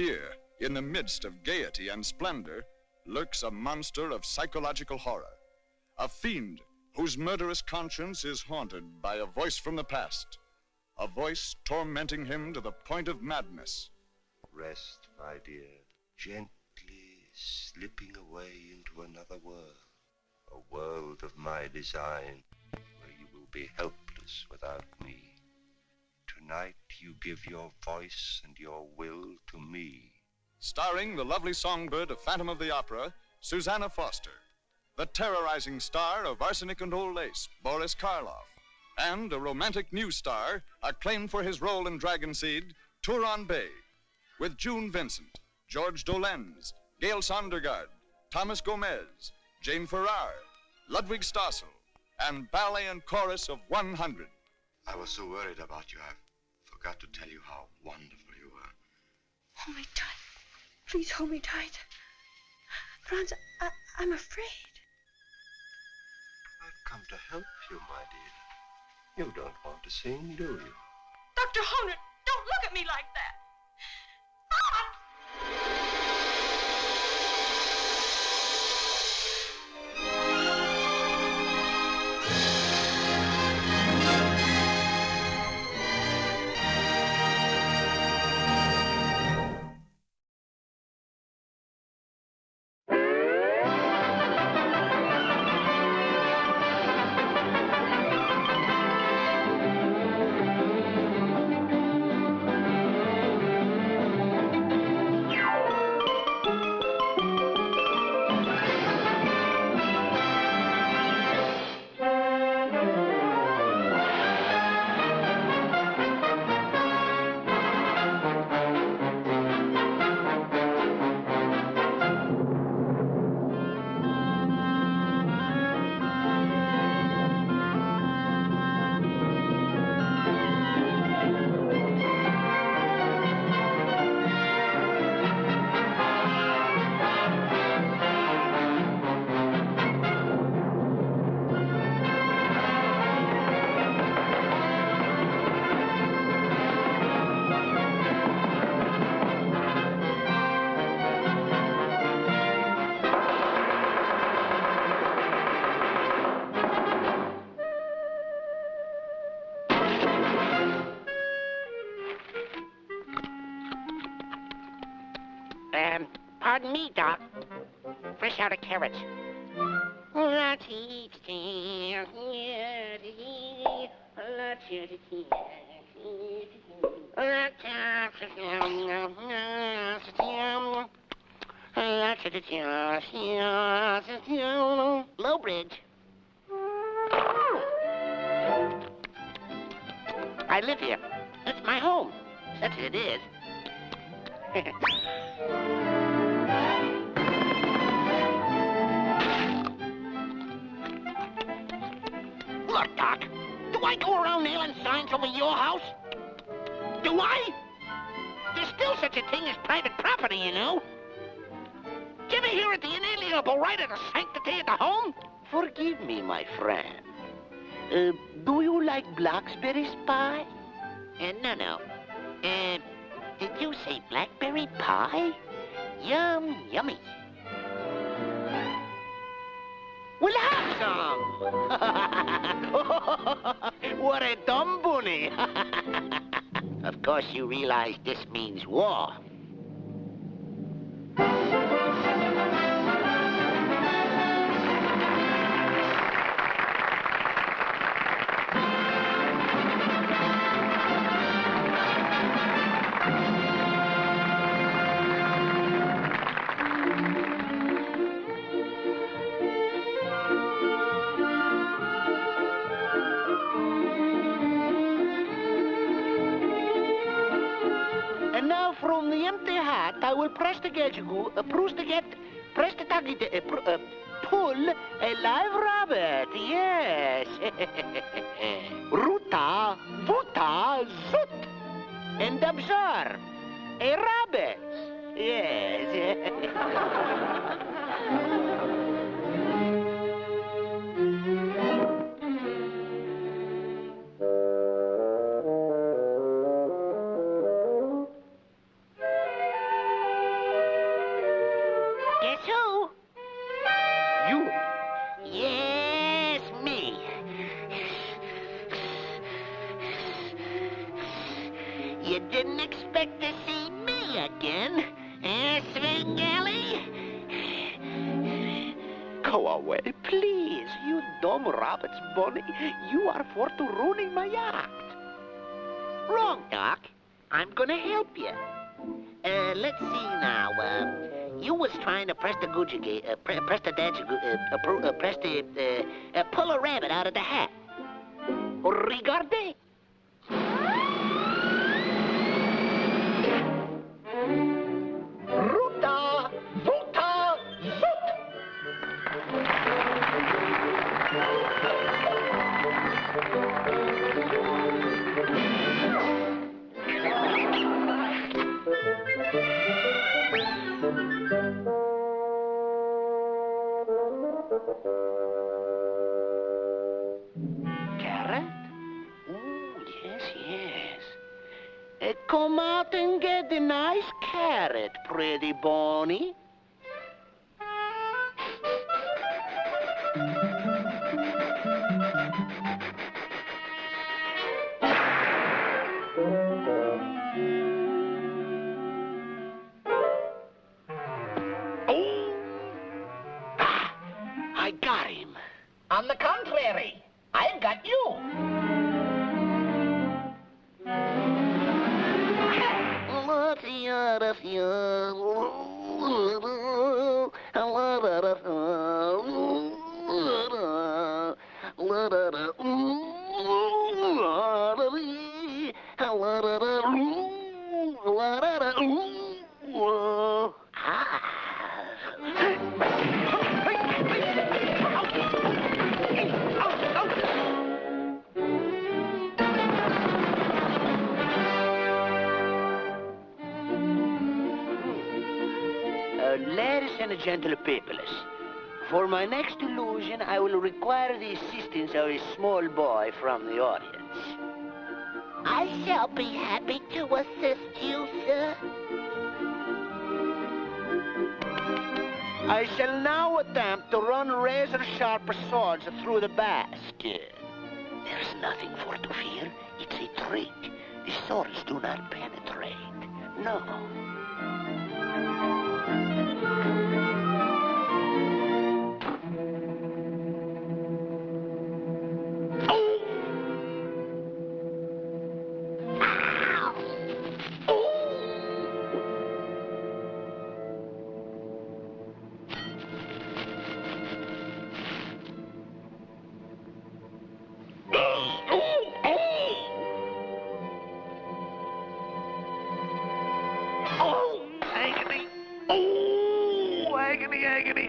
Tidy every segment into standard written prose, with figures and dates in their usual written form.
Here, in the midst of gaiety and splendor, lurks a monster of psychological horror, a fiend whose murderous conscience is haunted by a voice from the past, a voice tormenting him to the point of madness. Rest, my dear, gently slipping away into another world, a world of my design, where you will be helpless without me. Tonight you give your voice and your will to me. Starring the lovely songbird of Phantom of the Opera, Susanna Foster, the terrorizing star of Arsenic and Old Lace, Boris Karloff, and a romantic new star acclaimed for his role in Dragon Seed, Turan Bey, with June Vincent, George Dolenz, Gail Sondergaard, Thomas Gomez, Jane Farrar, Ludwig Stossel, and ballet and chorus of 100. I was so worried about you, I forgot to tell you how wonderful you were. Hold me tight. Please hold me tight. Franz, I'm afraid. I've come to help you, my dear. You don't want to sing, do you? Dr. Honer, don't look at me like that. Stop! Pardon me, Doc. Fresh out of carrots. Low bridge. I live here. It's my home. Such as it is. Look, Doc, do I go around nailing signs over your house? Do I? There's still such a thing as private property, you know. Do you ever hear of the inalienable right of the sanctity of the home? Forgive me, my friend. Do you like blackberry pie? No. Did you say blackberry pie? Yum, yummy. We'll have some. What a dumb bunny. Of course you realize this means war. From the empty hat, I will press the pull a live rabbit, yes. Ruta, vuta, zut. And observe, a rabbit, yes. Guess who? You. Yes, me. You didn't expect to see me again, eh, Svengali? Go away, please, you dumb rabbit's bunny. You are for to ruining my yacht. Wrong, Doc. I'm gonna help you. Let's see now. You was trying to press the Gucci gate, press the pull a rabbit out of the hat. Regardez. Ruta, vuta, zut. Carrot? Oh, yes, yes. Come out and get the nice carrot, pretty Bonnie. I got him. On the contrary, I've got you. What's the other Ladies and gentle peoples, for my next illusion, I will require the assistance of a small boy from the audience. I shall be happy to assist you, sir. I shall now attempt to run razor-sharp swords through the basket. There's nothing for to fear. It's a trick. The swords do not penetrate. No.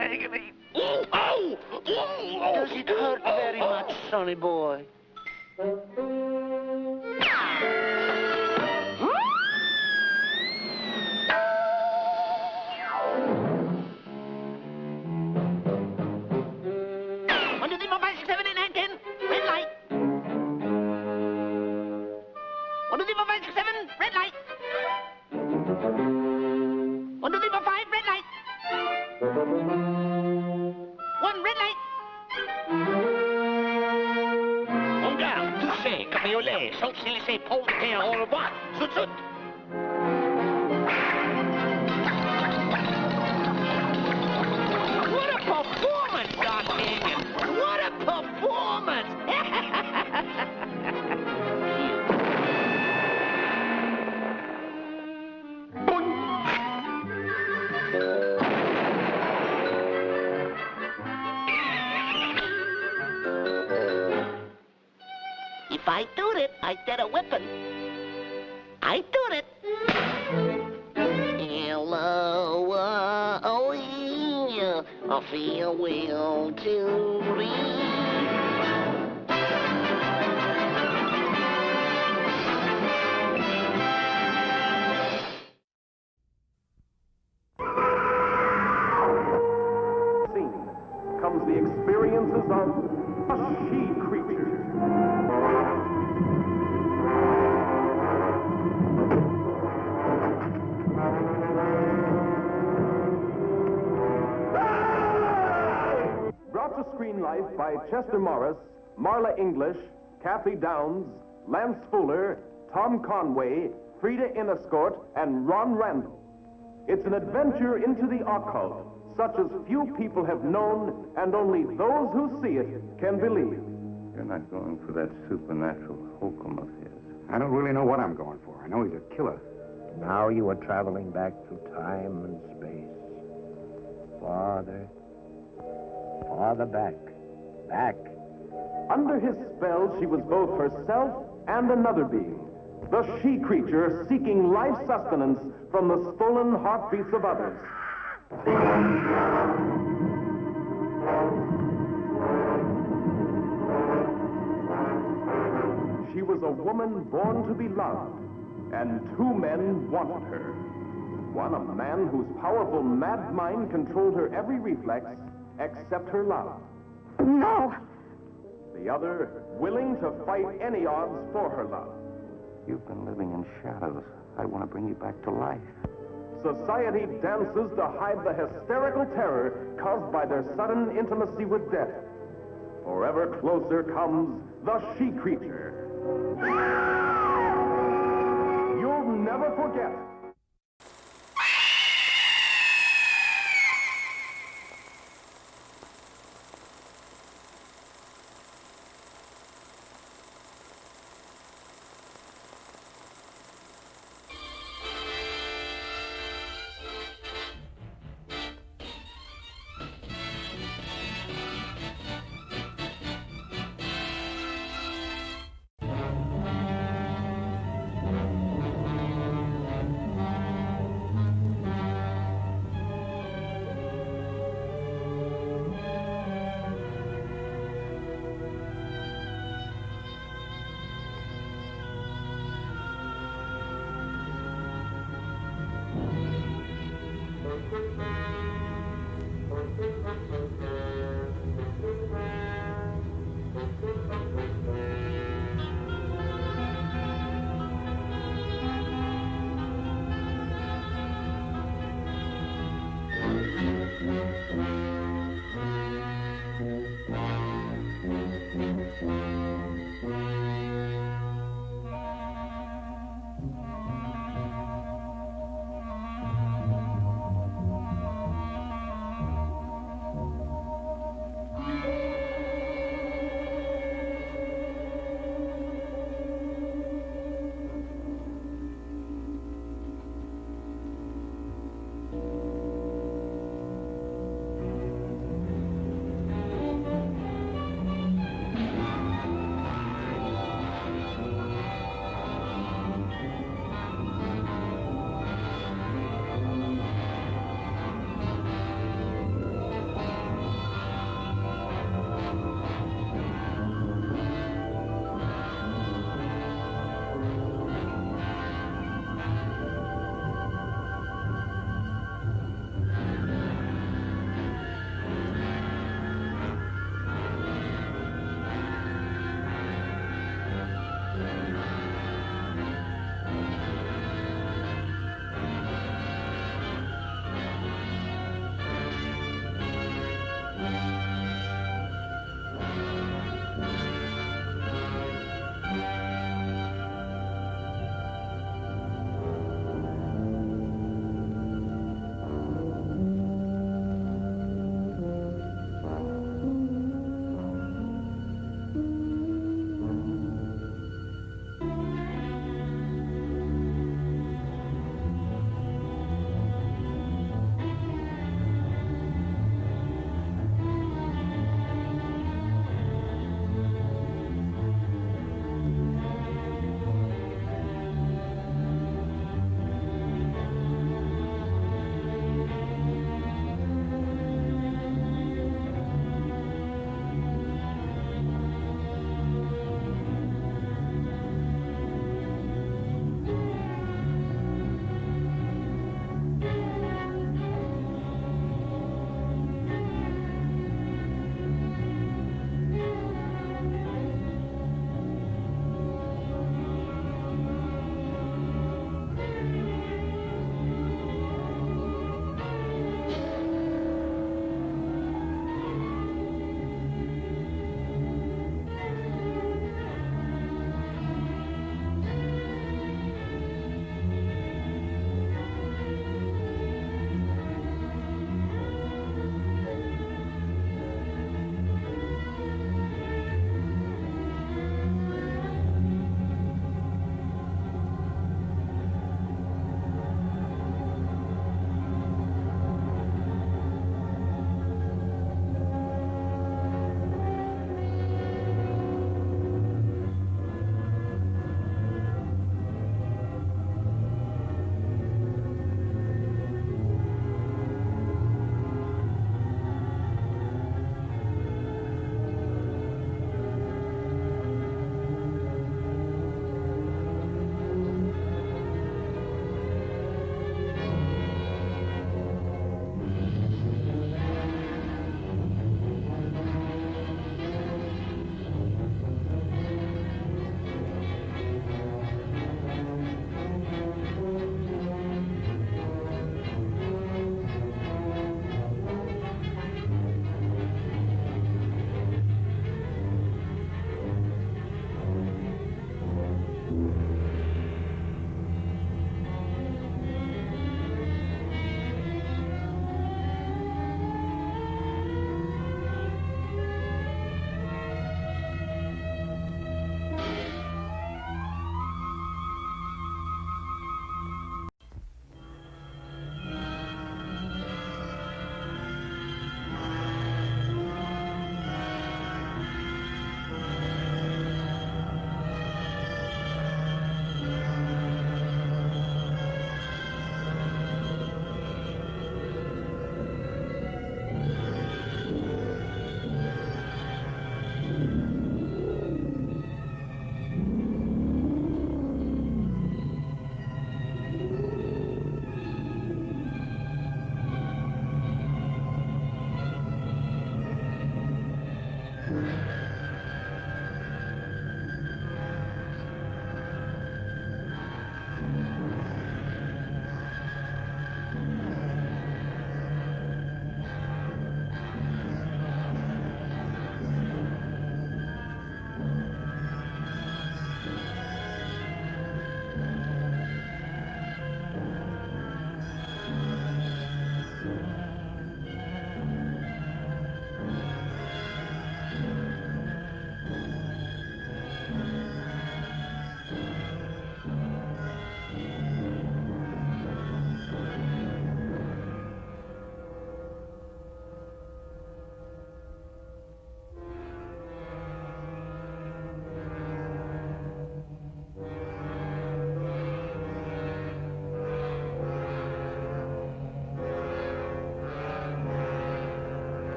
Agony. Does it hurt very much, sonny boy? Red light. 1, 2, 3, 4, 5, 6, 7, red light. 1, 2, 3, 4, 5, red light. 1, red light. On garde, touché, cabriolet, saute s'il laissé, pomme de terre, au revoir, zout zout. What a performance, D'Artagnan! What a performance! If I do it, I get a weapon. I do it. Hello, oh yeah, I feel well to read. Comes the experiences of a she-creature. Brought to screen life by Chester Morris, Marla English, Kathy Downs, Lance Fuller, Tom Conway, Frida Inniscort, and Ron Randall. It's an adventure into the occult, such as few people have known, and only those who see it can believe. You're not going for that supernatural hokum of his. I don't really know what I'm going for. I know he's a killer. Now you are traveling back through time and space. Farther, farther back, back. Under his spell, she was both herself and another being, the she-creature seeking life sustenance from the stolen heartbeats of others. She was a woman born to be loved, and two men wanted her. One, a man whose powerful mad mind controlled her every reflex except her love. No. The other, willing to fight any odds for her love. You've been living in shadows. I want to bring you back to life. Society dances to hide the hysterical terror caused by their sudden intimacy with death. Forever closer comes the she-creature. You'll never forget.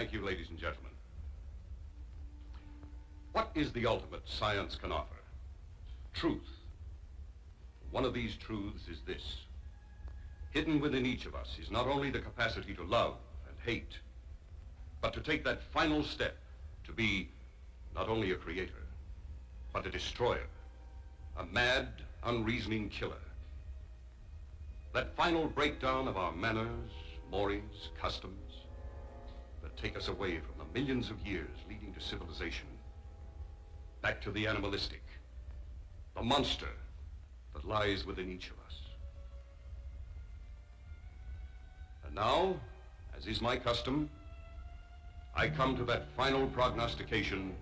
Thank you, ladies and gentlemen. What is the ultimate science can offer? Truth. One of these truths is this. Hidden within each of us is not only the capacity to love and hate, but to take that final step to be not only a creator, but a destroyer, a mad, unreasoning killer. That final breakdown of our manners, mores, customs, that take us away from the millions of years leading to civilization, back to the animalistic, the monster that lies within each of us. And now, as is my custom, I come to that final prognostication.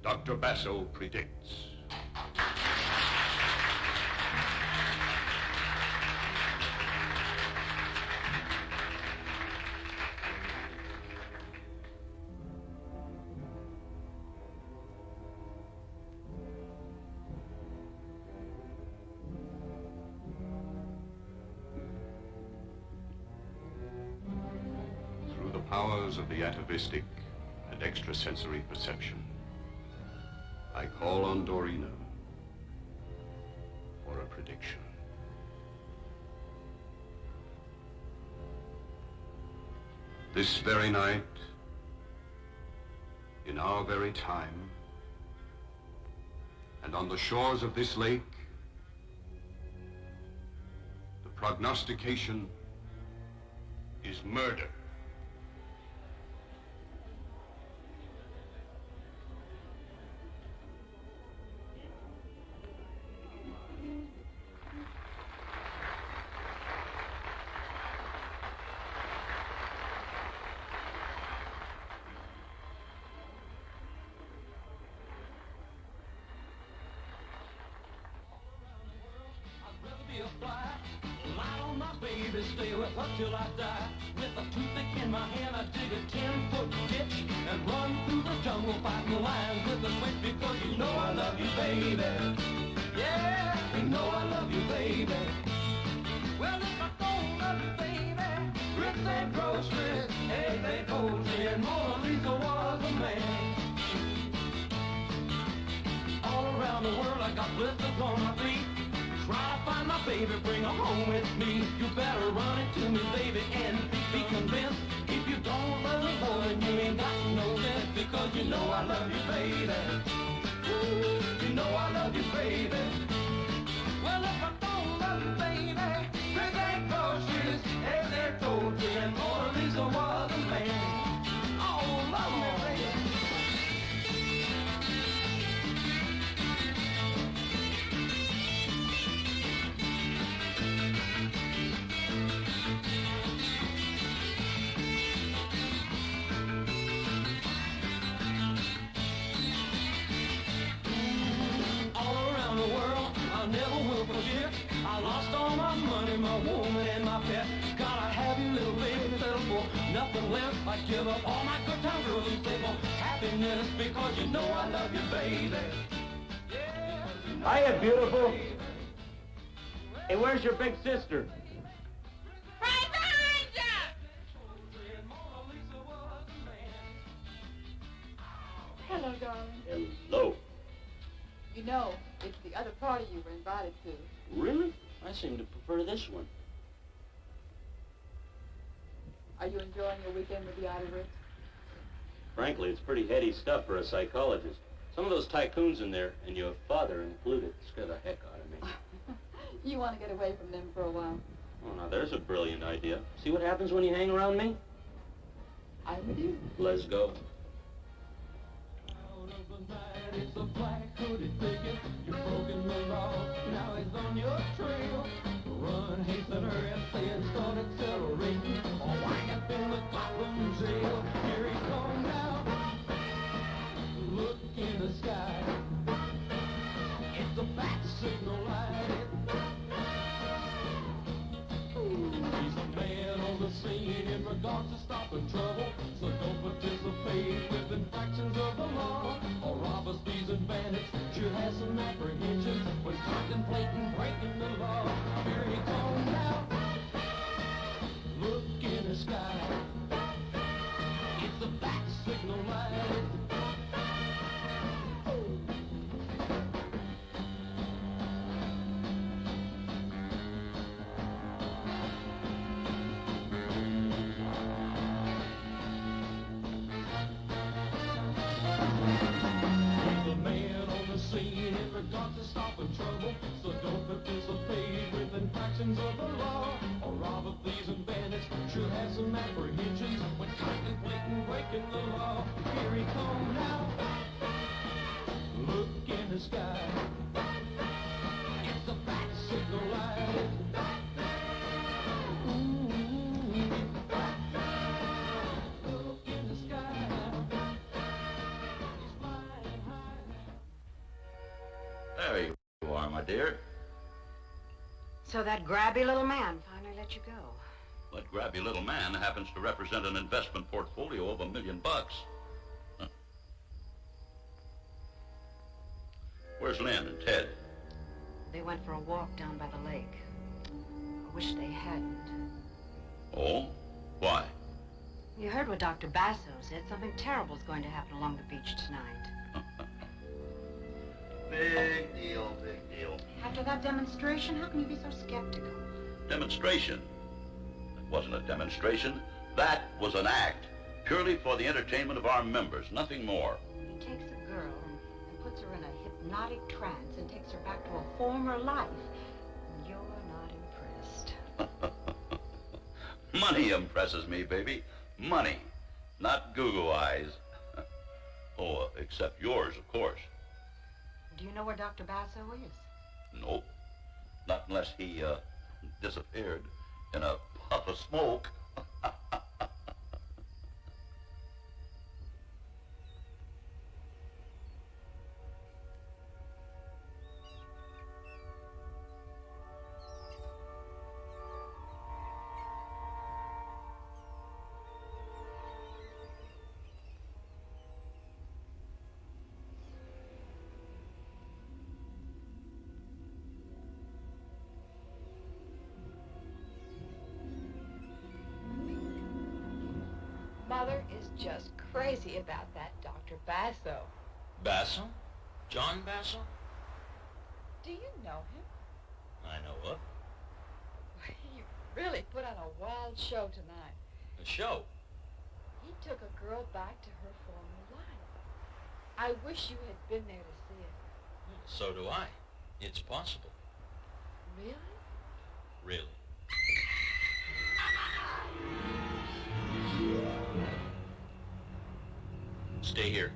Dr. Basso predicts. Powers of the atavistic and extrasensory perception, I call on Dorina for a prediction. This very night, in our very time, and on the shores of this lake, the prognostication is murder. Stay with her till I die. With a toothpick in my hand, I dig a 10-foot ditch and run through the jungle fighting lions with a switch because you know I love you, baby. Yeah, you know I love you, baby. Well, if I don't love you, baby, grits and groceries, eggs and poultry, and Mona Lisa was a man. All around the world, I got blisters on my feet. Try to find my baby, bring her home with me. You better run it to me, baby, and be convinced. If you don't love me, boy, you ain't got no sense. Because you know I love you, baby. Ooh, you know I love you, baby. Well, if I don't love you, baby, bring that groceries, eggs and poultry, and Mona Lisa was a man. Oh, love me, baby. I lost all my money, my woman, and my pet. Gotta have you, little baby, settle for nothing less. I give up all my good time girls and stay for happiness because you know I love you, baby. Hiya, beautiful. Hey, where's your big sister? Right behind you! Hello, darling. Hello. You know, it's the other party you were invited to. Really? I seem to prefer this one. Are you enjoying your weekend with the Irish? Frankly, it's pretty heady stuff for a psychologist. Some of those tycoons in there, and your father included, scare the heck out of me. You want to get away from them for a while? Oh, now there's a brilliant idea. See what happens when you hang around me? I'm with you. Let's go. It's a black hooded figure. You've broken the law. Now he's on your trail. Run, hasten, hurry, and say it, start accelerating. Or wind up in the courtroom jail. Here he comes now. Look in the sky. It's a bat signal light. He's a man on the scene in regards to stopping trouble. So don't participate with infractions of the law. Or rob a speed's advantage should have some apprehension when contemplating breaking the law. Here he comes now. Look in the sky. hands of the law. A robber, thieves, and bandits should have some apprehensions when contemplating breaking the law. Here he comes now. Look in the sky. It's a bat signal light. Look in the sky. He's flying high. There you are, my dear. So that grabby little man finally let you go. That grabby little man happens to represent an investment portfolio of $1 million. Huh. Where's Lynn and Ted? They went for a walk down by the lake. I wish they hadn't. Oh? Why? You heard what Dr. Basso said. Something terrible's going to happen along the beach tonight. Big deal, big deal. After that demonstration, how can you be so skeptical? Demonstration? That wasn't a demonstration. That was an act. Purely for the entertainment of our members, nothing more. He takes a girl and puts her in a hypnotic trance and takes her back to a former life. And you're not impressed. Money impresses me, baby. Money. Not goo-goo eyes. Oh, except yours, of course. Do you know where Dr. Basso is? Nope. Not unless he, disappeared in a puff of smoke. Mother is just crazy about that Dr. Basso. Basso? John Basso? Do you know him? I know of. He really put on a wild show tonight. A show? He took a girl back to her former life. I wish you had been there to see it. So do I. It's possible. Really? Really. Stay here.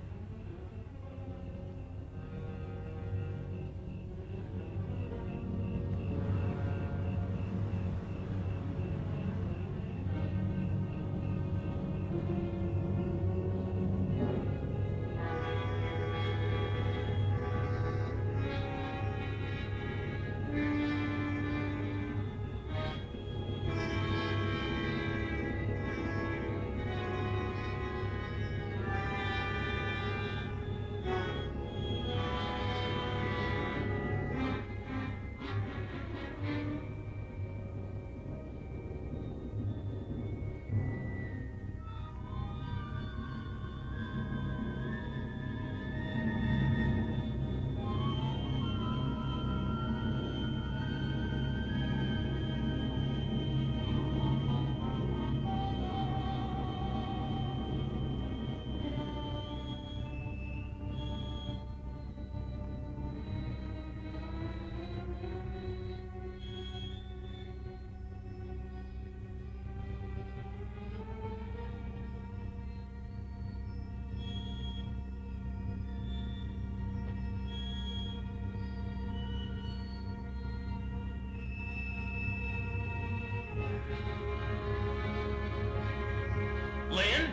Lynn?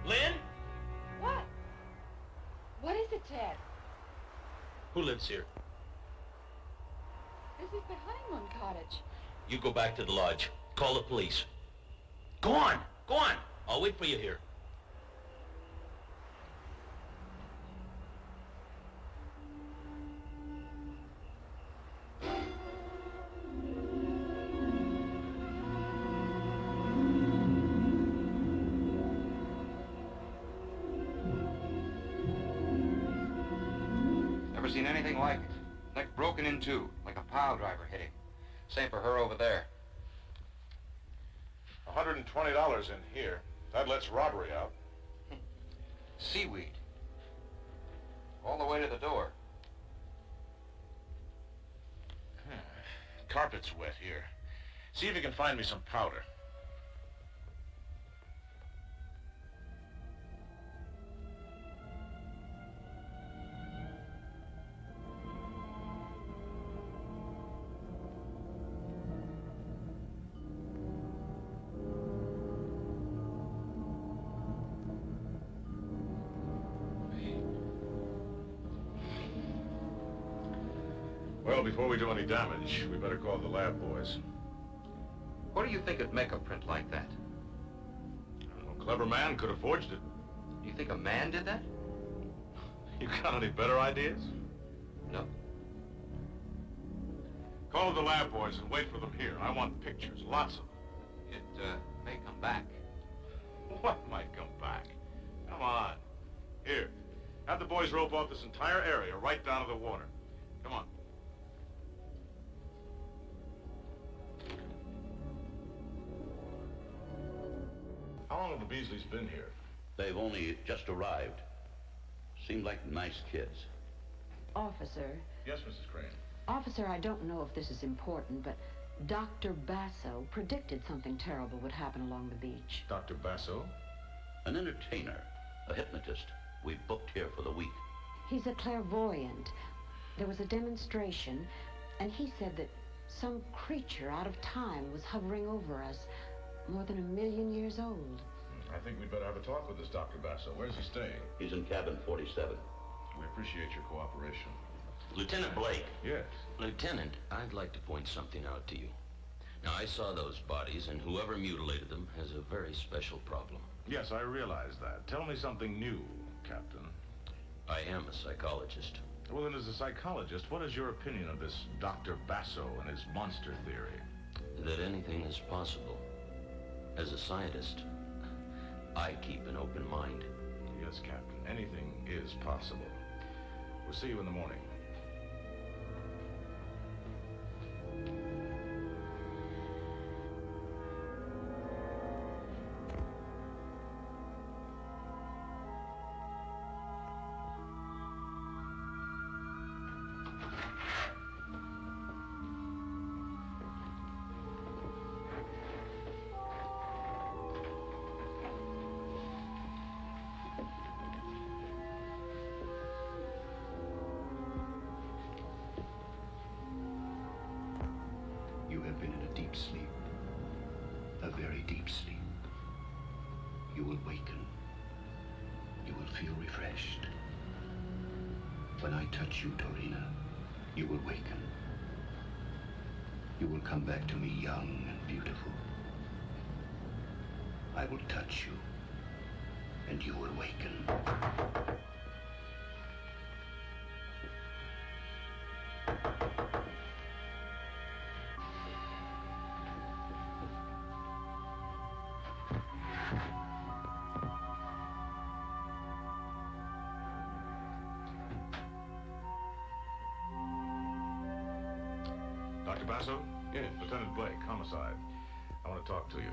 Lynn? What? What is it, Ted? Who lives here? This is the honeymoon cottage. You go back to the lodge. Call the police. Go on! Go on! I'll wait for you here. Never seen anything like it. Neck broken in two, like a pile driver hitting. Same for her over there. $120 in here. That lets robbery out. Seaweed. All the way to the door. carpet's wet here. See if you can find me some powder. Well, before we do any damage, we better call the lab boys. What do you think would make a print like that? I don't know, a clever man could have forged it. Do you think a man did that? You got any better ideas? No. Call the lab boys and wait for them here. I want pictures, lots of them. It may come back. What might come back? Come on. Here, have the boys rope off this entire area right down to the water. Come on. How long have the Beasleys been here? They've only just arrived. Seem like nice kids. Officer. Yes, Mrs. Crane. Officer, I don't know if this is important, but Dr. Basso predicted something terrible would happen along the beach. Dr. Basso? An entertainer, a hypnotist. We booked here for the week. He's a clairvoyant. There was a demonstration, and he said that some creature out of time was hovering over us, more than 1,000,000 years old. I think we'd better have a talk with this Dr. Basso. Where's he staying? He's in cabin 47. We appreciate your cooperation. Lieutenant Blake. Yes. Lieutenant, I'd like to point something out to you. Now, I saw those bodies, and whoever mutilated them has a very special problem. Yes, I realize that. Tell me something new, Captain. I am a psychologist. Well, then, as a psychologist, what is your opinion of this Dr. Basso and his monster theory? That anything is possible. As a scientist, I keep an open mind. Yes, Captain. Anything is possible. We'll see you in the morning. You have been in a deep sleep, a very deep sleep. You will waken. You will feel refreshed. When I touch you, Dorina, you will waken. You will come back to me young and beautiful. I will touch you, and you will waken. Dr. Basso? Yes. Lieutenant Blake, homicide. I want to talk to you.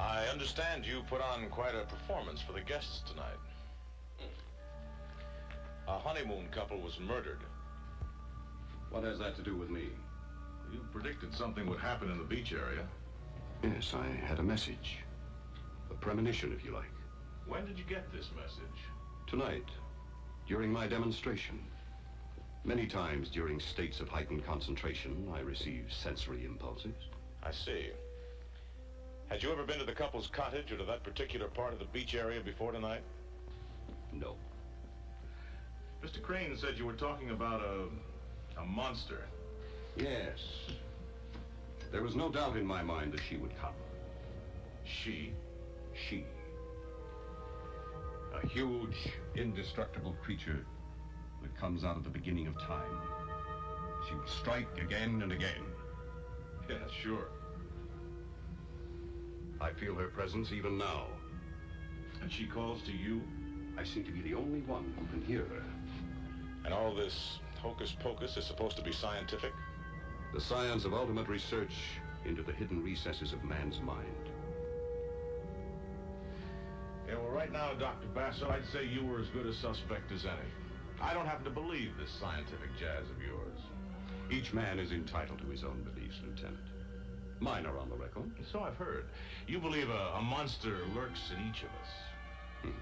I understand you put on quite a performance for the guests tonight. A honeymoon couple was murdered. What has that to do with me? You predicted something would happen in the beach area. Yes, I had a message. A premonition, if you like. When did you get this message? Tonight, during my demonstration. Many times during states of heightened concentration, I receive sensory impulses. I see. Had you ever been to the couple's cottage or to that particular part of the beach area before tonight? No. Mr. Crane said you were talking about a monster. Yes. There was no doubt in my mind that she would come. She? She. A huge, indestructible creature that comes out of the beginning of time. She will strike again and again. Yeah, sure. I feel her presence even now. And she calls to you? I seem to be the only one who can hear her. And all this hocus-pocus is supposed to be scientific? The science of ultimate research into the hidden recesses of man's mind. Yeah, well, right now, Dr. Basso, I'd say you were as good a suspect as any. I don't happen to believe this scientific jazz of yours. Each man is entitled to his own beliefs, Lieutenant. Mine are on the record. So I've heard. You believe a monster lurks in each of us.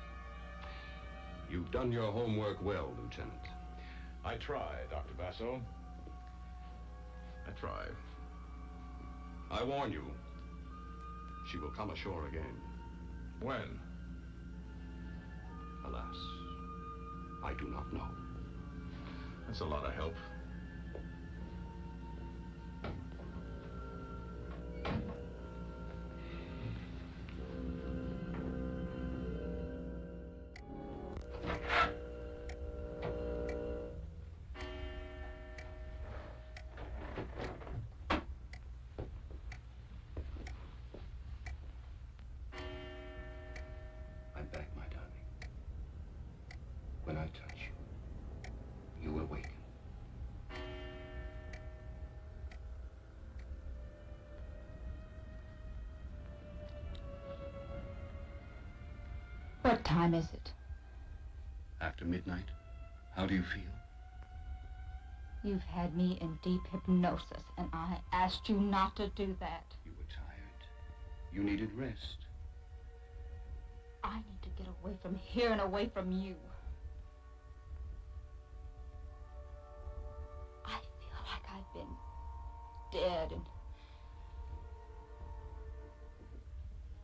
You've done your homework well, Lieutenant. I try, Dr. Basso. I try. I warn you, she will come ashore again. When? Alas, I do not know. That's a lot of help. I'm back, my darling. When I touch you, you awaken. What time is it? After midnight, how do you feel? You've had me in deep hypnosis, and I asked you not to do that. You were tired. You needed rest. I need to get away from here and away from you. I feel like I've been dead, and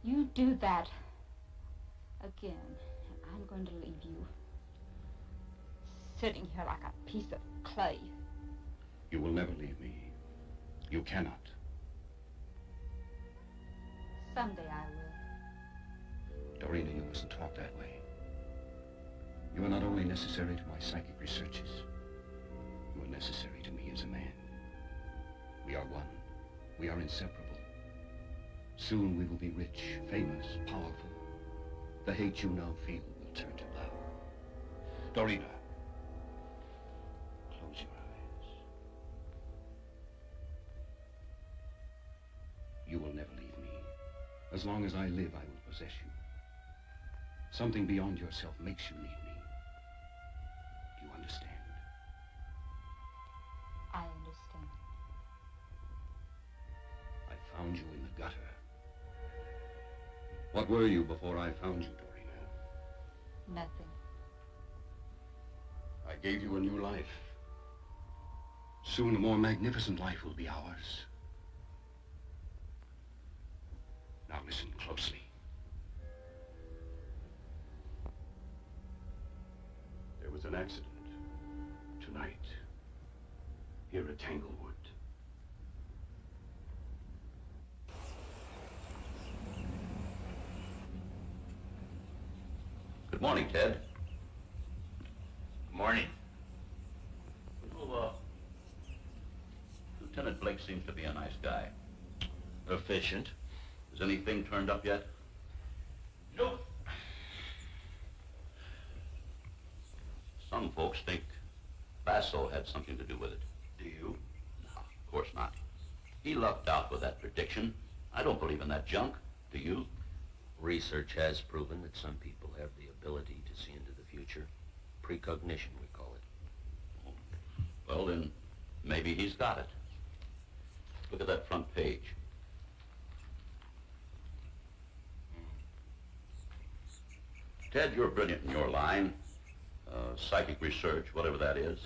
you do that again, and I'm going to leave you sitting here like a piece of clay. You will never leave me. You cannot. Someday I will. Dorina, you mustn't talk that way. You are not only necessary to my psychic researches, you are necessary to me as a man. We are one. We are inseparable. Soon we will be rich, famous, powerful. The hate you now feel will turn to love. Dorina, close your eyes. You will never leave me. As long as I live, I will possess you. Something beyond yourself makes you need me. Do you understand? I understand. I found you in the gutter. What were you before I found you, Dorina? Nothing. I gave you a new life. Soon a more magnificent life will be ours. Now listen closely. There was an accident tonight here at Tanglewood. Good morning, Ted. Morning. Well, Lieutenant Blake seems to be a nice guy. Efficient. Has anything turned up yet? Nope. Some folks think Basso had something to do with it. Do you? No, of course not. He lucked out with that prediction. I don't believe in that junk. Do you? Research has proven that some people have the ability to see into the future. Precognition, we call it. Well, then, maybe he's got it. Look at that front page. Ted, you're brilliant in your line. Psychic research, whatever that is.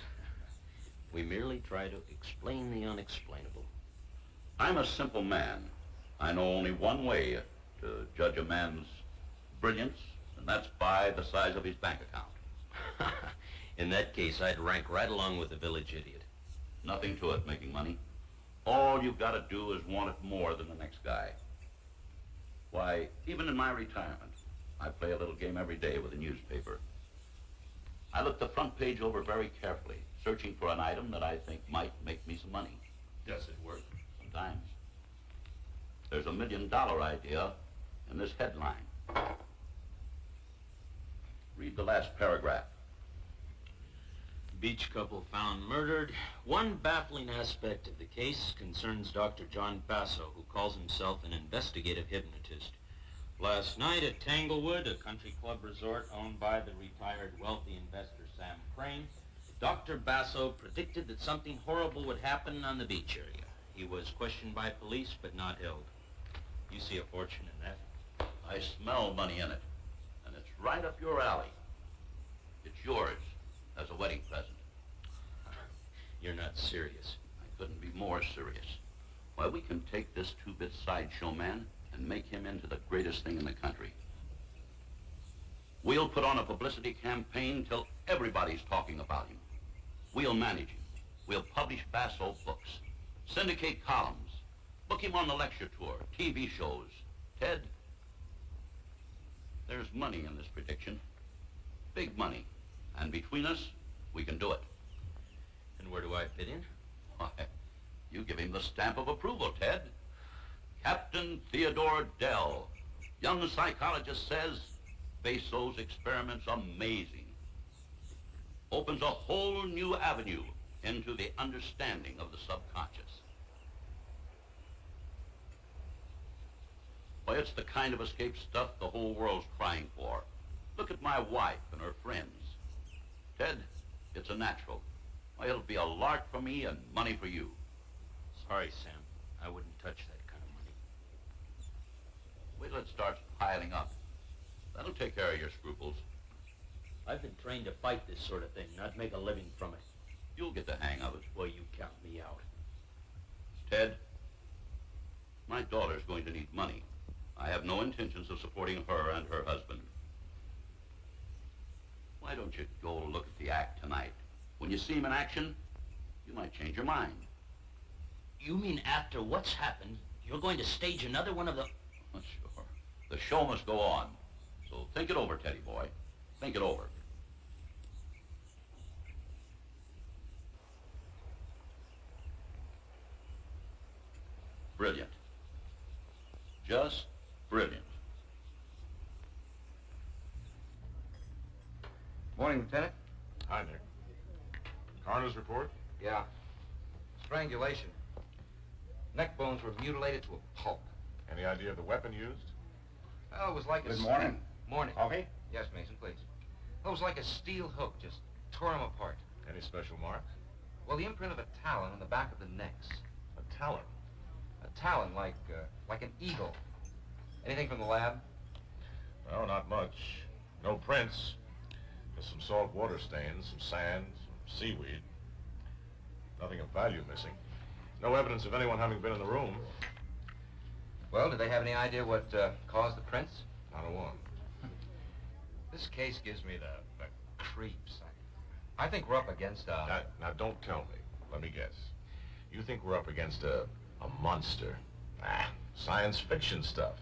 We merely try to explain the unexplainable. I'm a simple man. I know only one way to judge a man's brilliance, and that's by the size of his bank account. In that case, I'd rank right along with the village idiot. Nothing to it making money. All you've got to do is want it more than the next guy. Why, even in my retirement, I play a little game every day with a newspaper. I look the front page over very carefully, searching for an item that I think might make me some money. Does it work? Sometimes. There's $1 million idea in this headline. Read the last paragraph. Beach couple found murdered. One baffling aspect of the case concerns Dr. John Basso, who calls himself an investigative hypnotist. Last night at Tanglewood, a country club resort owned by the retired wealthy investor Sam Crane, Dr. Basso predicted that something horrible would happen on the beach area. He was questioned by police, but not held. You see a fortune in that? I smell money in it, and it's right up your alley. It's yours as a wedding present. You're not serious. I couldn't be more serious. Why, we can take this two-bit sideshow man and make him into the greatest thing in the country. We'll put on a publicity campaign till everybody's talking about him. We'll manage him. We'll publish Basso books, syndicate columns, book him on the lecture tour, TV shows. Ted, there's money in this prediction. Big money. And between us, we can do it. And where do I fit in? Why, you give him the stamp of approval, Ted. Captain Theodore Dell, young psychologist, says Basso's experiment's amazing. Opens a whole new avenue into the understanding of the subconscious. Why, it's the kind of escape stuff the whole world's crying for. Look at my wife and her friends. Ted, it's a natural. Why, it'll be a lark for me and money for you. Sorry, Sam. I wouldn't touch that kind of money. Wait till it starts piling up. That'll take care of your scruples. I've been trained to fight this sort of thing, not make a living from it. You'll get the hang of it. Well, you count me out. Ted, my daughter's going to need money. I have no intentions of supporting her and her husband. Why don't you go look at the act tonight? When you see him in action, you might change your mind. You mean after what's happened, you're going to stage another one of the... Oh, sure. The show must go on. So think it over, Teddy boy. Think it over. Brilliant. Just brilliant. Morning, Lieutenant. Hi, Nick. Coroner's report? Yeah. Strangulation. Neck bones were mutilated to a pulp. Any idea of the weapon used? Oh, it was like Good a... morning. Morning. Coffee? Yes, Mason, please. It was like a steel hook, just tore him apart. Any special marks? Well, the imprint of a talon on the back of the necks. A talon? A talon, like an eagle. Anything from the lab? No, not much. No prints. Just some salt water stains, some sand, some seaweed. Nothing of value missing. No evidence of anyone having been in the room. Well, did they have any idea what caused the prints? Not a one. This case gives me the creeps. I think we're up against a... Now, don't tell me. Let me guess. You think we're up against a monster? Ah, science fiction stuff.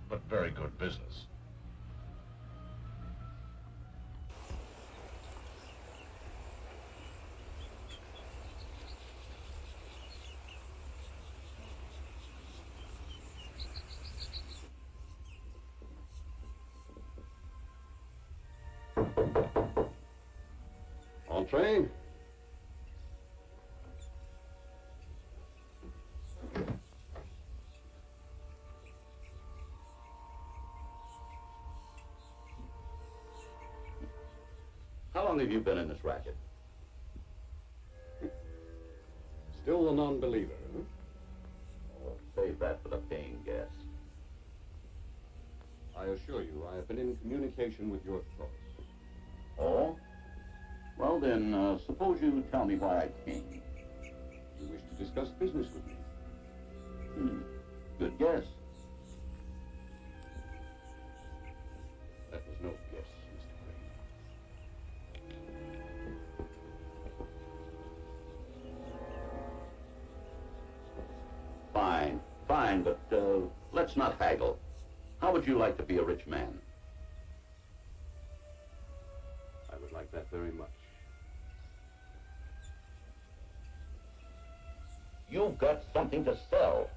But very good business. Entree. How long have you been in this racket? Still a non-believer, huh? Oh, save that for the paying guest. I assure you, I have been in communication with your thoughts. Oh? Well then, suppose you tell me why I came. You wish to discuss business with me. Good guess. That was no guess, Mr. Crane. Fine, but let's not haggle. How would you like to be a rich man? I would like that very much. You've got something to sell.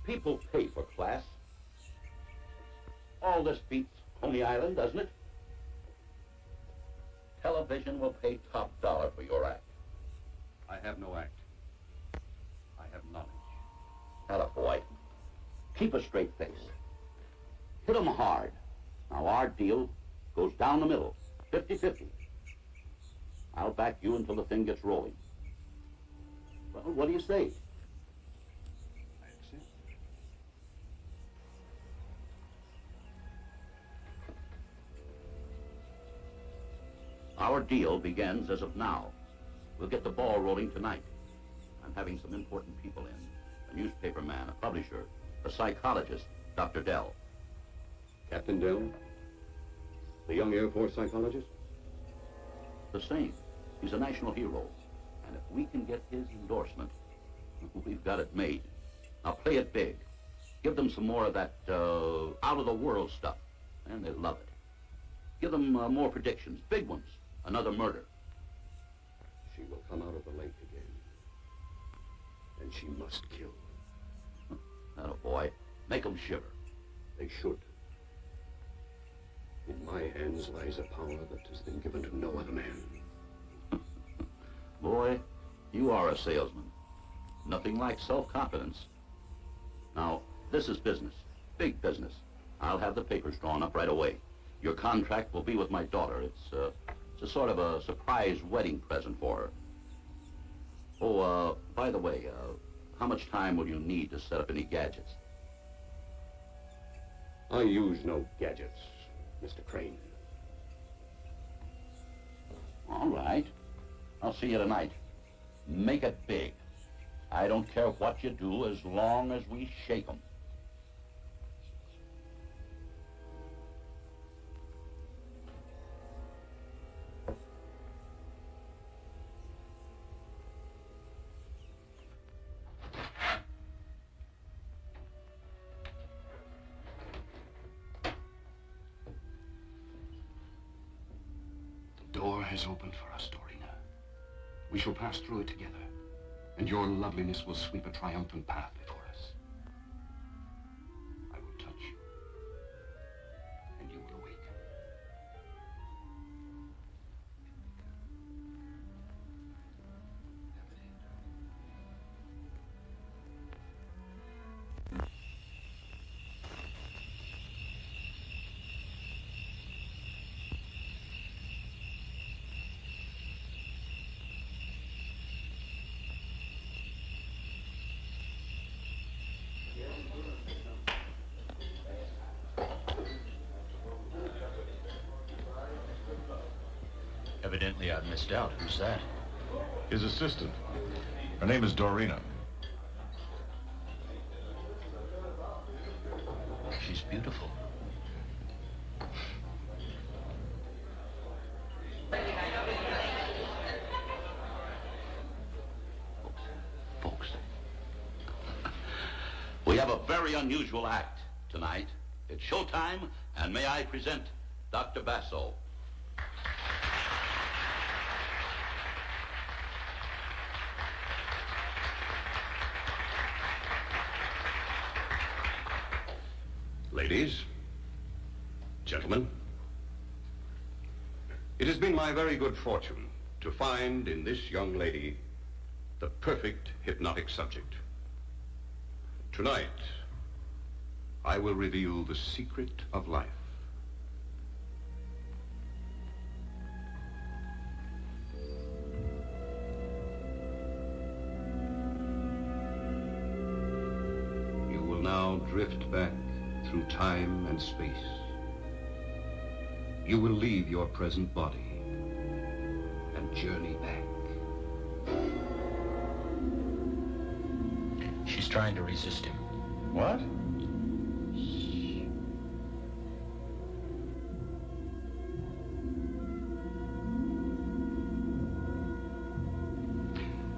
People pay for class. All this beats Coney Island, doesn't it? Television will pay top dollar for your act. I have no act. I have knowledge. Attaboy. Keep a straight face. Hit 'em hard. Now, our deal, Goes down the middle, 50-50. I'll back you until the thing gets rolling. Well, what do you say? Our deal begins as of now. We'll get the ball rolling tonight. I'm having some important people in. A newspaper man, a publisher, a psychologist, Dr. Dell. Captain Dell? The young Air Force psychologist? The same. He's a national hero. And if we can get his endorsement, we've got it made. Now play it big. Give them some more of that out-of-the-world stuff, and they'll love it. Give them more predictions, big ones. Another murder. She will come out of the lake again. And she must kill. Not a boy. Make them shiver. They should. In my hands lies a power that has been given to no other man. Boy, you are a salesman. Nothing like self-confidence. Now, this is business. Big business. I'll have the papers drawn up right away. Your contract will be with my daughter. It's a sort of a surprise wedding present for her. Oh, by the way, how much time will you need to set up any gadgets? I use no gadgets, Mr. Crane. All right. I'll see you tonight. Make it big. I don't care what you do as long as we shake 'em. The door has opened for us, Dorina. We shall pass through it together, and your loveliness will sweep a triumphant path before us. I will touch you, and you will awaken. Evidently I've missed out. Who's that? His assistant. Her name is Dorina. She's beautiful. Folks, we have a very unusual act tonight. It's showtime, and may I present Dr. Basso. Ladies, gentlemen, it has been my very good fortune to find in this young lady the perfect hypnotic subject. Tonight, I will reveal the secret of life. You will now drift back through time and space. You will leave your present body and journey back. She's trying to resist him. What?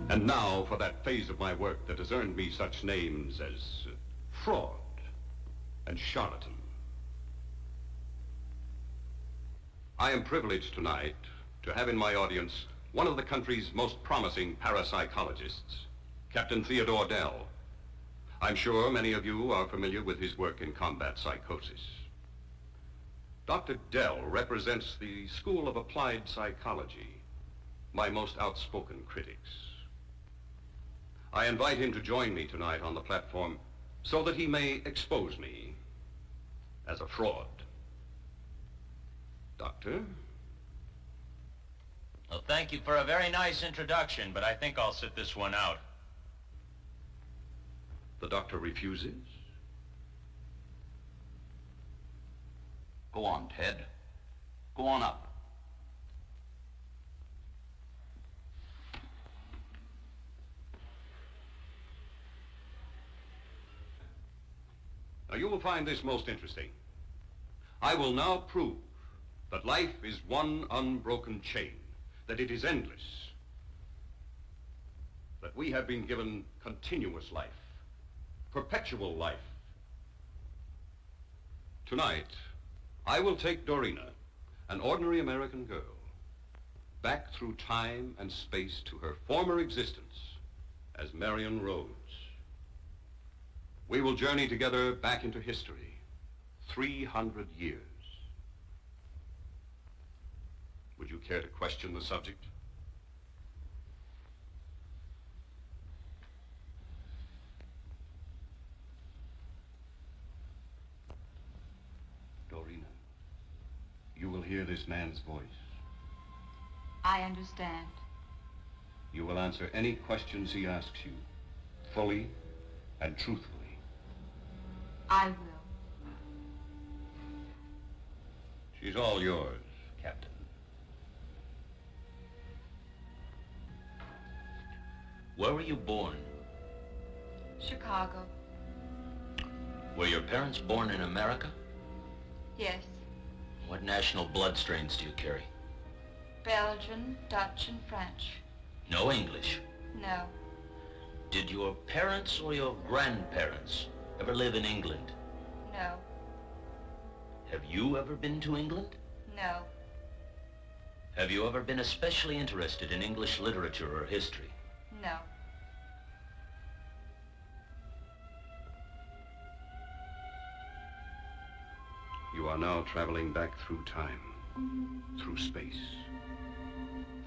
And now for that phase of my work that has earned me such names as fraud and charlatan. I am privileged tonight to have in my audience one of the country's most promising parapsychologists, Captain Theodore Dell. I'm sure many of you are familiar with his work in combat psychosis. Dr. Dell represents the school of applied psychology, my most outspoken critics. I invite him to join me tonight on the platform so that he may expose me as a fraud. Doctor? Well, thank you for a very nice introduction, but I think I'll sit this one out. The doctor refuses? Go on, Ted. Go on up. Now, you will find this most interesting. I will now prove that life is one unbroken chain, that it is endless, that we have been given continuous life, perpetual life. Tonight, I will take Dorina, an ordinary American girl, back through time and space to her former existence as Marion Rhodes. We will journey together back into history, 300 years. Would you care to question the subject? Dorina, you will hear this man's voice. I understand. You will answer any questions he asks you, fully and truthfully. I will. She's all yours, Captain. Where were you born? Chicago. Were your parents born in America? Yes. What national blood strains do you carry? Belgian, Dutch, and French. No English. No. Did your parents or your grandparents ever live in England? No. Have you ever been to England? No. Have you ever been especially interested in English literature or history? No. You are now traveling back through time, through space,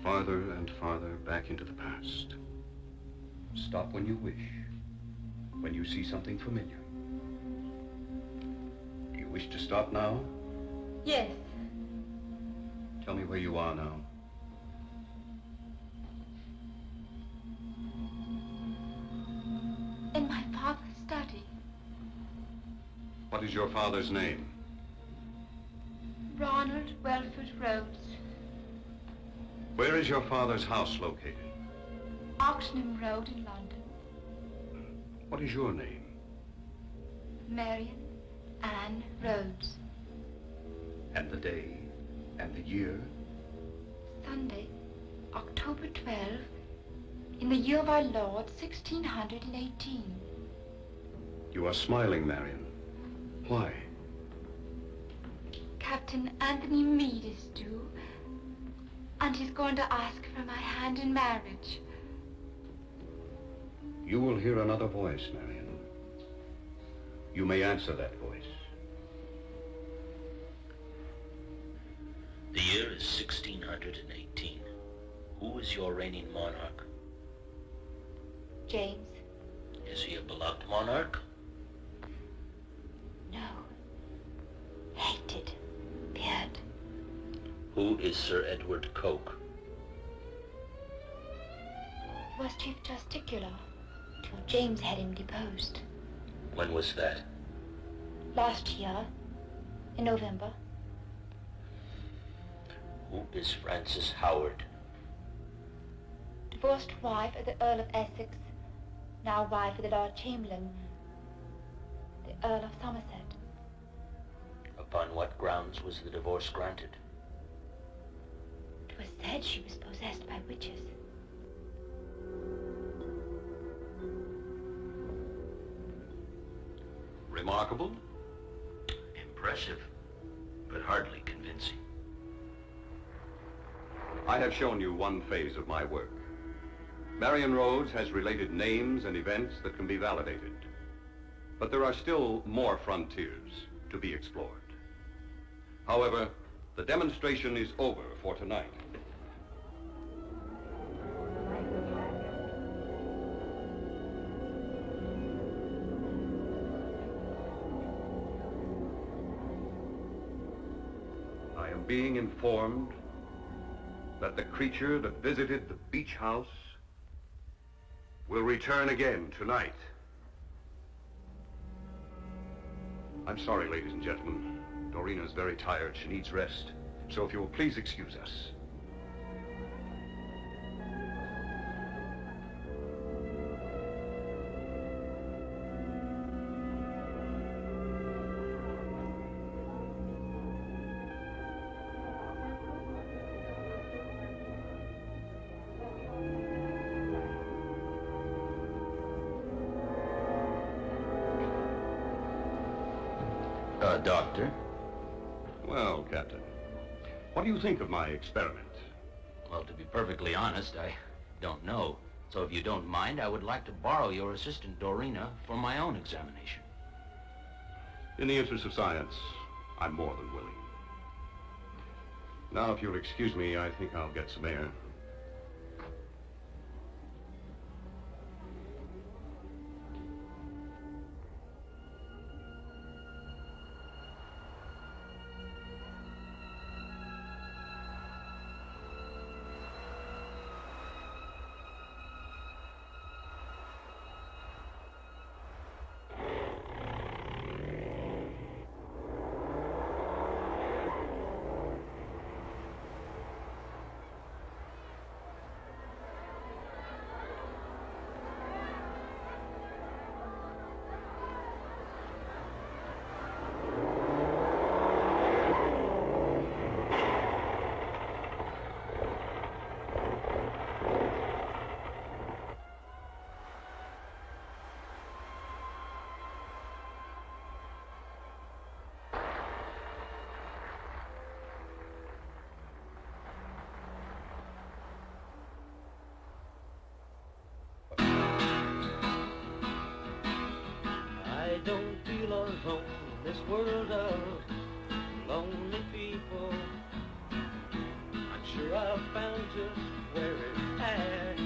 farther and farther back into the past. Stop when you wish, when you see something familiar. Do you wish to stop now? Yes. Tell me where you are now. In my father's study. What is your father's name? Ronald Welford Rhodes. Where is your father's house located? Oxenham Road in London. What is your name? Marion Ann Rhodes. And the day and the year? Sunday, October 12, in the year of our Lord, 1618. You are smiling, Marion. Why? Captain Anthony Meade is due, and he's going to ask for my hand in marriage. You will hear another voice, Marion. You may answer that voice. The year is 1618. Who is your reigning monarch? James. Is he a beloved monarch? No. Hated. Feared. Who is Sir Edward Coke? He was Chief Justicular till James had him deposed. When was that? Last year, in November. Who is Frances Howard? Divorced wife of the Earl of Essex, now wife of the Lord Chamberlain, the Earl of Somerset. Upon what grounds was the divorce granted? It was said she was possessed by witches. Remarkable? Impressive, but hardly convincing. I have shown you one phase of my work. Marion Rhodes has related names and events that can be validated. But there are still more frontiers to be explored. However, the demonstration is over for tonight. I am being informed that the creature that visited the beach house will return again tonight. I'm sorry, ladies and gentlemen. Dorina's very tired. She needs rest. So if you will please excuse us. Doctor? Well, Captain, what do you think of my experiment? Well, to be perfectly honest, I don't know. So if you don't mind, I would like to borrow your assistant, Dorina, for my own examination. In the interest of science, I'm more than willing. Now, if you'll excuse me, I think I'll get some air. I don't feel alone in this world of lonely people. I'm sure I've found just where it's at.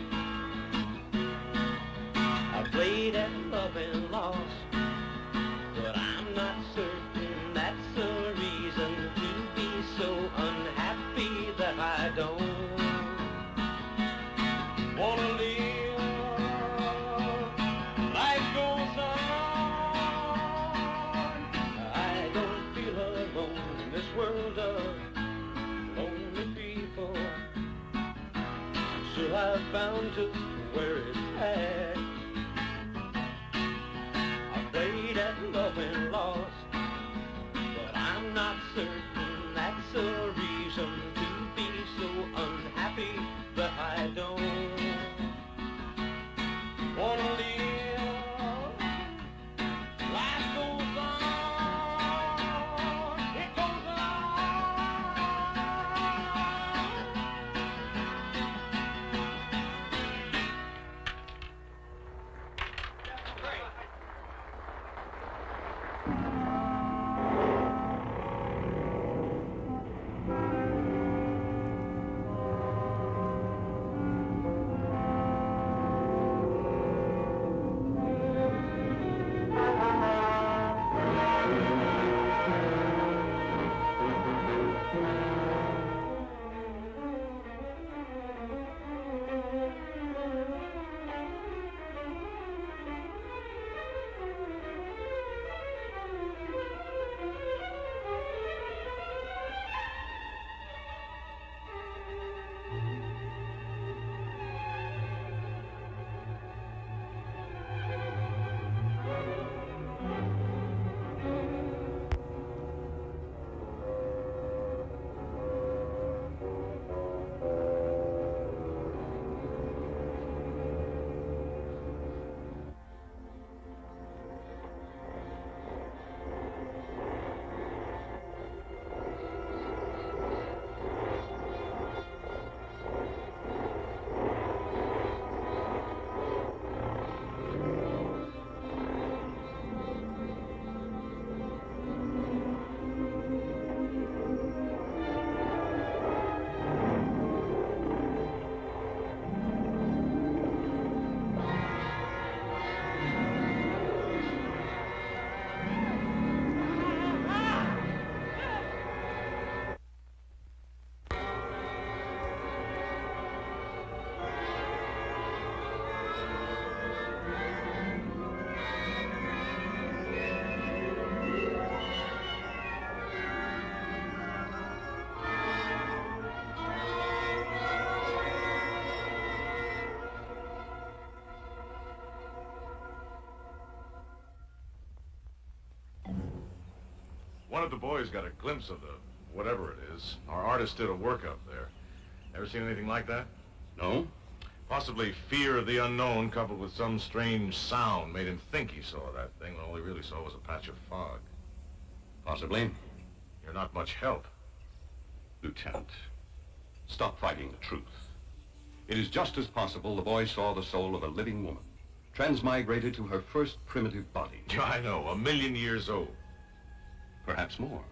I played at love and lost, but I'm not certain that's a reason to be so unhappy that I don't wanna live. Life goes on. I don't feel alone in this world of lonely people. I'm sure I've found just where it's at. I played at love and lost, but I'm not certain that's a reason to be so unhappy that I don't wanna live. Life goes on, it goes on. One of the boys got a glimpse of the whatever it is. Our artist did a workup there. Ever seen anything like that? No? Possibly fear of the unknown coupled with some strange sound made him think he saw that thing when all he really saw was a patch of fog. Possibly. You're not much help. Lieutenant, stop fighting the truth. It is just as possible the boy saw the soul of a living woman, transmigrated to her first primitive body. Yeah, I know, 1,000,000 years old. Perhaps more.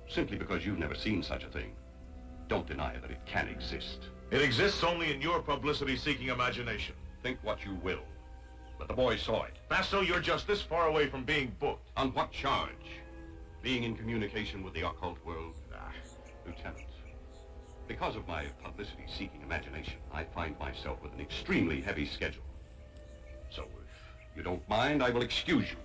Simply because you've never seen such a thing, don't deny that it can exist. It exists only in your publicity-seeking imagination. Think what you will, but the boy saw it. Basso, you're just this far away from being booked. On what charge? Being in communication with the occult world? Lieutenant, because of my publicity-seeking imagination, I find myself with an extremely heavy schedule. So if you don't mind, I will excuse you.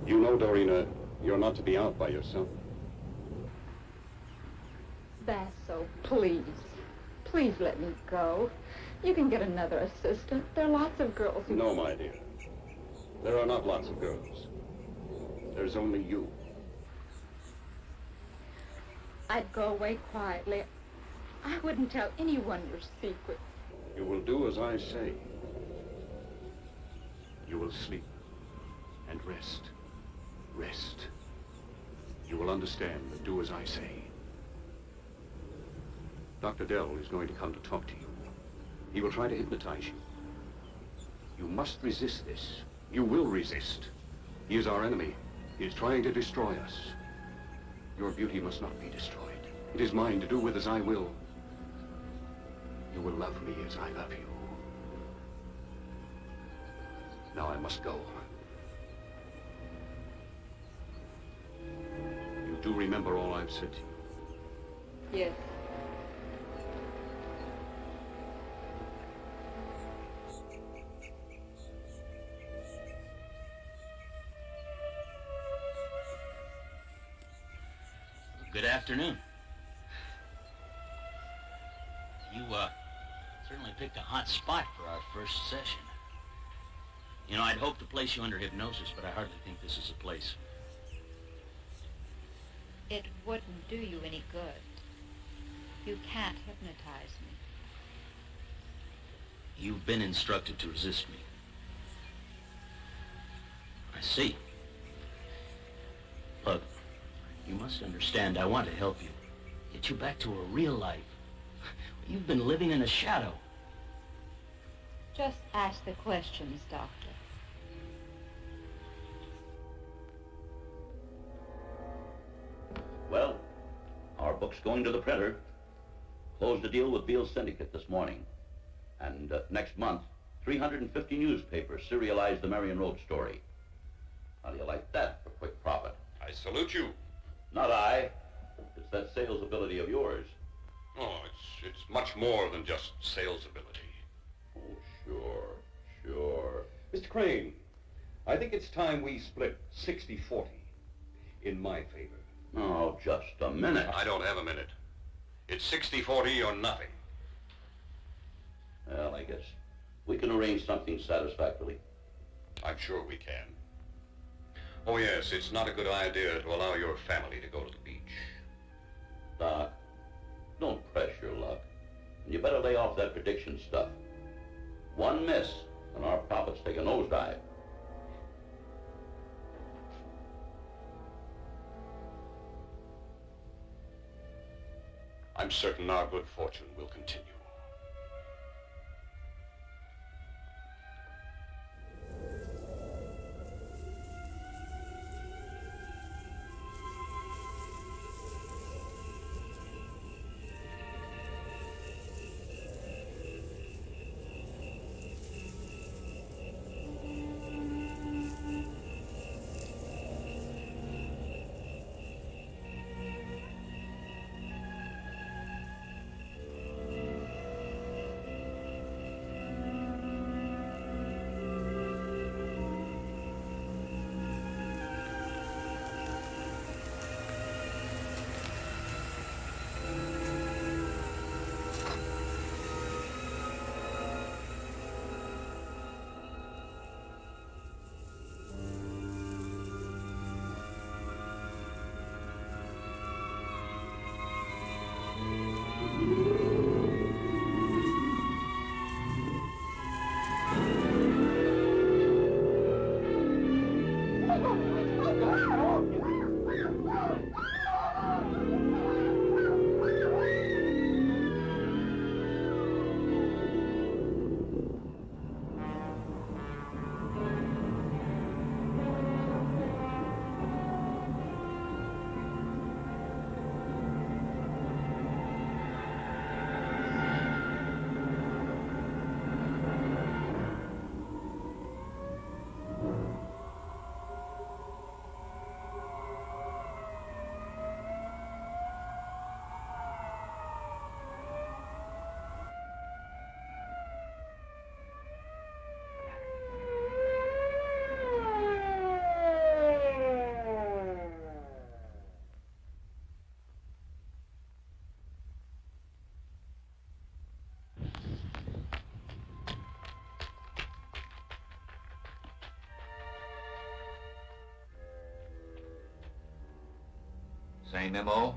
You know, Dorina, you're not to be out by yourself. Basso, please. Please let me go. You can get another assistant. There are lots of girls who... No, my dear. There are not lots of girls. There's only you. I'd go away quietly. I wouldn't tell anyone your secret. You will do as I say. You will sleep and rest. Rest. You will understand and do as I say. Dr. Dell is going to come to talk to you. He will try to hypnotize you. You must resist this. You will resist. He is our enemy. He is trying to destroy us. Your beauty must not be destroyed. It is mine to do with as I will. You will love me as I love you. Now I must go. You do remember all I've said to you? Yes. Good afternoon. You, certainly picked a hot spot for our first session. You know, I'd hoped to place you under hypnosis, but I hardly think this is the place. It wouldn't do you any good. You can't hypnotize me. You've been instructed to resist me. I see. Look, you must understand, I want to help you. Get you back to a real life. You've been living in a shadow. Just ask the questions, Doctor. Well, our book's going to the printer. Closed a deal with Beale Syndicate this morning. And next month, 350 newspapers serialize the Marion Road story. How do you like that for quick profit? I salute you. Not I. It's that sales ability of yours. Oh, it's much more than just sales ability. Oh, sure. Mr. Crane, I think it's time we split 60-40 in my favor. Oh, just a minute. I don't have a minute. It's 60-40 or nothing. Well, I guess we can arrange something satisfactorily. I'm sure we can. Oh, yes, it's not a good idea to allow your family to go to the beach. Doc, don't press your luck. And you better lay off that prediction stuff. One miss, and our profits take a nosedive. I'm certain our good fortune will continue. Same M.O.?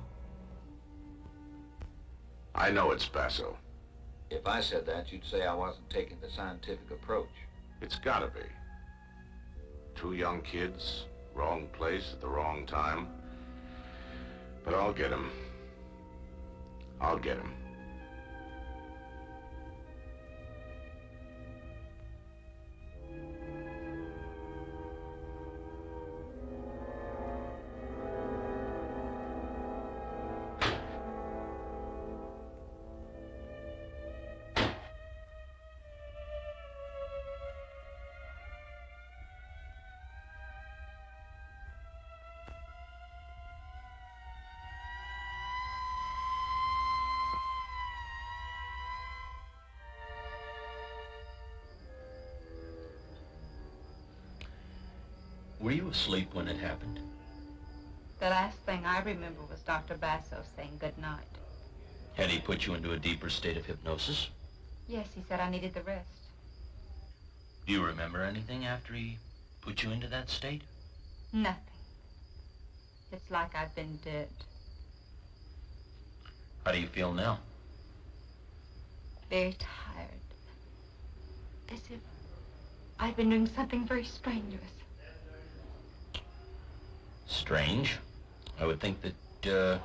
I know it's Basso. If I said that, you'd say I wasn't taking the scientific approach. It's gotta be. Two young kids, wrong place at the wrong time. But I'll get him. I'll get him. Were you asleep when it happened? The last thing I remember was Dr. Basso saying good night. Had he put you into a deeper state of hypnosis? Yes, he said I needed the rest. Do you remember anything after he put you into that state? Nothing. It's like I've been dead. How do you feel now? Very tired. As if I've been doing something very strenuous. Strange. I would think that,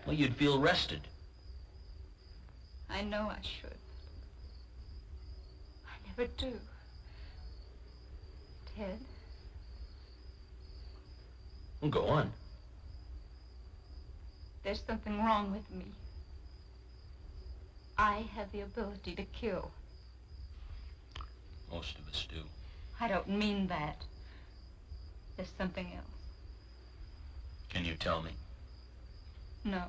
well, you'd feel rested. I know I should. I never do. Ted? Well, go on. There's something wrong with me. I have the ability to kill. Most of us do. I don't mean that. There's something else. Can you tell me? No.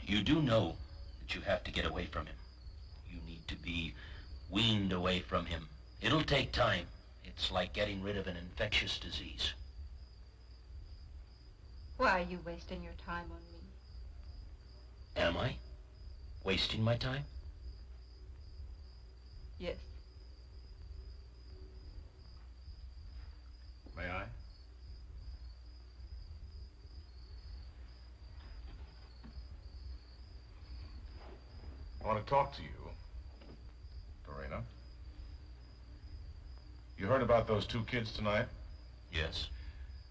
You do know that you have to get away from him. You need to be weaned away from him. It'll take time. It's like getting rid of an infectious disease. Why are you wasting your time on me? Am I? Wasting my time? Yes. May I? I want to talk to you, Dorina. You heard about those two kids tonight? Yes.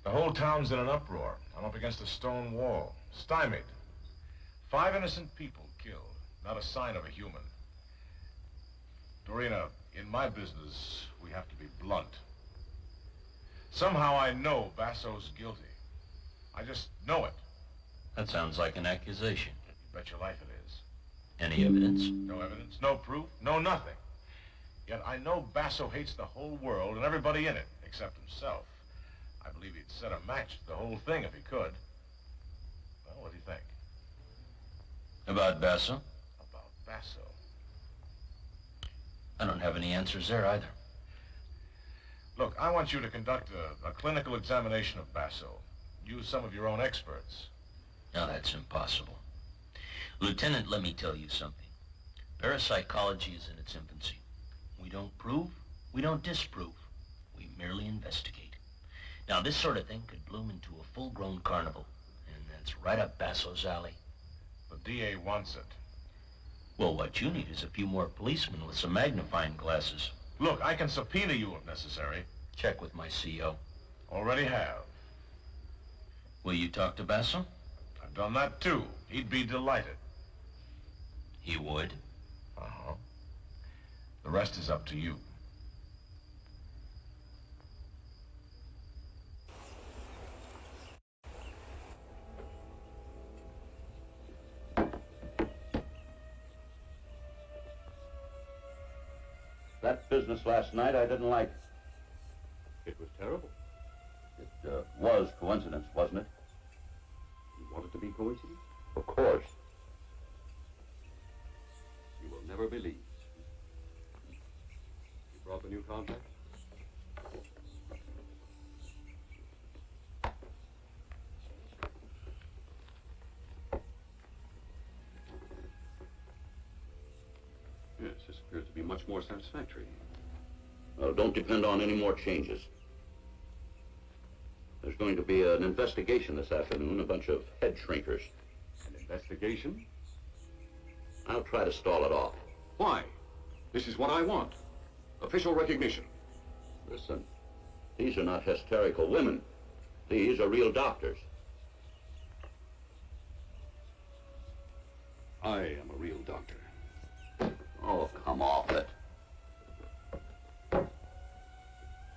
The whole town's in an uproar. I'm up against a stone wall, stymied. 5 innocent people killed, not a sign of a human. Dorina, in my business, we have to be blunt. Somehow I know Basso's guilty. I just know it. That sounds like an accusation. You bet your life it is. Any evidence? No evidence, no proof, no nothing. Yet I know Basso hates the whole world and everybody in it, except himself. I believe he'd set a match to the whole thing if he could. Well, what do you think? About Basso? About Basso. I don't have any answers there either. Look, I want you to conduct a clinical examination of Basso. Use some of your own experts. No, that's impossible. Lieutenant, let me tell you something. Parapsychology is in its infancy. We don't prove, we don't disprove. We merely investigate. Now, this sort of thing could bloom into a full-grown carnival, and that's right up Basso's alley. The DA wants it. Well, what you need is a few more policemen with some magnifying glasses. Look, I can subpoena you if necessary. Check with my CO. Already have. Will you talk to Basso? I've done that too. He'd be delighted. He would? Uh-huh. The rest is up to you. That business last night I didn't like. It was terrible. It was coincidence, wasn't it? You want it to be coincidence? Of course. You will never believe. You brought the new contract? Yes, this appears to be much more satisfactory. Well, don't depend on any more changes. There's going to be an investigation this afternoon, a bunch of head shrinkers. An investigation? I'll try to stall it off. Why? This is what I want. Official recognition. Listen, these are not hysterical women. These are real doctors. I am a real doctor. Oh, come off it.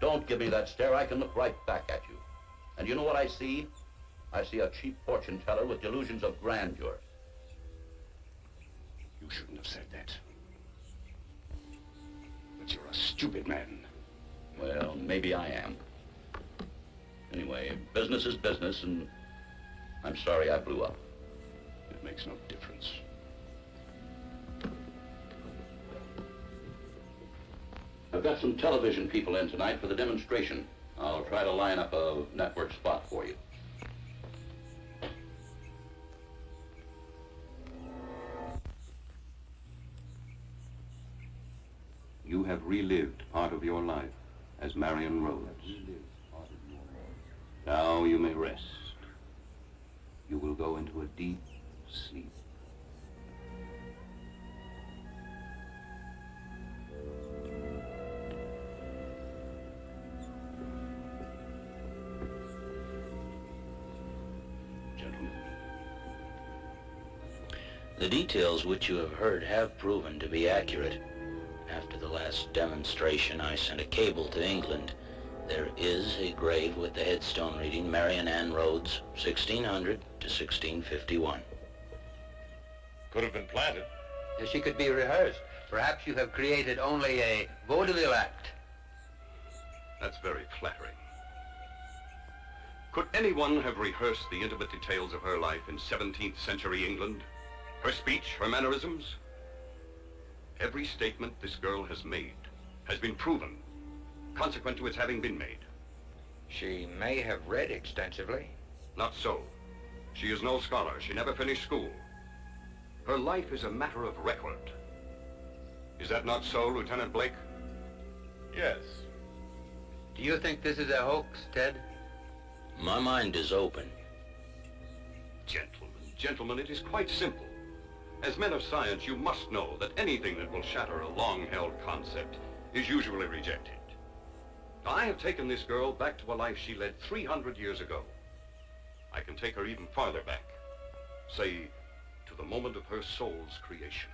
Don't give me that stare. I can look right back at you. And you know what I see? I see a cheap fortune teller with delusions of grandeur. You shouldn't have said that. But you're a stupid man. Well, maybe I am. Anyway, business is business, and I'm sorry I blew up. It makes no difference. I've got some television people in tonight for the demonstration. I'll try to line up a network spot for you. You have relived part of your life as Marion Rhodes. Now you may rest. You will go into a deep sleep. The details which you have heard have proven to be accurate. After the last demonstration, I sent a cable to England. There is a grave with the headstone reading Marion Ann Rhodes, 1600 to 1651. Could have been planted. She could be rehearsed. Perhaps you have created only a vaudeville act. That's very flattering. Could anyone have rehearsed the intimate details of her life in 17th century England? Her speech, her mannerisms? Every statement this girl has made has been proven, consequent to its having been made. She may have read extensively. Not so. She is no scholar. She never finished school. Her life is a matter of record. Is that not so, Lieutenant Blake? Yes. Do you think this is a hoax, Ted? My mind is open. Gentlemen, it is quite simple. As men of science, you must know that anything that will shatter a long-held concept is usually rejected. I have taken this girl back to a life she led 300 years ago. I can take her even farther back. Say, to the moment of her soul's creation.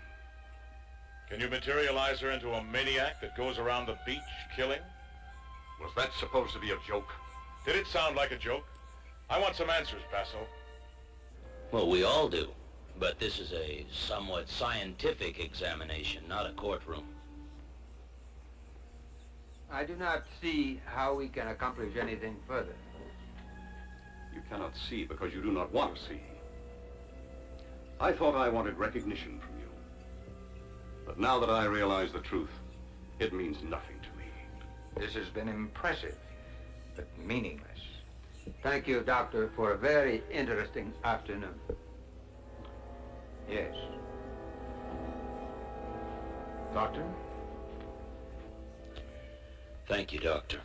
Can you materialize her into a maniac that goes around the beach killing? Was that supposed to be a joke? Did it sound like a joke? I want some answers, Basso. Well, we all do. But this is a somewhat scientific examination, not a courtroom. I do not see how we can accomplish anything further. You cannot see because you do not want to see. I thought I wanted recognition from you. But now that I realize the truth, it means nothing to me. This has been impressive, but meaningless. Thank you, Doctor, for a very interesting afternoon. Yes. Doctor? Thank you, Doctor.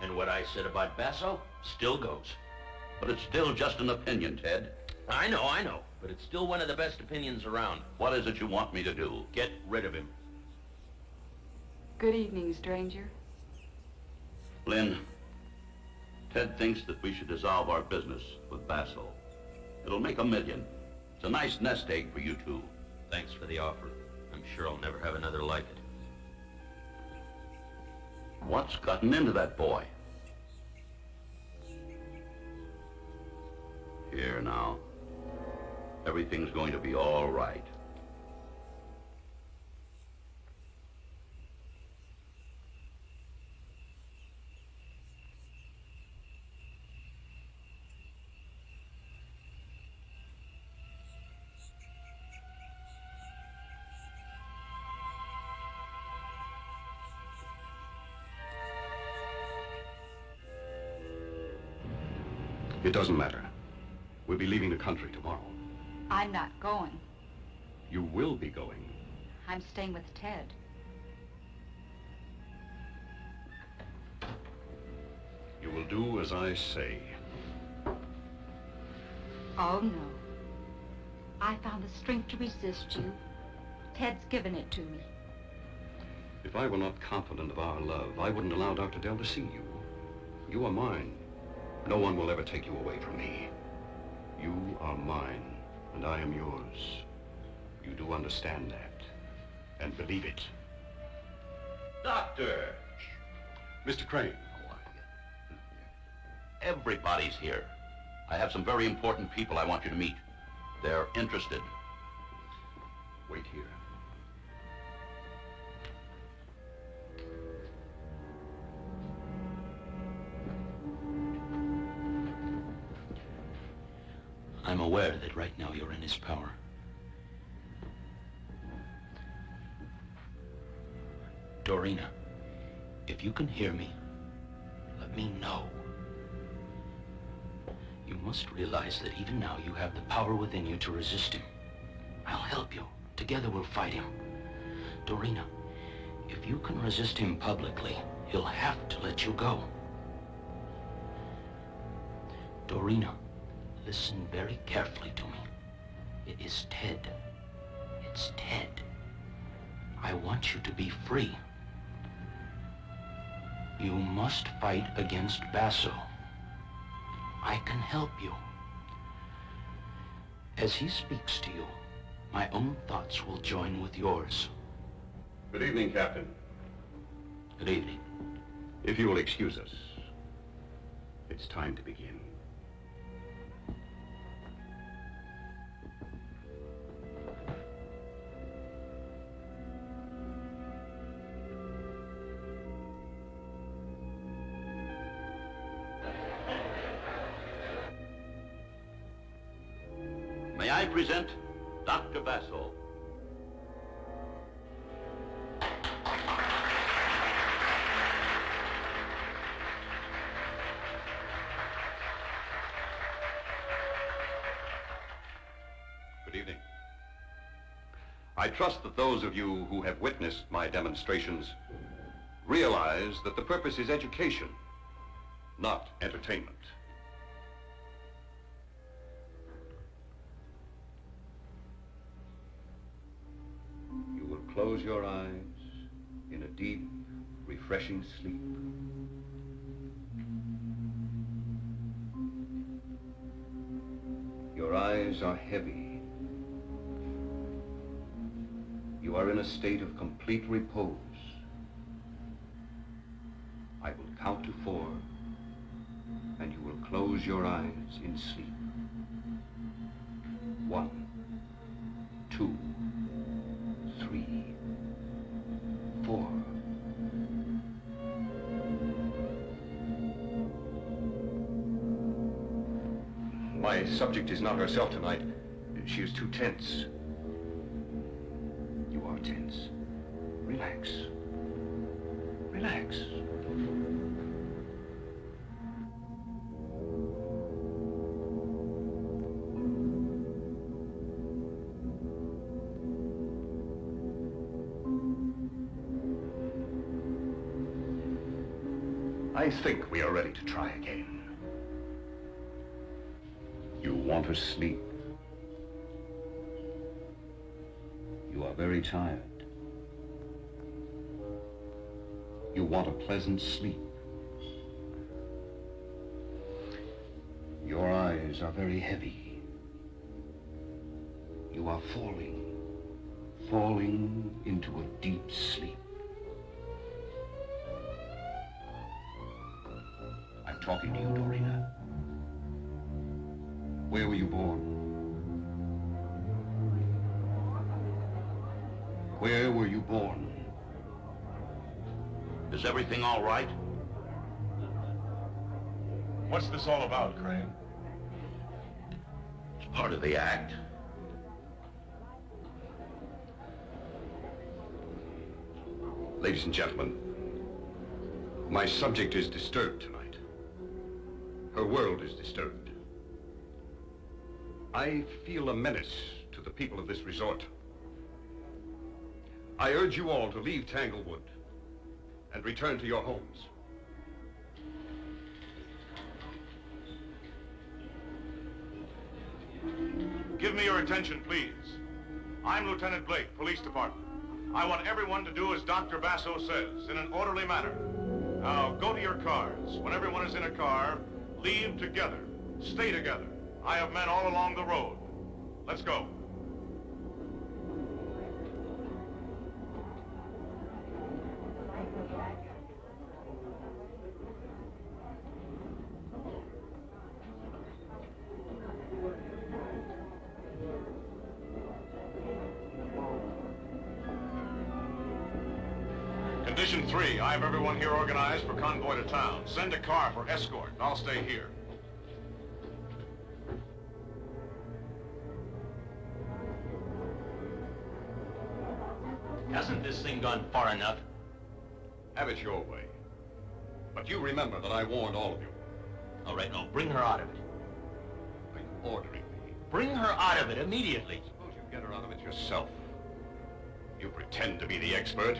And what I said about Basso still goes. But it's still just an opinion, Ted. I know. But it's still one of the best opinions around. What is it you want me to do? Get rid of him. Good evening, stranger. Lynn, Ted thinks that we should dissolve our business with Basso. It'll make $1 million. It's a nice nest egg for you two. Thanks for the offer. I'm sure I'll never have another like it. What's gotten into that boy? Here now. Everything's going to be all right. It doesn't matter. We'll be leaving the country tomorrow. I'm not going. You will be going. I'm staying with Ted. You will do as I say. Oh, no. I found the strength to resist you. Ted's given it to me. If I were not confident of our love, I wouldn't allow Dr. Dell to see you. You are mine. No one will ever take you away from me. You are mine, and I am yours. You do understand that, and believe it. Doctor! Mr. Crane. Everybody's here. I have some very important people I want you to meet. They're interested. Wait here. I'm aware that right now you're in his power. Dorina, if you can hear me, let me know. You must realize that even now you have the power within you to resist him. I'll help you. Together we'll fight him. Dorina, if you can resist him publicly, he'll have to let you go. Dorina, listen very carefully to me. It is Ted. It's Ted. I want you to be free. You must fight against Basso. I can help you. As he speaks to you, my own thoughts will join with yours. Good evening, Captain. Good evening. If you will excuse us, it's time to begin. May I present Dr. Basso? Good evening. I trust that those of you who have witnessed my demonstrations realize that the purpose is education, not entertainment. You will close your eyes in a deep, refreshing sleep. Your eyes are heavy. You are in a state of complete repose. I will count to 4, and you will close your eyes in sleep. 1, 2, 3, 4. My subject is not herself tonight. She is too tense. You are tense. Relax. Relax. I think we are ready to try again. You want to sleep. You are very tired. You want a pleasant sleep. Your eyes are very heavy. You are falling into a deep sleep. I'm talking to you, Dorina. Where were you born? Where were you born? Is everything all right? What's this all about, Crane? It's part of the act. Ladies and gentlemen, my subject is disturbed tonight. Her world is disturbed. I feel a menace to the people of this resort. I urge you all to leave Tanglewood and return to your homes. Give me your attention, please. I'm Lieutenant Blake, Police Department. I want everyone to do as Dr. Basso says, in an orderly manner. Now, go to your cars. When everyone is in a car, leave together. Stay together. I have men all along the road. Let's go. Condition 3, I have everyone here organized for convoy to town. Send a car for escort. I'll stay here. Hasn't this thing gone far enough? Have it your way. But you remember that I warned all of you. All right, now bring her out of it. Are you ordering me? Bring her out of it immediately. Suppose you get her out of it yourself. You pretend to be the expert.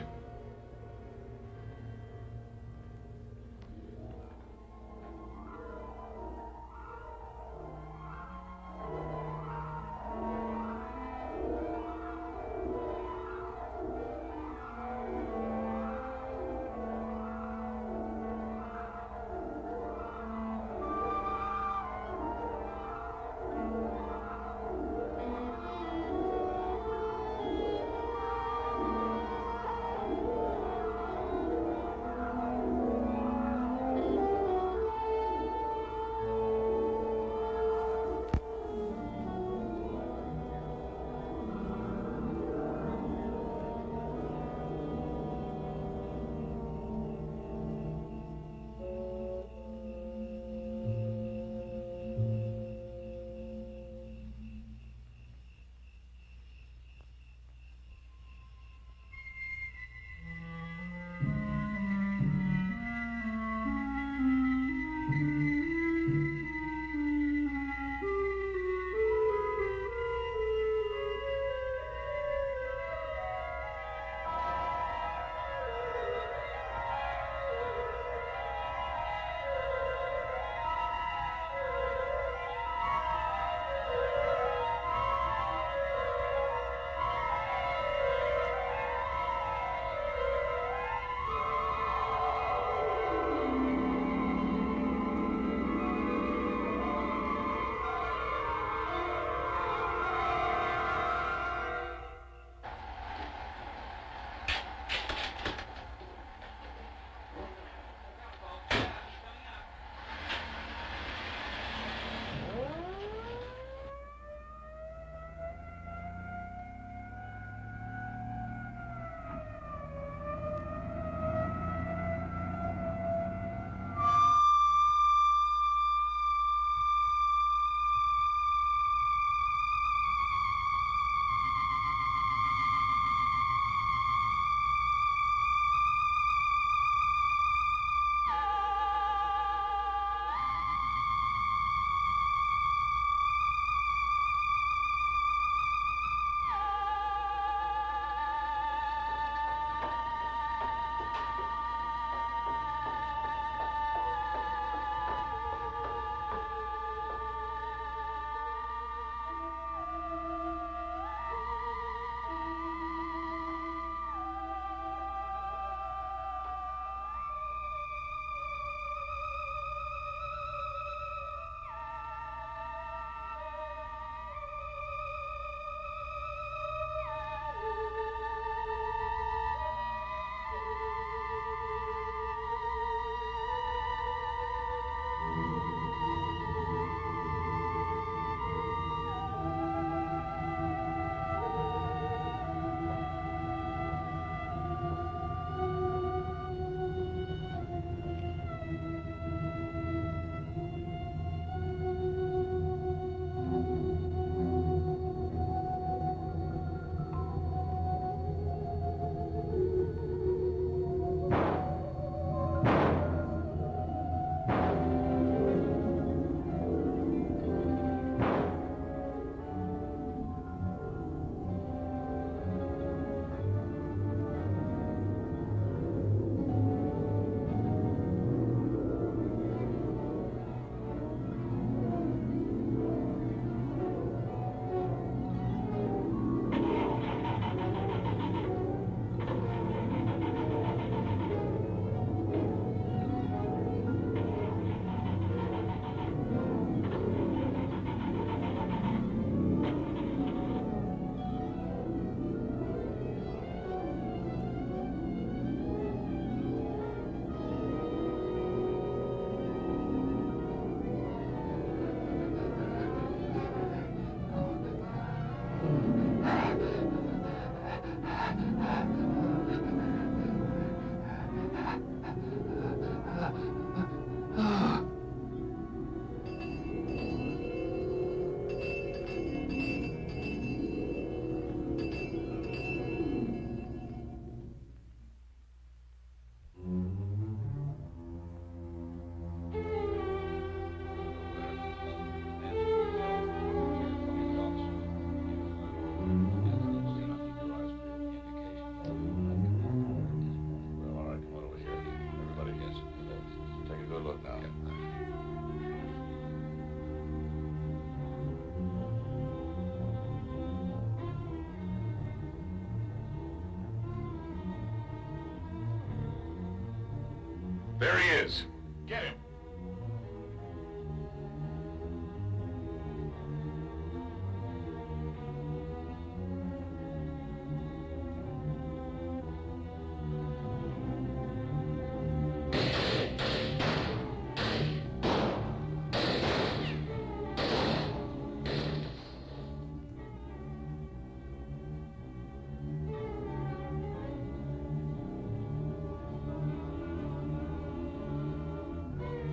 There he is. Get him.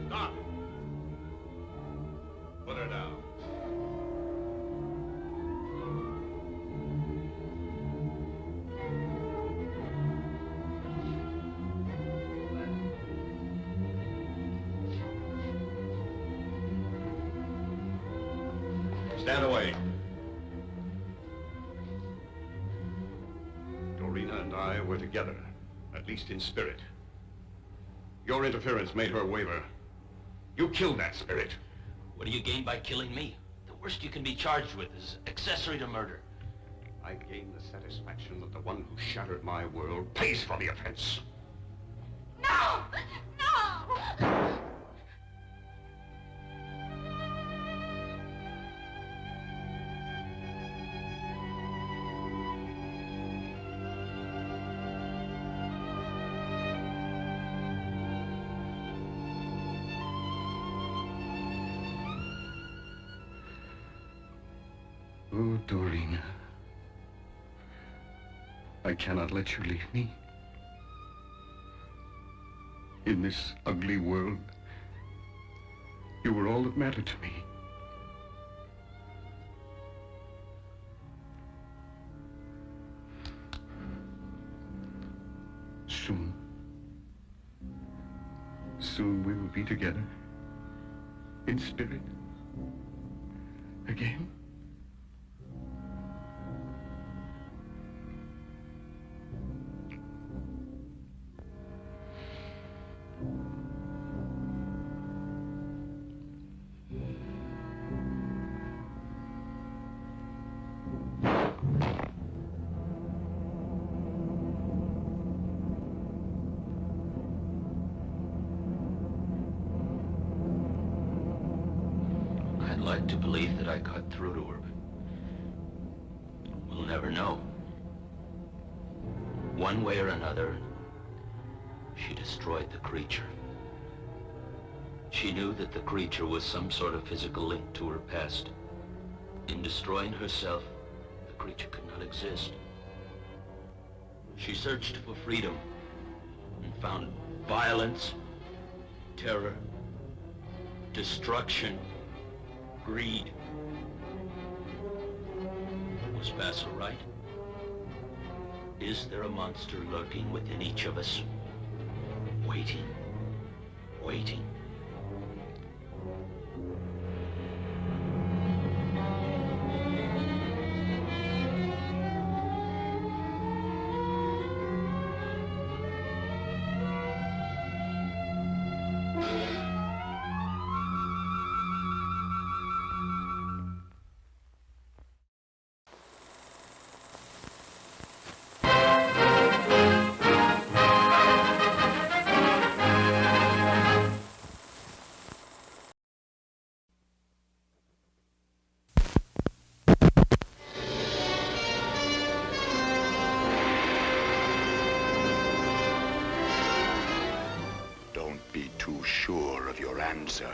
Stop. Put her down. Stand away. Dorina and I were together, at least in spirit. Your interference made her waver. You killed that spirit. What do you gain by killing me? The worst you can be charged with is accessory to murder. I gain the satisfaction that the one who shattered my world pays for the offense. No! No! Oh, Dorina. I cannot let you leave me. In this ugly world, you were all that mattered to me. Soon we will be together. In spirit. Again. I'd like to believe that I got through to her, but we'll never know. One way or another, she destroyed the creature. She knew that the creature was some sort of physical link to her past. In destroying herself, the creature could not exist. She searched for freedom and found violence, terror, destruction, greed. Was Basil right? Is there a monster lurking within each of us? Waiting, waiting. Be too sure of your answer.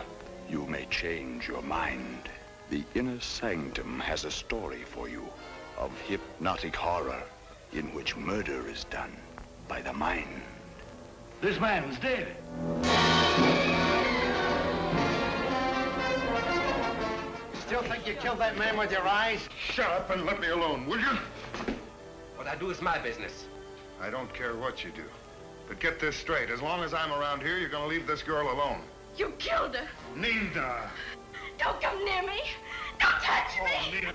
You may change your mind. The inner sanctum has a story for you of hypnotic horror in which murder is done by the mind. This man's dead. Still think you killed that man with your eyes? Shut up and let me alone, will you? What I do is my business. I don't care what you do. But get this straight. As long as I'm around here, you're going to leave this girl alone. You killed her. Nina! Don't come near me. Don't touch me. Nina.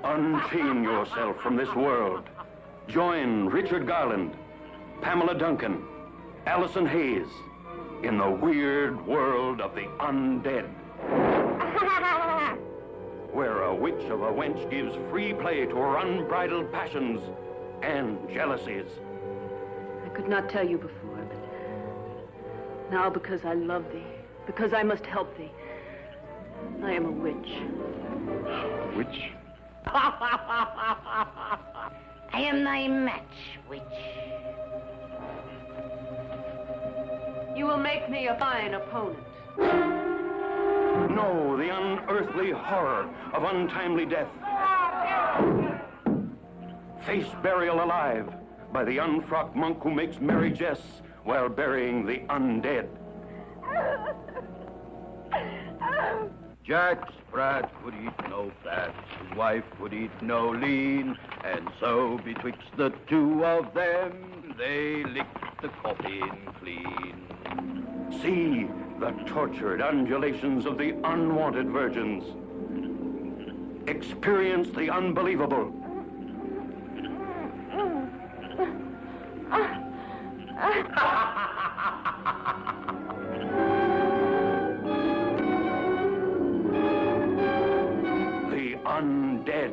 Unchain yourself from this world. Join Richard Garland, Pamela Duncan, Allison Hayes in the weird world of the undead, where a witch of a wench gives free play to her unbridled passions and jealousies. I could not tell you before, but now because I love thee, because I must help thee, I am a witch. Witch? I am thy match, witch. You will make me a fine opponent. No, the unearthly horror of untimely death. Face burial alive by the unfrocked monk who makes merry jests while burying the undead. Jack Sprat would eat no fat, his wife would eat no lean, and so betwixt the two of them, they licked the coffin clean. See the tortured undulations of the unwanted virgins. Experience the unbelievable. The undead.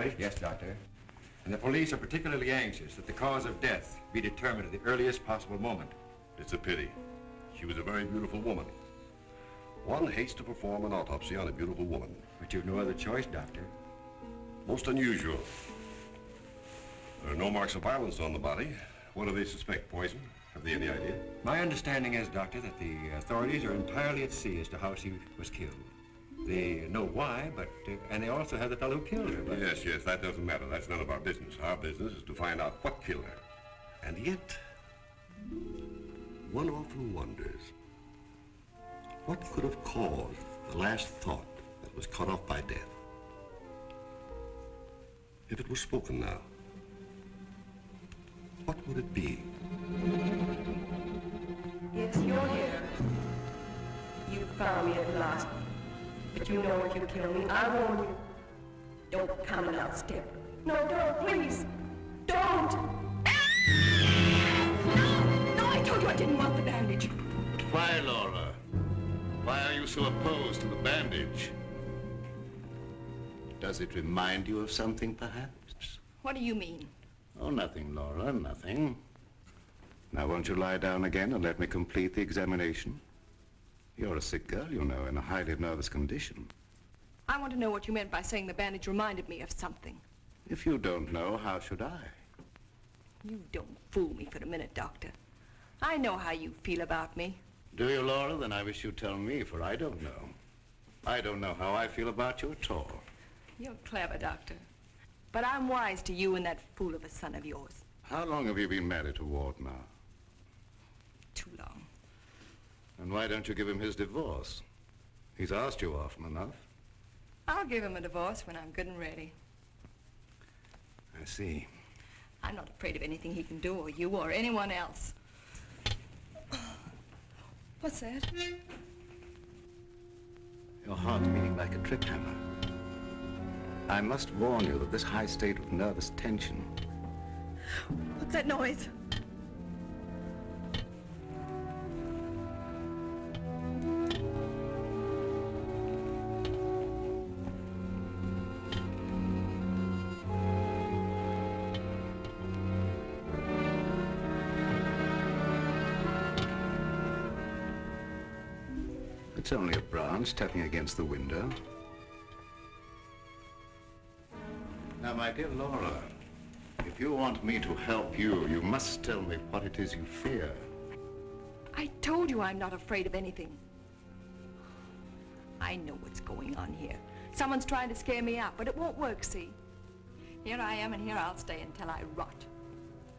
Charlie? Yes, Doctor. And the police are particularly anxious that the cause of death be determined at the earliest possible moment. It's a pity. She was a very beautiful woman. One hates to perform an autopsy on a beautiful woman. But you've no other choice, Doctor. Most unusual. There are no marks of violence on the body. What do they suspect? Poison? Have they any idea? My understanding is, Doctor, that the authorities are entirely at sea as to how she was killed. They know why, but, and they also have the fellow who killed her. But... Yes, that doesn't matter. That's none of our business. Our business is to find out what killed her. And yet, one often wonders, what could have caused the last thought that was cut off by death? If it was spoken now, what would it be? Yes, you're here. You found me at last. But you know if you kill me, I warn you. Don't come and outstep. No, don't, please. Don't! No, I told you I didn't want the bandage. Why, Laura? Why are you so opposed to the bandage? Does it remind you of something, perhaps? What do you mean? Oh, nothing, Laura, nothing. Now, won't you lie down again and let me complete the examination? You're a sick girl, you know, in a highly nervous condition. I want to know what you meant by saying the bandage reminded me of something. If you don't know, how should I? You don't fool me for a minute, Doctor. I know how you feel about me. Do you, Laura? Then I wish you'd tell me, for I don't know. I don't know how I feel about you at all. You're clever, Doctor. But I'm wise to you and that fool of a son of yours. How long have you been married to Ward now? Too long. And why don't you give him his divorce? He's asked you often enough. I'll give him a divorce when I'm good and ready. I see. I'm not afraid of anything he can do, or you, or anyone else. What's that? Your heart's beating like a trip hammer. I must warn you that this high state of nervous tension... What's that noise? It's only a branch tapping against the window. Now, my dear Laura, if you want me to help you, you must tell me what it is you fear. I told you I'm not afraid of anything. I know what's going on here. Someone's trying to scare me out, but it won't work, see? Here I am, and here I'll stay until I rot.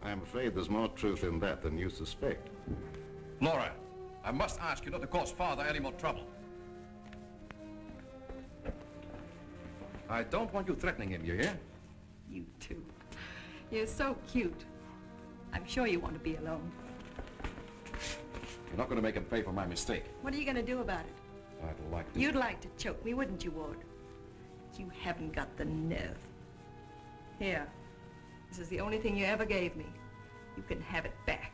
I'm afraid there's more truth in that than you suspect. Laura, I must ask you not to cause Father any more trouble. I don't want you threatening him, you hear? You too. You're so cute. I'm sure you want to be alone. You're not going to make him pay for my mistake. What are you going to do about it? I'd like to... You'd like to choke me, wouldn't you, Ward? You haven't got the nerve. Here. This is the only thing you ever gave me. You can have it back.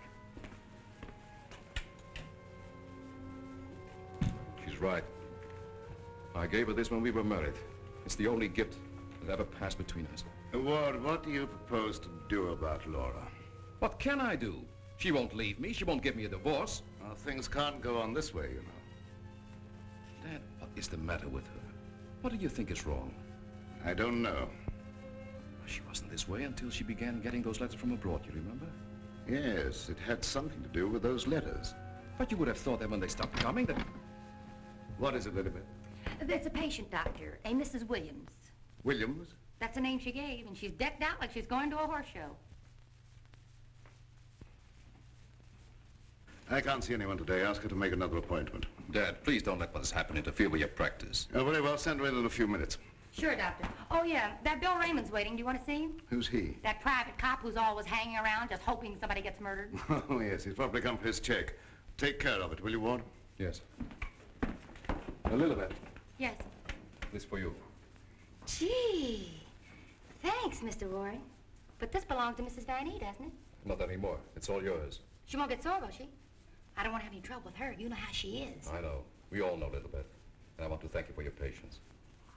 She's right. I gave her this when we were married. It's the only gift that ever passed between us. Ward, what do you propose to do about Laura? What can I do? She won't leave me. She won't give me a divorce. Well, things can't go on this way, you know. Dad, what is the matter with her? What do you think is wrong? I don't know. She wasn't this way until she began getting those letters from abroad, you remember? Yes, it had something to do with those letters. But you would have thought that when they stopped coming, that... What is it, Elizabeth? There's a patient, Doctor, a Mrs. Williams. Williams? That's the name she gave, and she's decked out like she's going to a horse show. I can't see anyone today. Ask her to make another appointment. Dad, please don't let what has happened interfere with your practice. Oh, very well. Send her in a few minutes. Sure, Doctor. Oh, yeah, that Bill Raymond's waiting. Do you want to see him? Who's he? That private cop who's always hanging around just hoping somebody gets murdered. Oh, yes. He's probably come for his check. Take care of it, will you, Ward? Yes. Elizabeth. Yes. This for you. Gee. Thanks, Mr. Roaring. But this belongs to Mrs. Van E, doesn't it? Not anymore. It's all yours. She won't get sore, will she? I don't want to have any trouble with her. You know how she is. I know. We all know Elizabeth. And I want to thank you for your patience.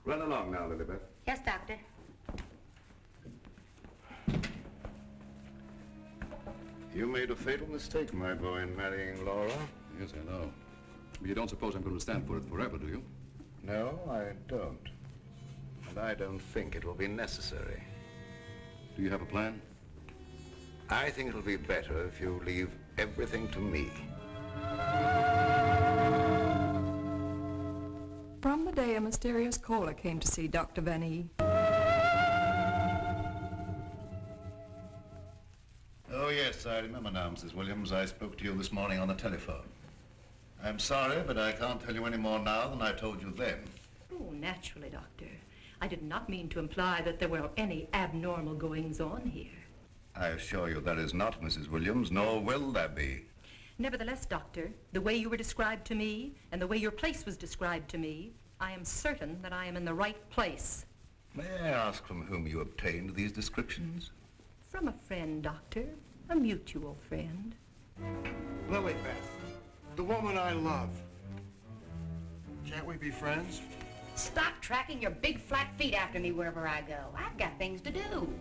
Run along now, Lilibet. Yes, Doctor. You made a fatal mistake, my boy, in marrying Laura. Yes, I know. But you don't suppose I'm going to stand for it forever, do you? No, I don't. And I don't think it will be necessary. Do you have a plan? I think it'll be better if you leave everything to me. From the day a mysterious caller came to see Dr. Van E. Oh, yes, I remember now, Mrs. Williams. I spoke to you this morning on the telephone. I'm sorry, but I can't tell you any more now than I told you then. Oh, naturally, Doctor. I did not mean to imply that there were any abnormal goings-on here. I assure you that is not, Mrs. Williams, nor will there be. Nevertheless, Doctor, the way you were described to me and the way your place was described to me, I am certain that I am in the right place. May I ask from whom you obtained these descriptions? From a friend, Doctor. A mutual friend. Lilybeth, the woman I love. Can't we be friends? Stop tracking your big flat feet after me wherever I go. I've got things to do.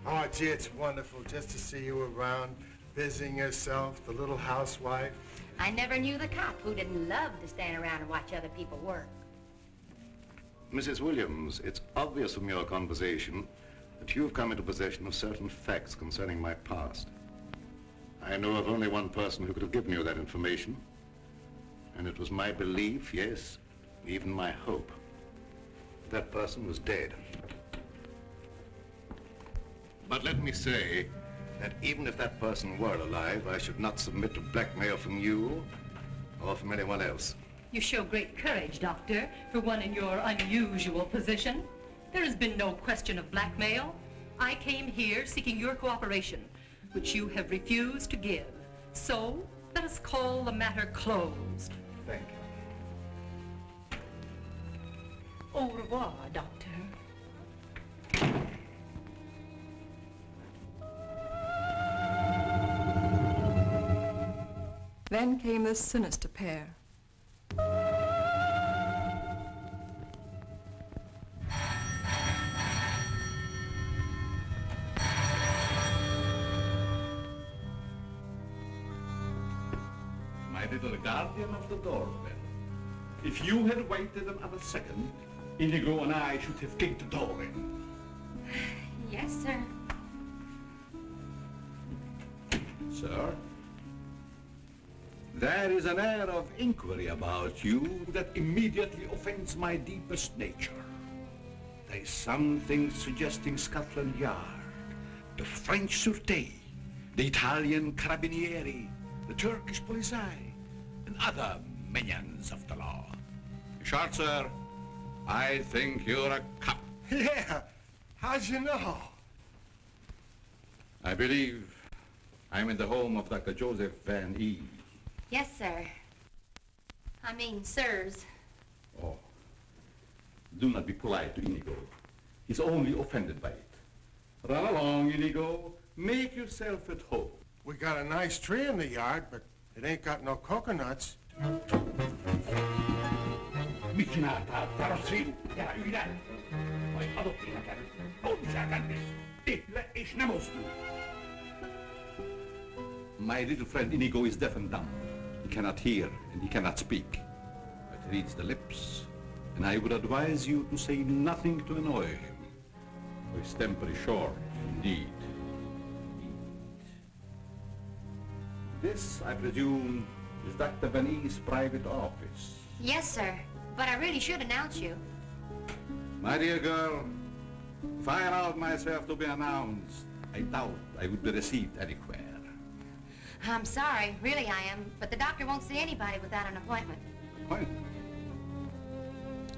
Oh, gee, it's wonderful just to see you around, busying yourself, the little housewife. I never knew the cop who didn't love to stand around and watch other people work. Mrs. Williams, it's obvious from your conversation that you've come into possession of certain facts concerning my past. I know of only one person who could have given you that information, and it was my belief, yes, even my hope. That person was dead. But let me say that even if that person were alive, I should not submit to blackmail from you or from anyone else. You show great courage, Doctor, for one in your unusual position. There has been no question of blackmail. I came here seeking your cooperation, which you have refused to give. So, let us call the matter closed. Thank you. Au revoir, Doctor. Then came this sinister pair. My little guardian of the doorbell. If you had waited another second, Inigo and I should have kicked the door in. Yes, sir. Sir, there is an air of inquiry about you that immediately offends my deepest nature. There is something suggesting Scotland Yard, the French Sûreté, the Italian Carabinieri, the Turkish Polizei, and other minions of the law. Short, sir, I think you're a cop. Yeah, how'd you know? I believe I'm in the home of Dr. Joseph Van E. Yes, sir. I mean, sirs. Oh, do not be polite to Inigo. He's only offended by it. Run along, Inigo. Make yourself at home. We got a nice tree in the yard, but it ain't got no coconuts. My little friend Inigo is deaf and dumb. He cannot hear and he cannot speak. But he reads the lips, and I would advise you to say nothing to annoy him. For his temper is short, indeed. This, I presume, is Dr. Van E.'s private office. Yes, sir. But I really should announce you. My dear girl, if I allowed myself to be announced, I doubt I would be received anywhere. I'm sorry, really I am, but the doctor won't see anybody without an appointment. Appointment?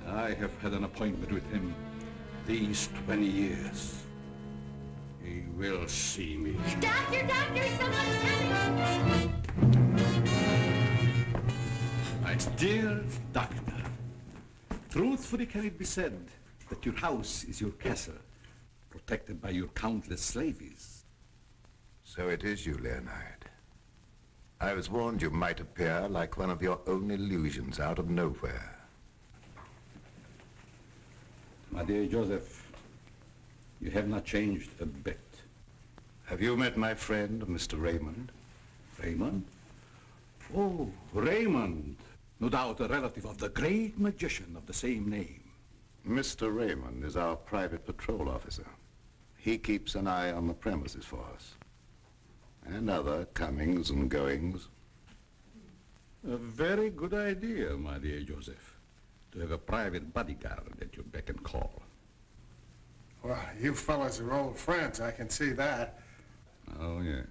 I have had an appointment with him these 20 years. He will see me. Doctor, someone's coming! My dear doctor, truthfully can it be said that your house is your castle, protected by your countless slaves? So it is you, Leonard. I was warned you might appear like one of your own illusions out of nowhere. My dear Joseph, you have not changed a bit. Have you met my friend, Mr. Raymond? Raymond? Oh, Raymond. No doubt a relative of the great magician of the same name. Mr. Raymond is our private patrol officer. He keeps an eye on the premises for us. And other comings and goings. A very good idea, my dear Joseph, to have a private bodyguard at your beck and call. Well, you fellas are old friends, I can see that. Oh, yes.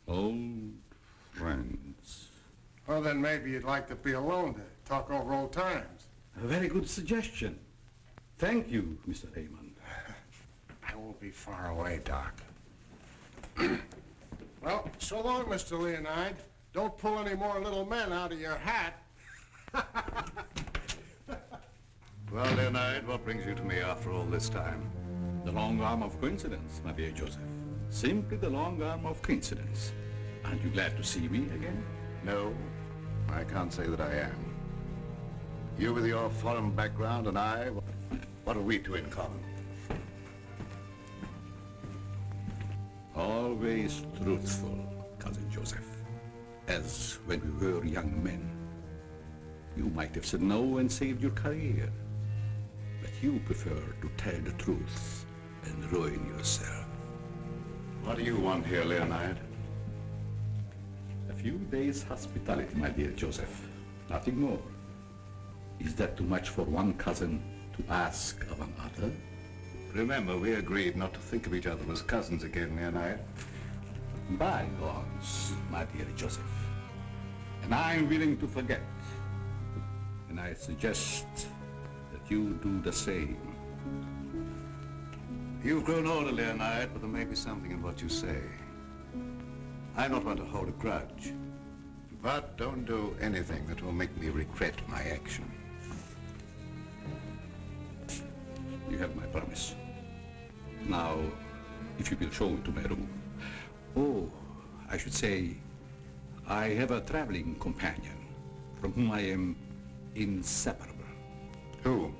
Old friends. Well, then maybe you'd like to be alone to talk over old times. A very good suggestion. Thank you, Mr. Raymond. I won't be far away, Doc. Well, so long, Mr. Leonide. Don't pull any more little men out of your hat. Well, Leonide, what brings you to me after all this time? The long arm of coincidence, my dear Joseph. Simply the long arm of coincidence. Aren't you glad to see me again? No, I can't say that I am. You with your foreign background and I, what have we two in common? Always truthful, Cousin Joseph. As when we were young men. You might have said no and saved your career. But you prefer to tell the truth and ruin yourself. What do you want here, Leonide? A few days' hospitality, my dear Joseph. Nothing more. Is that too much for one cousin to ask of another? Remember, we agreed not to think of each other as cousins again, Leonide. Bygones, my dear Joseph. And I'm willing to forget. And I suggest that you do the same. You've grown older, Leonide, but there may be something in what you say. I'm not one to hold a grudge. But don't do anything that will make me regret my action. You have my promise. Now, if you will show me to my room. Oh, I should say, I have a traveling companion from whom I am inseparable. Who?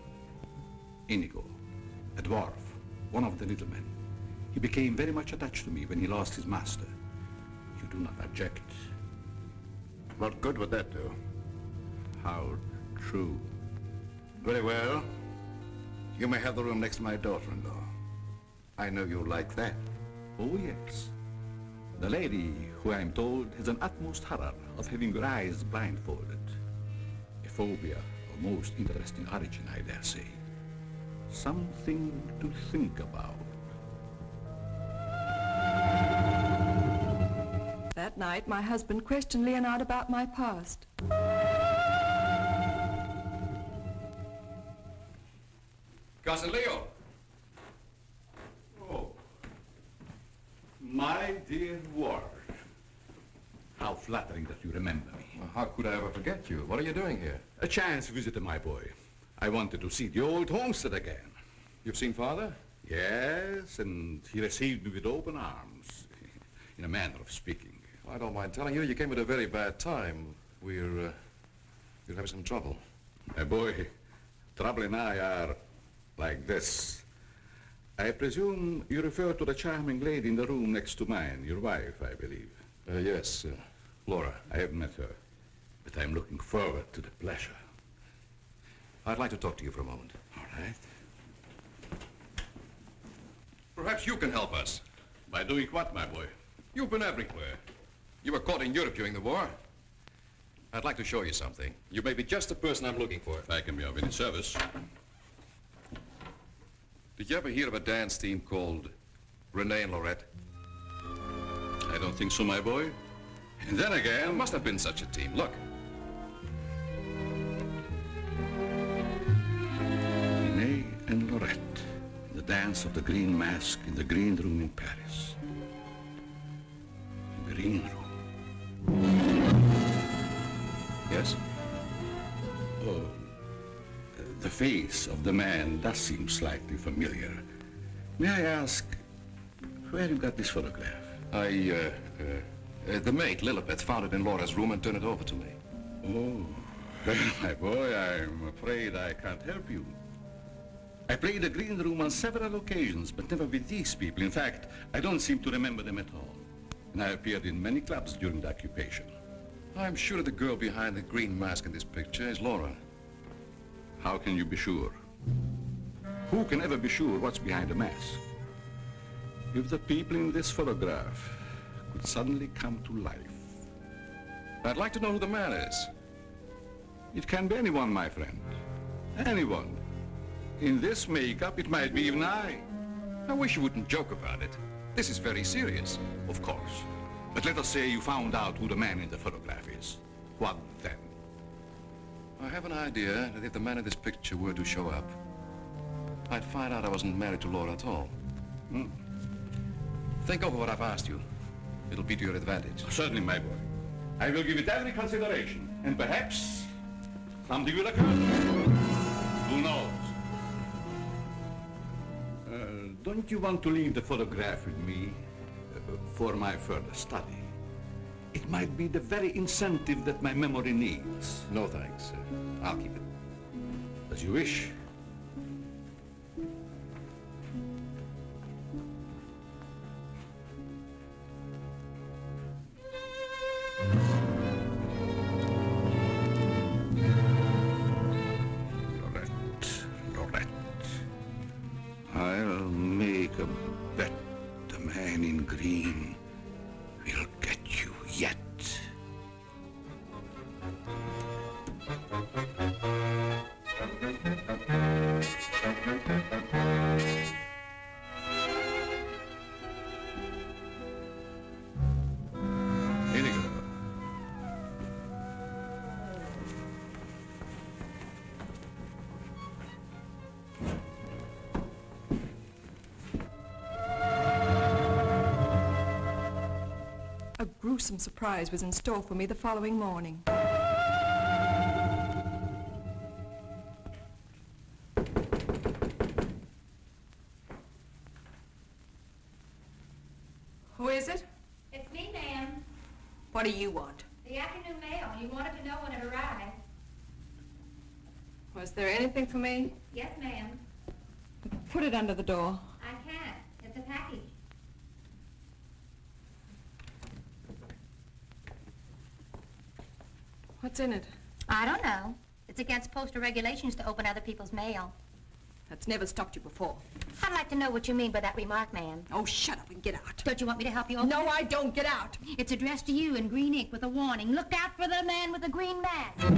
Inigo, a dwarf, one of the little men. He became very much attached to me when he lost his master. You do not object? What good would that do? How true. Very well. You may have the room next to my daughter-in-law. I know you'll like that. Oh, yes. The lady, who I'm told has an utmost horror of having her eyes blindfolded. A phobia of most interesting origin, I dare say. Something to think about. That night, my husband questioned Leonard about my past. Cousin Leo. Oh, my dear Ward. How flattering that you remember me. Well, how could I ever forget you? What are you doing here? A chance visitor, my boy. I wanted to see the old homestead again. You've seen Father? Yes, and he received me with open arms, in a manner of speaking. Well, I don't mind telling you, you came at a very bad time. We're having some trouble. My boy, trouble and I are like this. I presume you refer to the charming lady in the room next to mine, your wife, I believe. Yes, Laura. I haven't met her, but I'm looking forward to the pleasure. I'd like to talk to you for a moment. All right. Perhaps you can help us. By doing what, my boy? You've been everywhere. You were caught in Europe during the war. I'd like to show you something. You may be just the person I'm looking for. If I can be of any service. Did you ever hear of a dance team called Renee and Lorette? I don't think so, my boy. And then again... There must have been such a team. Look. Renee and Lorette. The dance of the green mask in the green room in Paris. The green room. Yes? Oh, the face of the man does seem slightly familiar. May I ask, where you got this photograph? The maid, Lilibet, found it in Laura's room and turned it over to me. Oh, well, my boy, I'm afraid I can't help you. I played the green room on several occasions, but never with these people. In fact, I don't seem to remember them at all. And I appeared in many clubs during the occupation. I'm sure the girl behind the green mask in this picture is Laura. How can you be sure? Who can ever be sure what's behind a mask? If the people in this photograph could suddenly come to life. I'd like to know who the man is. It can be anyone, my friend. Anyone. In this makeup, it might be even I. I wish you wouldn't joke about it. This is very serious. Of course. But let us say you found out who the man in the photograph is. What then? I have an idea that if the man in this picture were to show up, I'd find out I wasn't married to Laura at all. Think over what I've asked you. It'll be to your advantage. Certainly, my boy. I will give it every consideration. And perhaps something will occur. Who knows? Don't you want to leave the photograph with me for my further study? It might be the very incentive that my memory needs. No, thanks. I'll keep it. As you wish. Lorette. I'll make a bet the man in green will get you yet. A gruesome surprise was in store for me the following morning. Who is it? It's me, ma'am. What do you want? The afternoon mail. You wanted to know when it arrived. Was there anything for me? Yes, ma'am. Put it under the door. I can't. It's a package. What's in it? I don't know. It's against postal regulations to open other people's mail. That's never stopped you before. I'd like to know what you mean by that remark, ma'am. Oh, shut up and get out. Don't you want me to help you open it? No, I don't. Get out. It's addressed to you in green ink with a warning. Look out for the man with the green mask.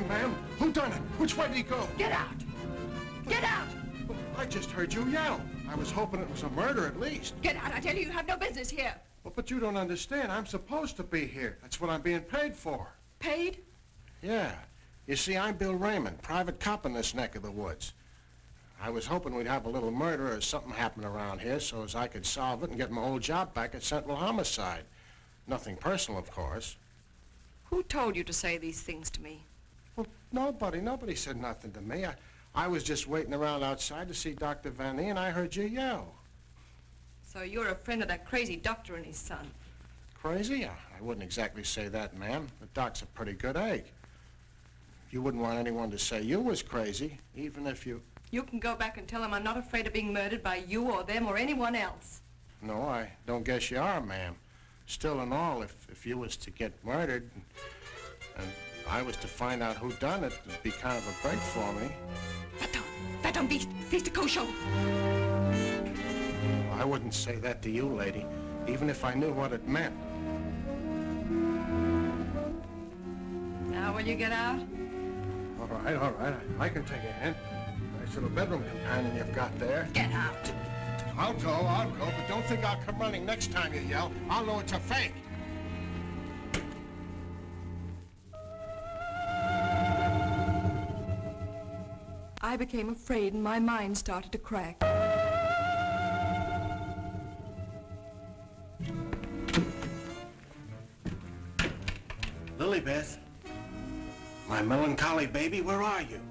Ma'am, who done it? Which way did he go? Get out! Get out! I just heard you yell. I was hoping it was a murder at least. Get out! I tell you, you have no business here. Well, but you don't understand. I'm supposed to be here. That's what I'm being paid for. Paid? Yeah. You see, I'm Bill Raymond, private cop in this neck of the woods. I was hoping we'd have a little murder or something happen around here so as I could solve it and get my old job back at Central Homicide. Nothing personal, of course. Who told you to say these things to me? Well, nobody said nothing to me. I was just waiting around outside to see Dr. Van E, and I heard you yell. So you're a friend of that crazy doctor and his son. Crazy? I wouldn't exactly say that, ma'am. The doc's a pretty good egg. You wouldn't want anyone to say you was crazy, even if you... You can go back and tell them I'm not afraid of being murdered by you or them or anyone else. No, I don't guess you are, ma'am. Still and all, if you was to get murdered and I was to find out who done it, it'd be kind of a break for me. Va-t'en, fils de cochon! I wouldn't say that to you, lady, even if I knew what it meant. Now will you get out? All right, I can take a hint. Nice little bedroom companion you've got there. Get out. I'll go, but don't think I'll come running next time you yell. I'll know it's a fake. I became afraid and my mind started to crack. Lilybeth, my melancholy baby, where are you?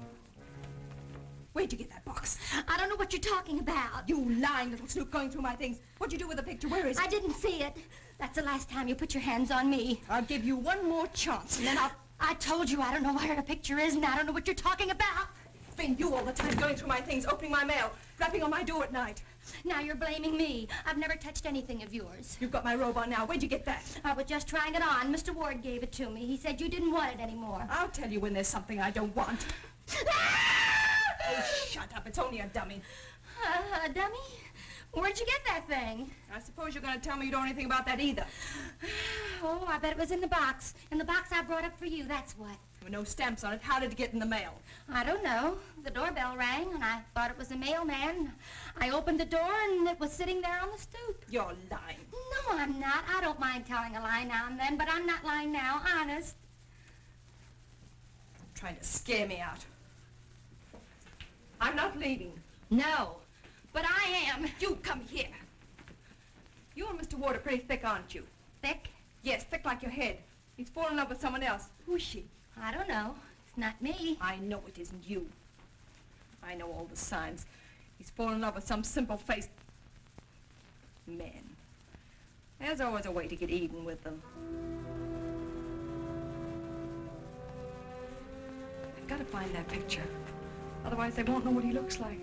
Where'd you get that box? I don't know what you're talking about. You lying little snoop going through my things. What'd you do with the picture? Where is it? I didn't see it. That's the last time you put your hands on me. I'll give you one more chance and then I told you I don't know where the picture is and I don't know what you're talking about. It's been you all the time going through my things, opening my mail, rapping on my door at night. Now you're blaming me. I've never touched anything of yours. You've got my robe on now. Where'd you get that? I was just trying it on. Mr. Ward gave it to me. He said you didn't want it anymore. I'll tell you when there's something I don't want. Oh, shut up. It's only a dummy. A dummy? Where'd you get that thing? I suppose you're going to tell me you don't know anything about that either. Oh, I bet it was in the box. In the box I brought up for you, that's what. There were no stamps on it. How did it get in the mail? I don't know. The doorbell rang, and I thought it was the mailman. I opened the door, and it was sitting there on the stoop. You're lying. No, I'm not. I don't mind telling a lie now and then, but I'm not lying now, honest. Trying to scare me out. I'm not leaving. No, but I am. You come here. You and Mr. Ward are pretty thick, aren't you? Thick? Yes, thick like your head. He's fallen in love with someone else. Who's she? I don't know. It's not me. I know it isn't you. I know all the signs. He's fallen in love with some simple-faced man. There's always a way to get even with them. I've got to find that picture. Otherwise, they won't know what he looks like.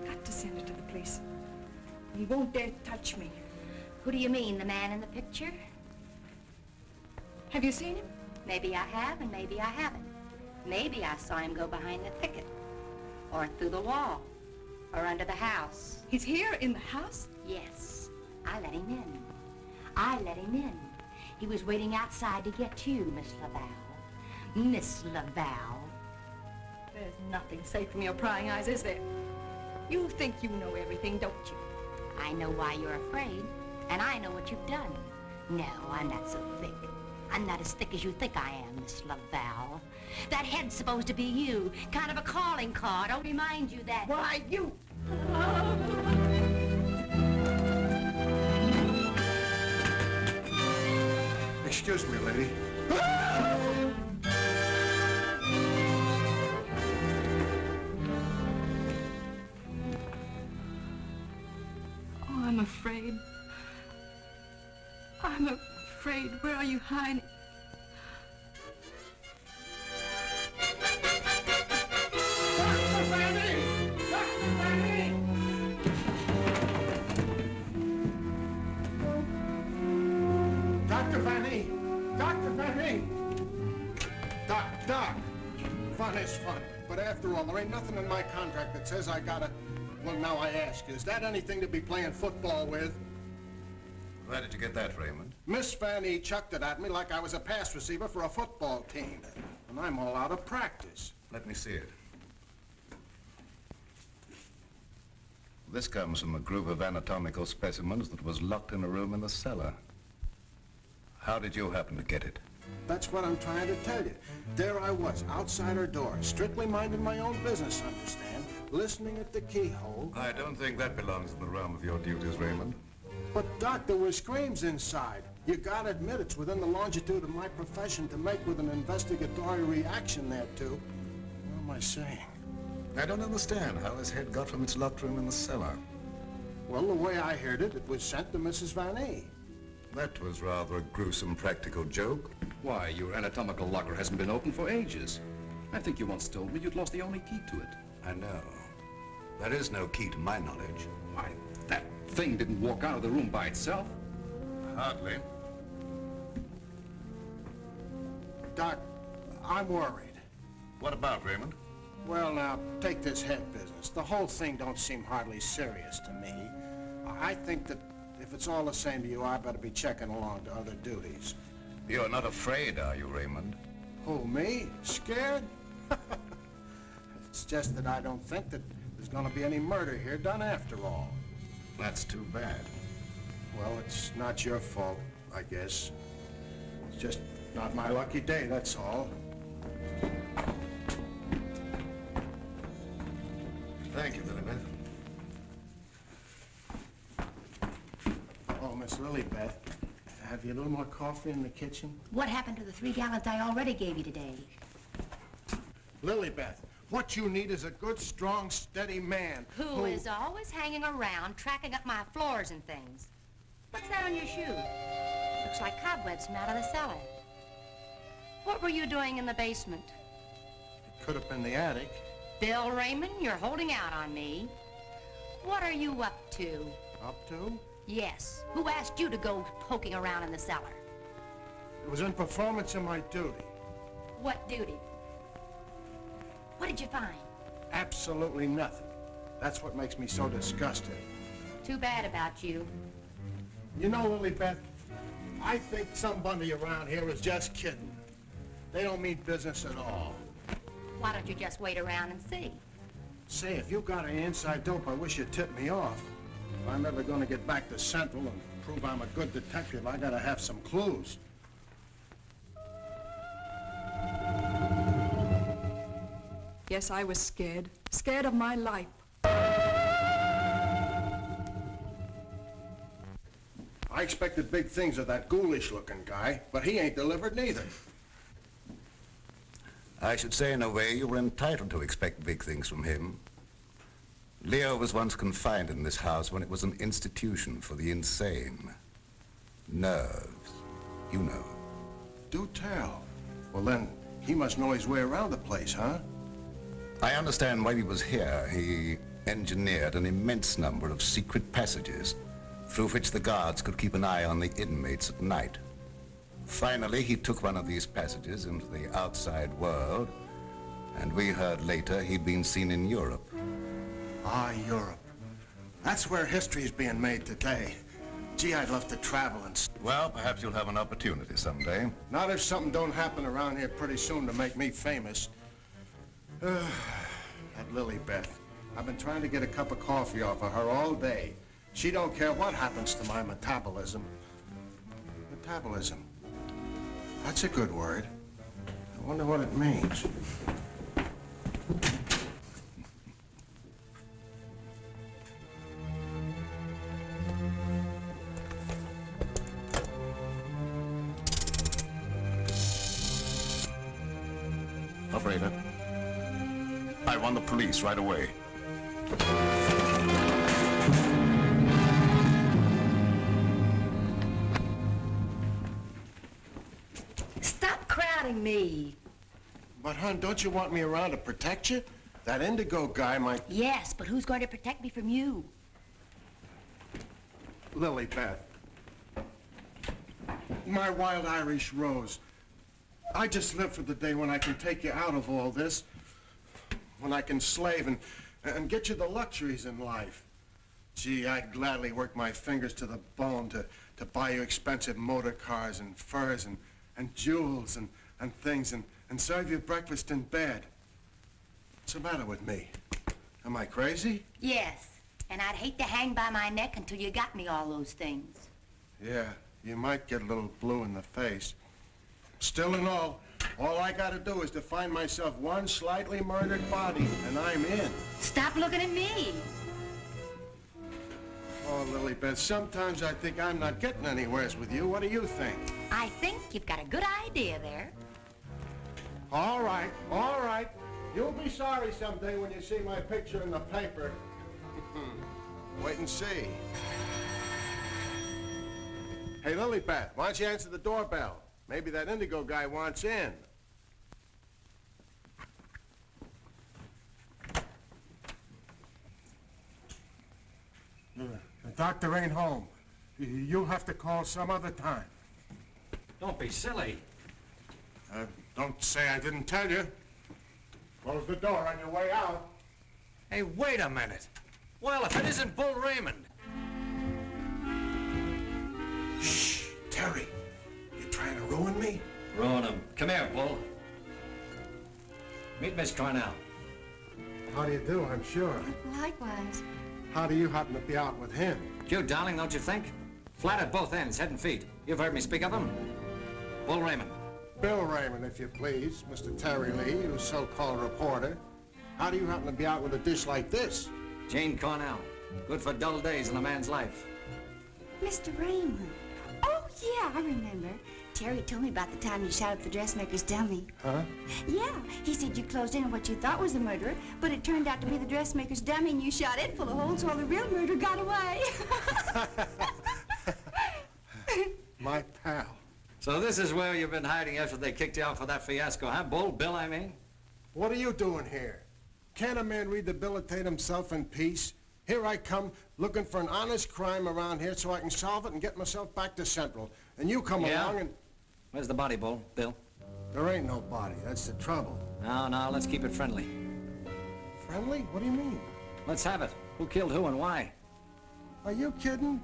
I've got to send it to the police. He won't dare touch me. Who do you mean, the man in the picture? Have you seen him? Maybe I have, and maybe I haven't. Maybe I saw him go behind the thicket, or through the wall, or under the house. He's here in the house? Yes. I let him in. I let him in. He was waiting outside to get you, Miss Laval. Miss Laval. There's nothing safe from your prying eyes, is there? You think you know everything, don't you? I know why you're afraid, and I know what you've done. No, I'm not so thick. I'm not as thick as you think I am, Miss Laval. That head's supposed to be you, kind of a calling card. I'll remind you that... Why, you... Excuse me, lady. Oh, I'm afraid. I'm afraid. Where are you hiding? Dr. Vanny! Dr. Vanny! Doc. Fun is fun. But after all, there ain't nothing in my contract that says I gotta... Well, now I ask, is that anything to be playing football with? Where did you get that, Raymond? Miss Vanny chucked it at me like I was a pass receiver for a football team. And I'm all out of practice. Let me see it. This comes from a group of anatomical specimens that was locked in a room in the cellar. How did you happen to get it? That's what I'm trying to tell you. There I was, outside her door, strictly minding my own business, understand? Listening at the keyhole. I don't think that belongs in the realm of your duties, Raymond. But, Doc, there were screams inside. You gotta admit it's within the longitude of my profession to make with an investigatory reaction thereto. What am I saying? I don't understand how his head got from its locked room in the cellar. Well, the way I heard it, it was sent to Mrs. Vanny. That was rather a gruesome practical joke. Why, your anatomical locker hasn't been opened for ages. I think you once told me you'd lost the only key to it. I know. There is no key to my knowledge. Why, that thing didn't walk out of the room by itself. Hardly. Doc, I'm worried. What about, Raymond? Well, now, take this head business. The whole thing don't seem hardly serious to me. I think that if it's all the same to you, I better be checking along to other duties. You're not afraid, are you, Raymond? Who, me? Scared? It's just that I don't think that there's gonna be any murder here done after all. That's too bad. Well, it's not your fault, I guess. It's just not my lucky day, that's all. Thank you, Lilibeth. Oh, Miss Lilibeth, have you a little more coffee in the kitchen? What happened to the 3 gallons I already gave you today? Lilibeth, what you need is a good, strong, steady man Who is always hanging around, tracking up my floors and things. What's that on your shoe? Looks like cobwebs from out of the cellar. What were you doing in the basement? It could have been the attic. Bill Raymond, you're holding out on me. What are you up to? Up to? Yes. Who asked you to go poking around in the cellar? It was in performance of my duty. What duty? What did you find? Absolutely nothing. That's what makes me so disgusted. Too bad about you. You know, Lilibeth, I think somebody around here is just kidding. They don't mean business at all. Why don't you just wait around and see? Say, if you got any inside dope, I wish you'd tip me off. If I'm ever going to get back to Central and prove I'm a good detective, I gotta have some clues. Yes, I was scared. Scared of my life. I expected big things of that ghoulish-looking guy, but he ain't delivered neither. I should say, in a way, you were entitled to expect big things from him. Leo was once confined in this house when it was an institution for the insane. Nerves, you know. Do tell. Well, then, he must know his way around the place, huh? I understand while he was here, he engineered an immense number of secret passages through which the guards could keep an eye on the inmates at night. Finally, he took one of these passages into the outside world, and we heard later he'd been seen in Europe. Ah, Europe. That's where history's being made today. Gee, I'd love to travel and... Well, perhaps you'll have an opportunity someday. Not if something don't happen around here pretty soon to make me famous. That Lilibeth. I've been trying to get a cup of coffee off of her all day. She don't care what happens to my metabolism. Metabolism. That's a good word. I wonder what it means. Operator, I want the police right away. Stop crowding me. But, hon, don't you want me around to protect you? That indigo guy might... Yes, but who's going to protect me from you? Lilibeth. My wild Irish rose. I just live for the day when I can take you out of all this. When I can slave and get you the luxuries in life. Gee, I'd gladly work my fingers to the bone to buy you expensive motor cars and furs and jewels and things and serve you breakfast in bed. What's the matter with me? Am I crazy? Yes, and I'd hate to hang by my neck until you got me all those things. Yeah, you might get a little blue in the face. Still and all I gotta do is to find myself one slightly murdered body, and I'm in. Stop looking at me. Oh, Lilibeth, sometimes I think I'm not getting anywheres with you. What do you think? I think you've got a good idea there. All right. You'll be sorry someday when you see my picture in the paper. Wait and see. Hey, Lilibeth, why don't you answer the doorbell? Maybe that indigo guy wants in. The doctor ain't home. You'll have to call some other time. Don't be silly. Don't say I didn't tell you. Close the door on your way out. Hey, wait a minute. Well, if it isn't Bull Raymond. Shh, Terry. You trying to ruin me? Ruin him. Come here, Bull. Meet Miss Cornell. How do you do, I'm sure. Likewise. How do you happen to be out with him? Cute, darling, don't you think? Flat at both ends, head and feet. You've heard me speak of him. Bull Raymond. Bill Raymond, if you please. Mr. Terry Lee, you so-called reporter. How do you happen to be out with a dish like this? Jane Cornell. Good for dull days in a man's life. Mr. Raymond. Oh, yeah, I remember. Terry told me about the time you shot up the dressmaker's dummy. Huh? Yeah, he said you closed in on what you thought was the murderer, but it turned out to be the dressmaker's dummy and you shot it full of holes while the real murderer got away. My pal. So this is where you've been hiding after they kicked you out for that fiasco, huh, Bull? Bill, I mean? What are you doing here? Can't a man rehabilitate himself in peace? Here I come, looking for an honest crime around here so I can solve it and get myself back to Central. And you come along and... Where's the body, Bull? Bill? There ain't no body. That's the trouble. No, let's keep it friendly. Friendly? What do you mean? Let's have it. Who killed who and why? Are you kidding?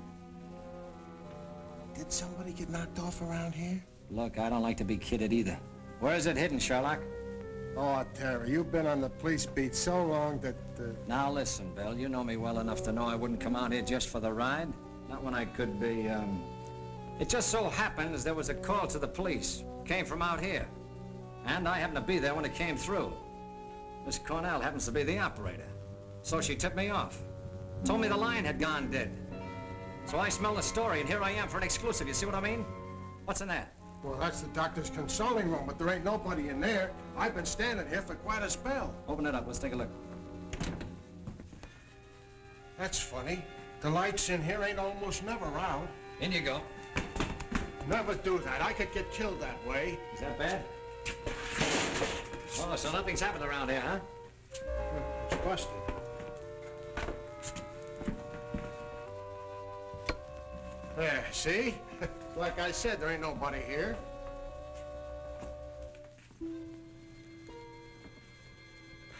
Did somebody get knocked off around here? Look, I don't like to be kidded either. Where is it hidden, Sherlock? Oh, Terry, you've been on the police beat so long that... Now listen, Bill, you know me well enough to know I wouldn't come out here just for the ride. Not when I could be, It just so happens there was a call to the police. Came from out here. And I happened to be there when it came through. Miss Cornell happens to be the operator. So she tipped me off. Told me the line had gone dead. So I smelled the story, and here I am for an exclusive. You see what I mean? What's in there? Well, that's the doctor's consulting room, but there ain't nobody in there. I've been standing here for quite a spell. Open it up. Let's take a look. That's funny. The lights in here ain't almost never out. In you go. Never do that. I could get killed that way. Is that bad? Oh, so nothing's happened around here, huh? It's busted. There, see? Like I said, there ain't nobody here.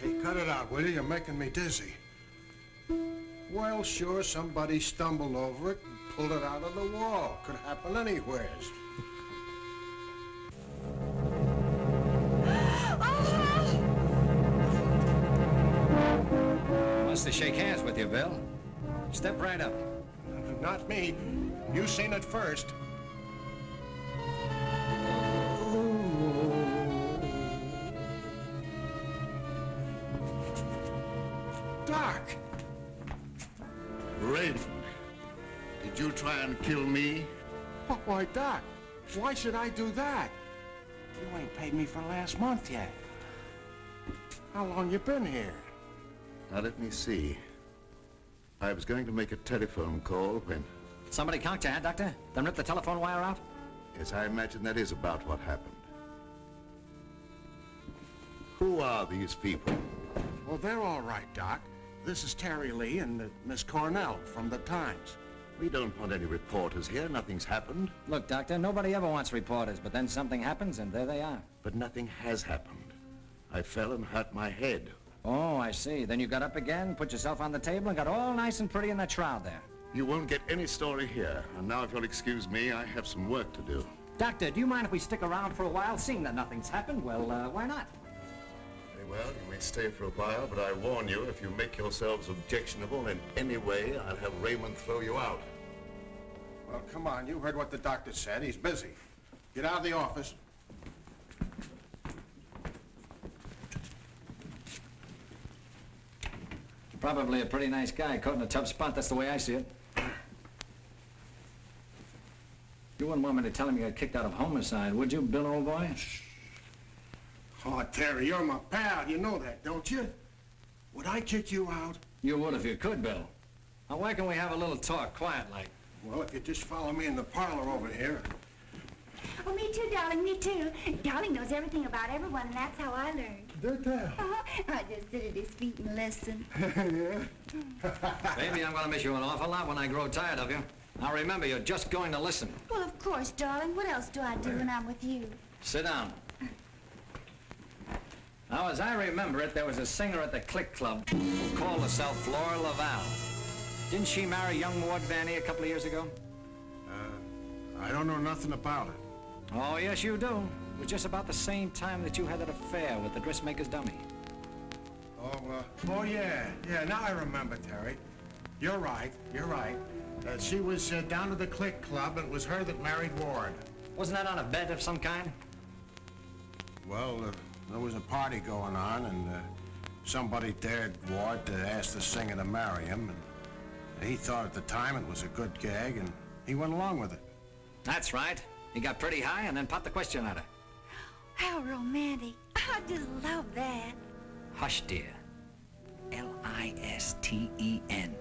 Hey, cut it out, will you? You're making me dizzy. Well, sure, somebody stumbled over it and pulled it out of the wall. Could happen anywheres. Wants to shake hands with you, Bill. Step right up. Not me. You seen it first. Doc! Raymond, did you try and kill me? Why, Doc, why should I do that? You ain't paid me for last month yet. How long you been here? Now, let me see. I was going to make a telephone call when... Somebody conked your hand, Doctor? Then ripped the telephone wire out? Yes, I imagine that is about what happened. Who are these people? Well, they're all right, Doc. This is Terry Lee and Miss Cornell from the Times. We don't want any reporters here. Nothing's happened. Look, Doctor, nobody ever wants reporters, but then something happens and there they are. But nothing has happened. I fell and hurt my head. Oh, I see. Then you got up again, put yourself on the table, and got all nice and pretty in that shroud there. You won't get any story here. And now, if you'll excuse me, I have some work to do. Doctor, do you mind if we stick around for a while? Seeing that nothing's happened, well, why not? Very well, you may stay for a while, but I warn you, if you make yourselves objectionable in any way, I'll have Raymond throw you out. Well, come on. You heard what the doctor said. He's busy. Get out of the office. Probably a pretty nice guy, caught in a tough spot. That's the way I see it. You wouldn't want me to tell him you got kicked out of homicide, would you, Bill, old boy? Oh, Terry, you're my pal. You know that, don't you? Would I kick you out? You would if you could, Bill. Now, why can't we have a little talk, quiet like? Well, if you just follow me in the parlor over here. Oh, me too, darling, me too. Darling knows everything about everyone, and that's how I learned. Did that? I just sit at his feet and listen. Baby, I'm going to miss you an awful lot when I grow tired of you. Now, remember, you're just going to listen. Well, of course, darling. What else do I do when I'm with you? Sit down. Now, as I remember it, there was a singer at the Click Club who called herself Flora Laval. Didn't she marry young Ward Vanny a couple of years ago? I don't know nothing about it. Oh, yes, you do. It was just about the same time that you had that affair with the dressmaker's dummy. Oh, yeah. Yeah, now I remember, Terry. You're right. She was down to the Click Club, and it was her that married Ward. Wasn't that on a bet of some kind? Well, there was a party going on, and somebody dared Ward to ask the singer to marry him, and he thought at the time it was a good gag, and he went along with it. That's right. He got pretty high and then popped the question at her. How romantic. I just love that. Hush, dear. L-I-S-T-E-N.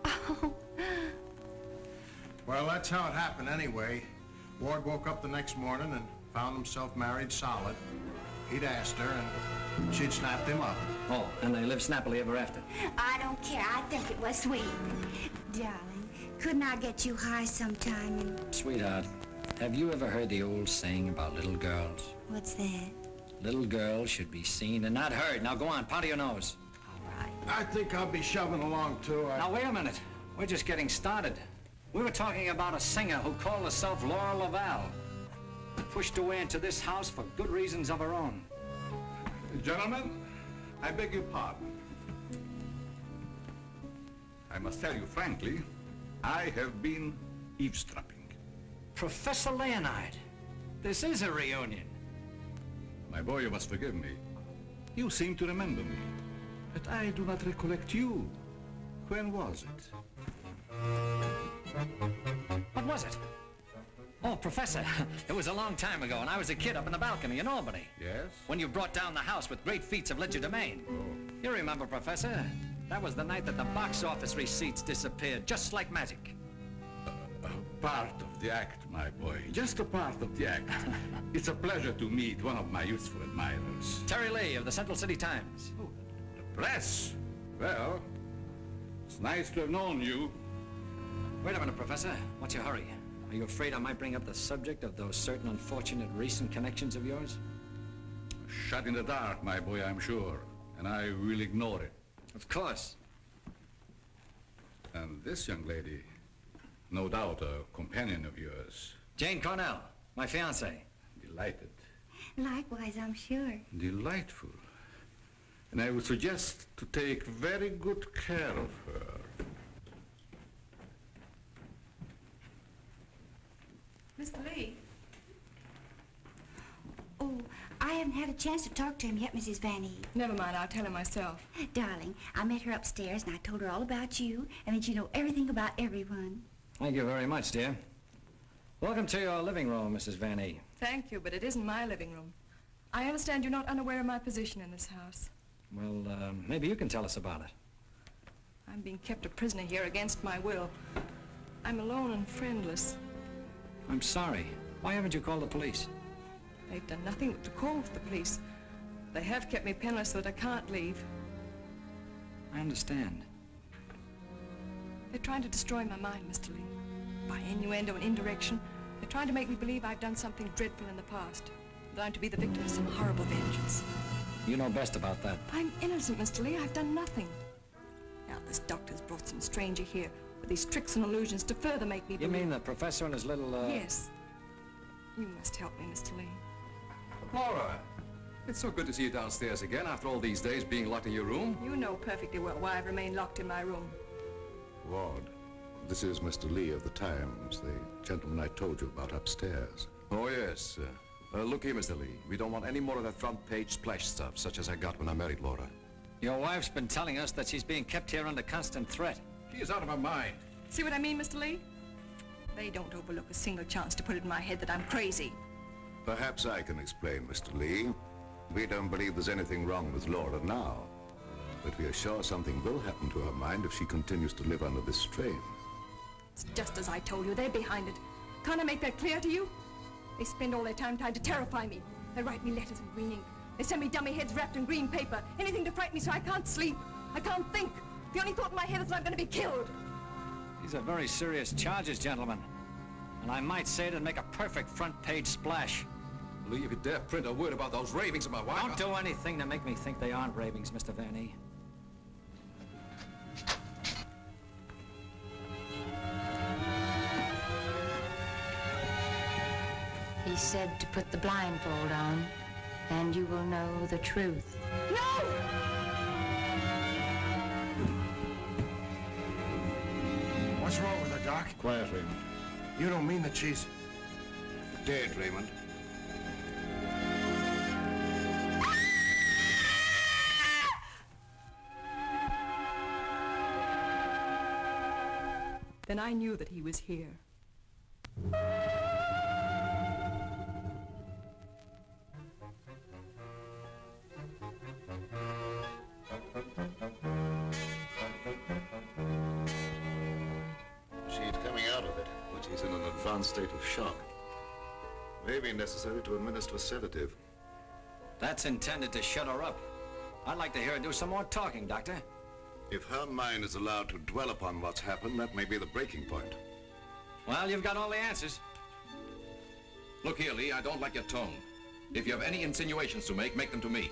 Oh. Well, that's how it happened anyway. Ward woke up the next morning and found himself married solid. He'd asked her, and she'd snapped him up. Oh, and they lived snappily ever after. I don't care. I think it was sweet. Darling, couldn't I get you high sometime and... Sweetheart, have you ever heard the old saying about little girls? What's that? Little girls should be seen and not heard. Now go on, powder your nose. I think I'll be shoving along, too. Now, wait a minute. We're just getting started. We were talking about a singer who called herself Laura Laval. Pushed away into this house for good reasons of her own. Gentlemen, I beg your pardon. I must tell you frankly, I have been eavesdropping. Professor Leonard, this is a reunion. My boy, you must forgive me. You seem to remember me, but I do not recollect you. When was it? What was it? Oh, Professor, it was a long time ago, and I was a kid up in the balcony in Albany. Yes? When you brought down the house with great feats of legerdemain. Oh. You remember, Professor? That was the night that the box office receipts disappeared, just like magic. Part of the act, my boy. Just a part of the act. It's a pleasure to meet one of my youthful admirers. Terry Lee of the Central City Times. Oh, the press? Well, it's nice to have known you. Wait a minute, Professor. What's your hurry? Are you afraid I might bring up the subject of those certain unfortunate recent connections of yours? Shot in the dark, my boy, I'm sure. And I will ignore it. Of course. And this young lady, no doubt a companion of yours. Jane Cornell, my fiancée. Delighted. Likewise, I'm sure. Delightful. And I would suggest to take very good care of her. Mr. Lee? Oh, I haven't had a chance to talk to him yet, Mrs. Van Eve. Never mind, I'll tell him myself. Darling, I met her upstairs and I told her all about you and that you know everything about everyone. Thank you very much, dear. Welcome to your living room, Mrs. Van Eve. Thank you, but it isn't my living room. I understand you're not unaware of my position in this house. Well, maybe you can tell us about it. I'm being kept a prisoner here against my will. I'm alone and friendless. I'm sorry. Why haven't you called the police? They've done nothing but to call for the police. They have kept me penniless so that I can't leave. I understand. They're trying to destroy my mind, Mr. Lee. By innuendo and indirection, they're trying to make me believe I've done something dreadful in the past. That I'm to be the victim of some horrible vengeance. You know best about that. I'm innocent, Mr. Lee. I've done nothing. Now, this doctor's brought some stranger here with these tricks and illusions to further make me believe... You mean the professor and his little, Yes. You must help me, Mr. Lee. Laura, it's so good to see you downstairs again after all these days being locked in your room. You know perfectly well why I've remained locked in my room. Ward, this is Mr. Lee of the Times, the gentleman I told you about upstairs. Oh, yes. Look here, Mr. Lee. We don't want any more of that front-page splash stuff, such as I got when I married Laura. Your wife's been telling us that she's being kept here under constant threat. She is out of her mind. See what I mean, Mr. Lee? They don't overlook a single chance to put it in my head that I'm crazy. Perhaps I can explain, Mr. Lee. We don't believe there's anything wrong with Laura now, but we are sure something will happen to her mind if she continues to live under this strain. It's just as I told you. They're behind it. Can't I make that clear to you? They spend all their time trying to terrify me. They write me letters in green ink. They send me dummy heads wrapped in green paper. Anything to frighten me so I can't sleep. I can't think. The only thought in my head is that I'm going to be killed. These are very serious charges, gentlemen. And I might say it'd make a perfect front-page splash. Lee, if you dare print a word about those ravings of my wife... Don't do anything to make me think they aren't ravings, Mr. Van E. He said to put the blindfold on. and you will know the truth. No! What's wrong with her, Doc? Quiet, Raymond. You don't mean that she's... Dead, Raymond. Then I knew that he was here. She's coming out of it, but she's in an advanced state of shock. May be necessary to administer a sedative. That's intended to shut her up. I'd like to hear her do some more talking, Doctor. If her mind is allowed to dwell upon what's happened, that may be the breaking point. Well, you've got all the answers. Look here, Lee, I don't like your tone. If you have any insinuations to make them to me.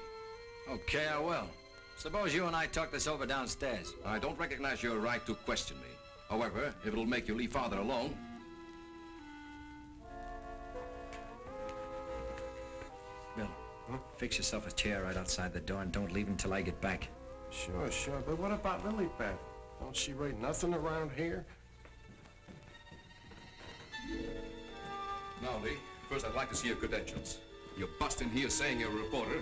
Okay, I will. Suppose you and I talk this over downstairs. I don't recognize your right to question me. However, if it'll make you leave Father alone... Bill, fix yourself a chair right outside the door and don't leave until I get back. Sure, sure. But what about Lily Beth? Don't she write nothing around here? Now, Lee, first I'd like to see your credentials. You're busting here saying you're a reporter.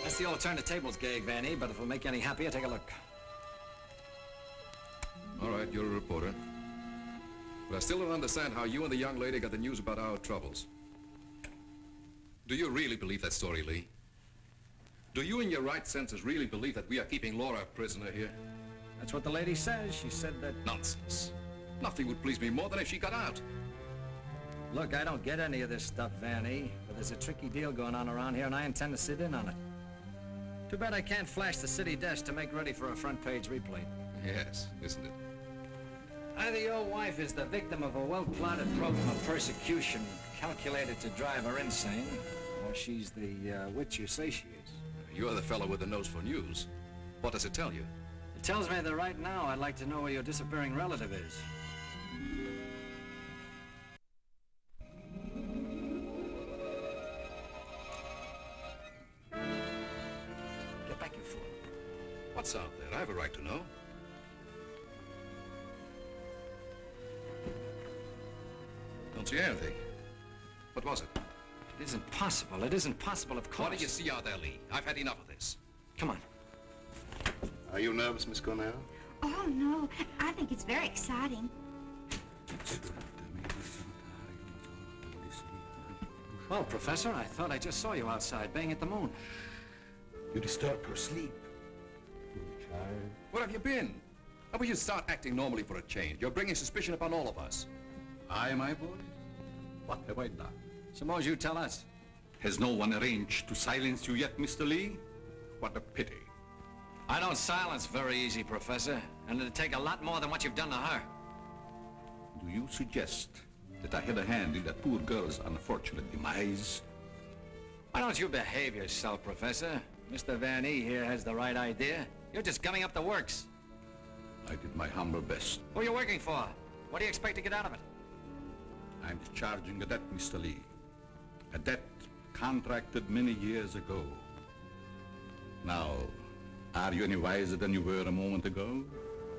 That's the old turn the tables gag, Vanny, but if it'll make you any happier, take a look. All right, you're a reporter. But I still don't understand how you and the young lady got the news about our troubles. Do you really believe that story, Lee? Do you in your right senses really believe that we are keeping Laura a prisoner here? That's what the lady says. She said that... Nonsense. Nothing would please me more than if she got out. Look, I don't get any of this stuff, Vanny, but there's a tricky deal going on around here, and I intend to sit in on it. Too bad I can't flash the city desk to make ready for a front-page replay. Yes, isn't it? Either your wife is the victim of a well-plotted program of persecution calculated to drive her insane, or she's the witch you say she is. You're the fellow with the nose for news. What does it tell you? It tells me that right now I'd like to know where your disappearing relative is. Get back, you fool. What's out there? I have a right to know. Don't see anything. What was it? It isn't possible. It isn't possible, of course. What did you see out there, Lee? I've had enough of this. Come on. Are you nervous, Miss Cornell? Oh, no. I think it's very exciting. Well, Professor, I thought I just saw you outside, baying at the moon. You disturbed her sleep. Child. Where have you been? How about you start acting normally for a change? You're bringing suspicion upon all of us. I, my boy? What have I done? Suppose you tell us. Has no one arranged to silence you yet, Mr. Lee? What a pity. I don't silence very easy, Professor, and it'd take a lot more than what you've done to her. Do you suggest that I had a hand in that poor girl's unfortunate demise? Why don't you behave yourself, Professor? Mr. Van E here has the right idea. You're just gumming up the works. I did my humble best. Who are you working for? What do you expect to get out of it? I'm discharging a debt, Mr. Lee. A debt contracted many years ago. Now, are you any wiser than you were a moment ago?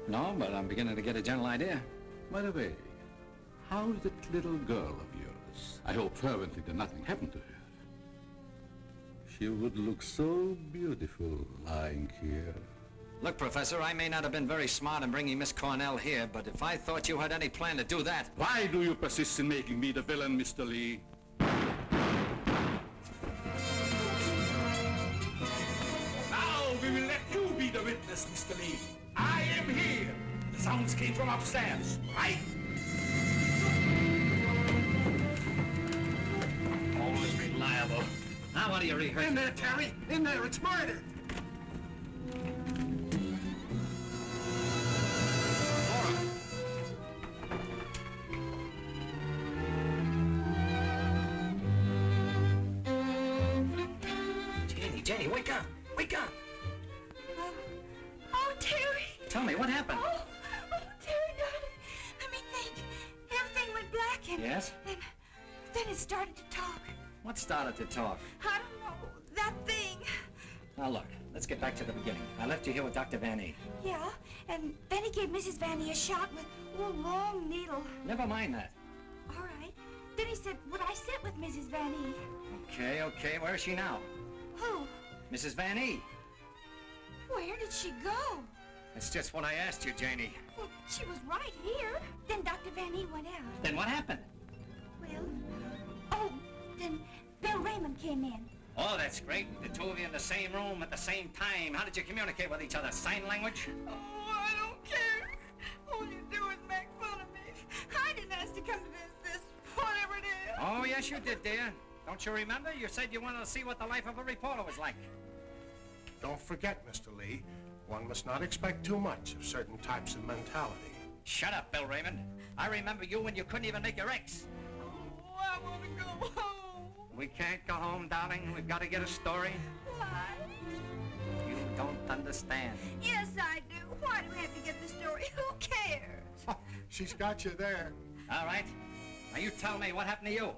No, but I'm beginning to get a general idea. By the way, how's that little girl of yours? I hope fervently that nothing happened to her. She would look so beautiful lying here. Look, Professor, I may not have been very smart in bringing Miss Cornell here, but if I thought you had any plan to do that... Why do you persist in making me the villain, Mr. Lee? Now we will let you be the witness, Mr. Lee. I am here. The sounds came from upstairs, right? Always reliable. Now what do you rehearse? In there, Terry! In there! It's murder! Jenny, wake up! Wake up! Oh, Terry! Tell me, what happened? Oh, Terry, darling. Let me think. Everything went black and... Yes? And Then it started to talk. What started to talk? I don't know. That thing. Now look, let's get back to the beginning. I left you here with Dr. Van E. Yeah, and then he gave Mrs. Van E a shot with a long needle. Never mind that. All right. Then he said, would I sit with Mrs. Van E? Okay, okay. Where is she now? Who? Mrs. Van E. Where did she go? That's just what I asked you, Janie. Well, she was right here. Then Dr. Van E went out. Then what happened? Well, oh, then Bill Raymond came in. Oh, that's great. The two of you in the same room at the same time. How did you communicate with each other? Sign language? Oh, I don't care. All you do is make fun of me. I didn't ask to come to this, whatever it is. Oh, yes, you did, dear. Don't you remember? You said you wanted to see what the life of a reporter was like. Don't forget, Mr. Lee, one must not expect too much of certain types of mentality. Shut up, Bill Raymond. I remember you when you couldn't even make your X. Oh, I want to go home. We can't go home, darling. We've got to get a story. Why? You don't understand. Yes, I do. Why do we have to get the story? Who cares? She's got you there. All right. Now you tell me, what happened to you?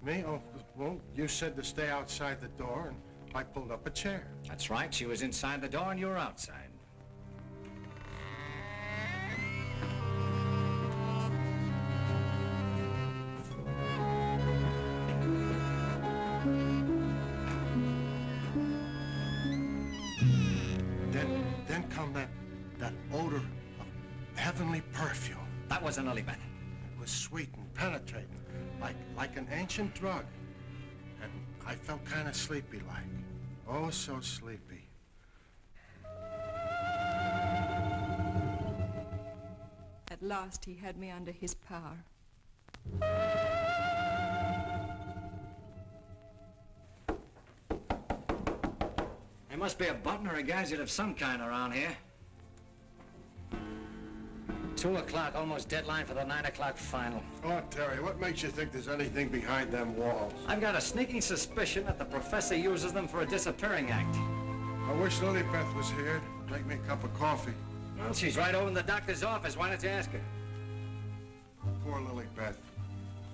Me? Oh, well, you said to stay outside the door, and I pulled up a chair. That's right. She was inside the door and you were outside. Then come that odor of heavenly perfume. That wasn't Lily Beth. It was sweet and penetrating, like an ancient drug. And I felt kind of sleepy-like. Oh, so sleepy. At last, he had me under his power. There must be a button or a gadget of some kind around here. 2 o'clock, almost deadline for the 9 o'clock final. Oh, Terry, what makes you think there's anything behind them walls? I've got a sneaking suspicion that the professor uses them for a disappearing act. I wish Lily Beth was here to make me a cup of coffee. Well, she's right over in the doctor's office. Why don't you ask her? Poor Lily Beth.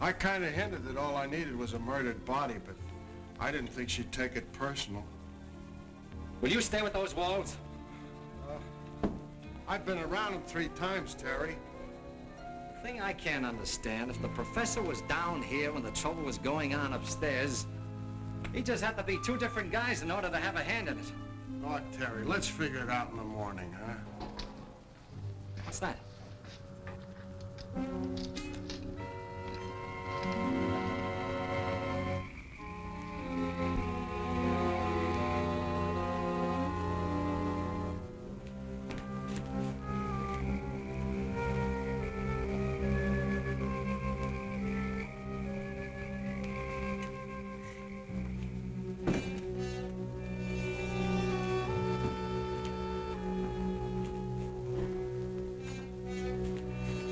I kind of hinted that all I needed was a murdered body, but I didn't think she'd take it personal. Will you stay with those walls? I've been around them 3 times, Terry. The thing I can't understand, if the professor was down here when the trouble was going on upstairs, he just had to be 2 different guys in order to have a hand in it. Oh, Terry, let's figure it out in the morning, huh? What's that?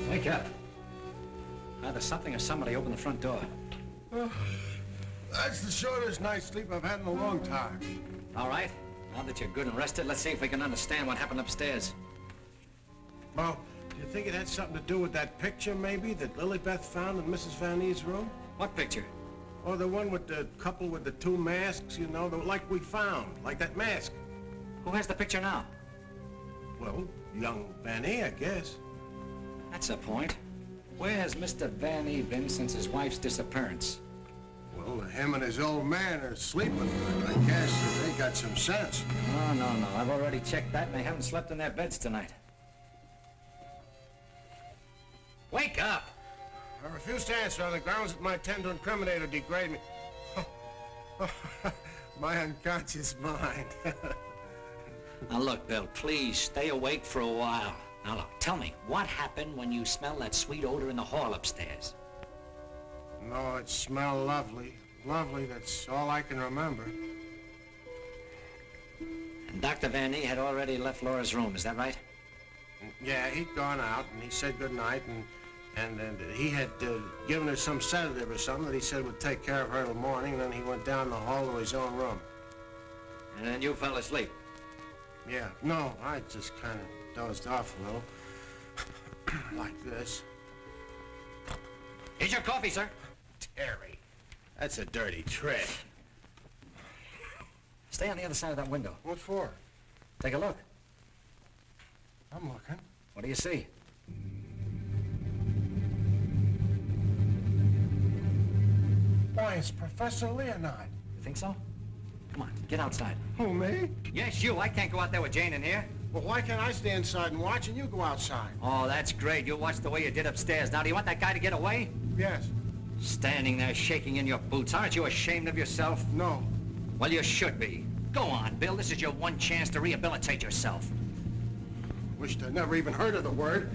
Wake up. Either something or somebody opened the front door. Oh, that's the shortest night's sleep I've had in a long time. All right. Now that you're good and rested, let's see if we can understand what happened upstairs. Well, do you think it had something to do with that picture, maybe, that Lily Beth found in Mrs. Van E's room? What picture? Oh, the one with the couple with the 2 masks, you know, like we found, like that mask. Who has the picture now? Well, young Van E, I guess. That's a point. Where has Mr. Van E been since his wife's disappearance? Well, him and his old man are sleeping good. I guess they got some sense. No. I've already checked that, and they haven't slept in their beds tonight. Wake up! I refuse to answer on the grounds that my attempt to incriminate or degrade me. My unconscious mind. Now look, Bill, please stay awake for a while. Now look, tell me, what happened when you smelled that sweet odor in the hall upstairs? No, it smelled lovely. Lovely, that's all I can remember. And Dr. Van E had already left Laura's room, is that right? Yeah, he'd gone out, and he said goodnight, and he had given her some sedative or something that he said would take care of her till morning, and then he went down the hall to his own room. And then you fell asleep? Yeah, no, I just kind of dozed off a little. Like this. Here's your coffee, sir. Harry. That's a dirty trick. Stay on the other side of that window. What for? Take a look. I'm looking. What do you see? Why, it's Professor Leonard. You think so? Come on, get outside. Who, me? Yes, you. I can't go out there with Jane in here. Well, why can't I stay inside and watch and you go outside? Oh, that's great. You'll watch the way you did upstairs. Now, do you want that guy to get away? Yes. Standing there shaking in your boots. Aren't you ashamed of yourself? No. Well, you should be. Go on, Bill. This is your one chance to rehabilitate yourself. Wished I'd never even heard of the word.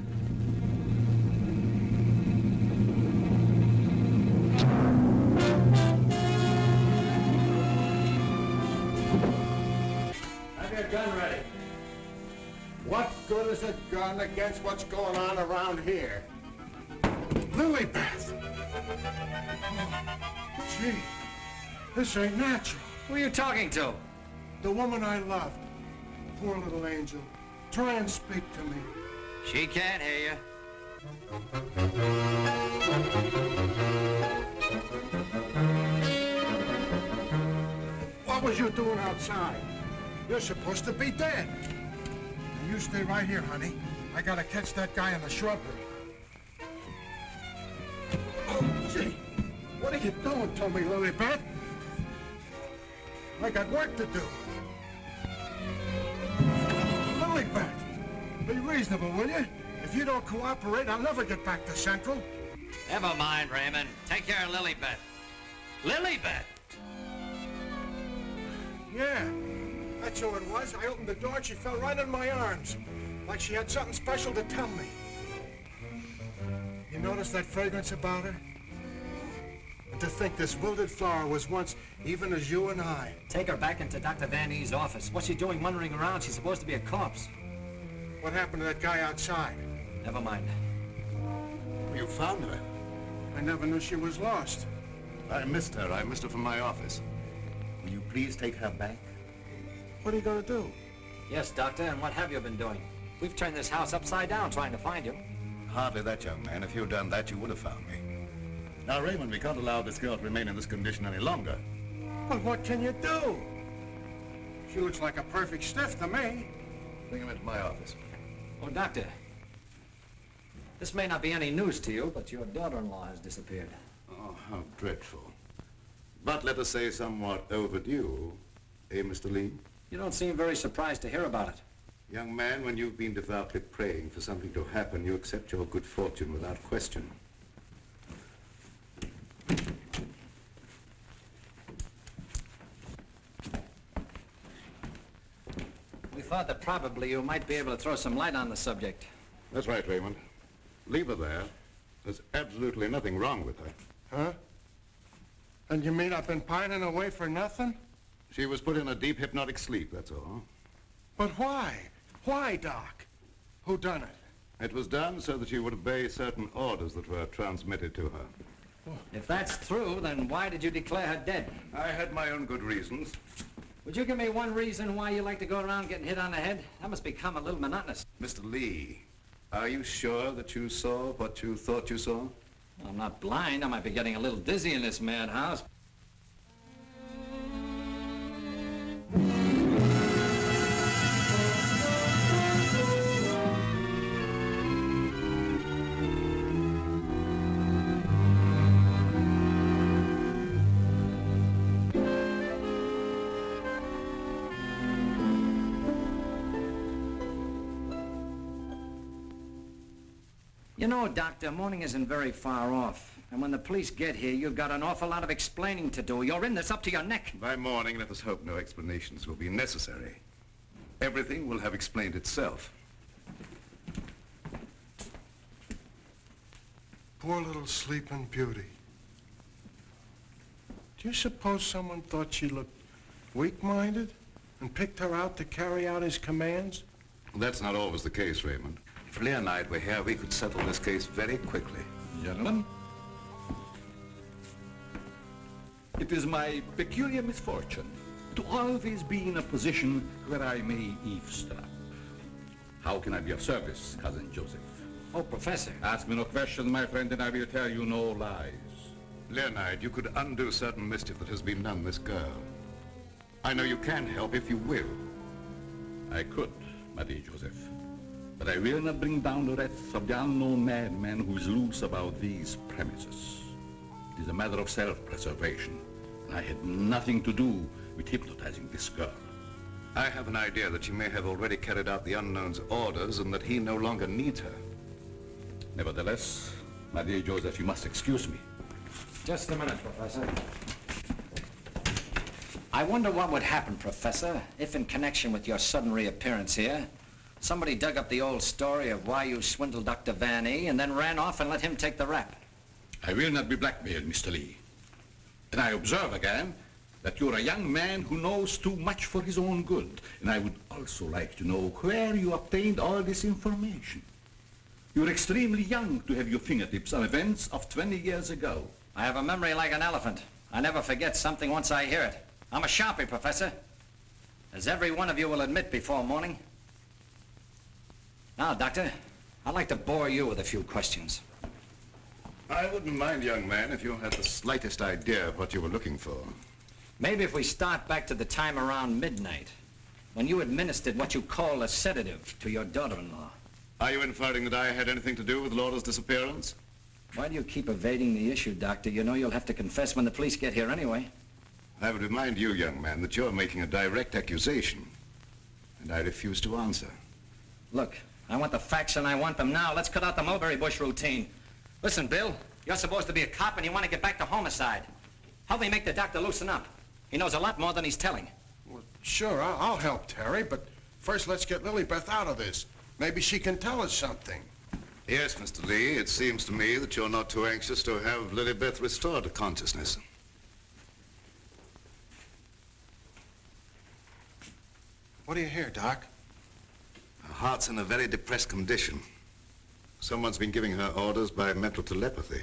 Have your gun ready. What good is a gun against what's going on around here? Lilybeth! Gee, this ain't natural. Who are you talking to? The woman I loved. Poor little angel. Try and speak to me. She can't hear What was you doing outside? You're supposed to be dead. Now you stay right here, honey. I gotta catch that guy in the shrubbery. Oh, gee. What are you doing to me, Lilybeth? I got work to do. Lilybeth, be reasonable, will you? If you don't cooperate, I'll never get back to Central. Never mind, Raymond. Take care of Lilybeth. Lilybeth! Yeah, that's who it was. I opened the door and she fell right in my arms. Like she had something special to tell me. You notice that fragrance about her? And to think this wilted flower was once even as you and I. Take her back into Dr. Van E's office. What's she doing wandering around? She's supposed to be a corpse. What happened to that guy outside? Never mind. You found her. I never knew she was lost. I missed her. I missed her from my office. Will you please take her back? What are you going to do? Yes, Doctor, and what have you been doing? We've turned this house upside down trying to find you. Hardly that, young man. If you'd done that, you would have found me. Now, Raymond, we can't allow this girl to remain in this condition any longer. But what can you do? She looks like a perfect stiff to me. Bring him into my office. Oh, Doctor. This may not be any news to you, but your daughter-in-law has disappeared. Oh, how dreadful. But let us say somewhat overdue, eh, Mr. Lee? You don't seem very surprised to hear about it. Young man, when you've been devoutly praying for something to happen, you accept your good fortune without question. We thought that probably you might be able to throw some light on the subject. That's right, Raymond. Leave her there. There's absolutely nothing wrong with her. Huh? And you mean I've been pining away for nothing? She was put in a deep hypnotic sleep, that's all. But why? Why, Doc? Who done it? It was done so that she would obey certain orders that were transmitted to her. If that's true, then why did you declare her dead? I had my own good reasons. Would you give me one reason why you like to go around getting hit on the head? That must become a little monotonous. Mr. Lee, are you sure that you saw what you thought you saw? I'm not blind. I might be getting a little dizzy in this madhouse. You know, Doctor, morning isn't very far off. And when the police get here, you've got an awful lot of explaining to do. You're in this up to your neck. By morning, let us hope no explanations will be necessary. Everything will have explained itself. Poor little sleeping beauty. Do you suppose someone thought she looked weak-minded and picked her out to carry out his commands? That's not always the case, Raymond. If Leah and I were here, we could settle this case very quickly. Gentlemen, it is my peculiar misfortune to always be in a position where I may eavesdrop. How can I be of service, Cousin Joseph? Oh, Professor. Ask me no questions, my friend, and I will tell you no lies. Leonard, you could undo certain mischief that has been done this girl. I know you can help if you will. I could, my dear Joseph. But I will not bring down the wrath of the unknown madman who is loose about these premises. It is a matter of self-preservation. And I had nothing to do with hypnotizing this girl. I have an idea that she may have already carried out the unknown's orders and that he no longer needs her. Nevertheless, my dear Joseph, you must excuse me. Just a minute, Professor. I wonder what would happen, Professor, if in connection with your sudden reappearance here, somebody dug up the old story of why you swindled Dr. Van E and then ran off and let him take the rap. I will not be blackmailed, Mr. Lee. And I observe again that you're a young man who knows too much for his own good. And I would also like to know where you obtained all this information. You're extremely young to have your fingertips on events of 20 years ago. I have a memory like an elephant. I never forget something once I hear it. I'm a sharpie, Professor, as every one of you will admit before morning. Now, Doctor, I'd like to bore you with a few questions. I wouldn't mind, young man, if you had the slightest idea of what you were looking for. Maybe if we start back to the time around midnight, when you administered what you call a sedative to your daughter-in-law. Are you inferring that I had anything to do with Laura's disappearance? Why do you keep evading the issue, Doctor? You know you'll have to confess when the police get here anyway. I would remind you, young man, that you're making a direct accusation, and I refuse to answer. Look, I want the facts and I want them now. Let's cut out the mulberry bush routine. Listen, Bill, you're supposed to be a cop and you want to get back to homicide. Help me make the doctor loosen up. He knows a lot more than he's telling. Well, sure, I'll help Terry, but first let's get Lilybeth out of this. Maybe she can tell us something. Yes, Mr. Lee, it seems to me that you're not too anxious to have Lilybeth restored to consciousness. What do you hear, Doc? Her heart's in a very depressed condition. Someone's been giving her orders by mental telepathy.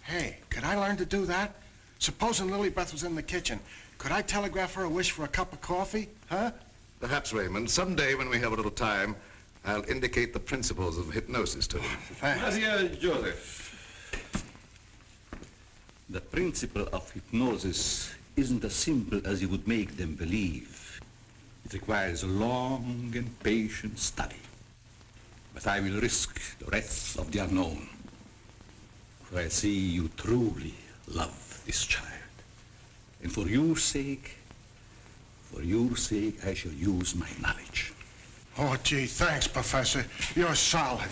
Hey, could I learn to do that? Supposing Lilybeth was in the kitchen, could I telegraph her a wish for a cup of coffee, huh? Perhaps, Raymond, someday when we have a little time, I'll indicate the principles of hypnosis to you. Thanks. Dear Joseph, the principle of hypnosis isn't as simple as you would make them believe. It requires a long and patient study. But I will risk the wrath of the unknown. For I see you truly love this child. And for your sake, I shall use my knowledge. Oh, gee, thanks, Professor. You're solid.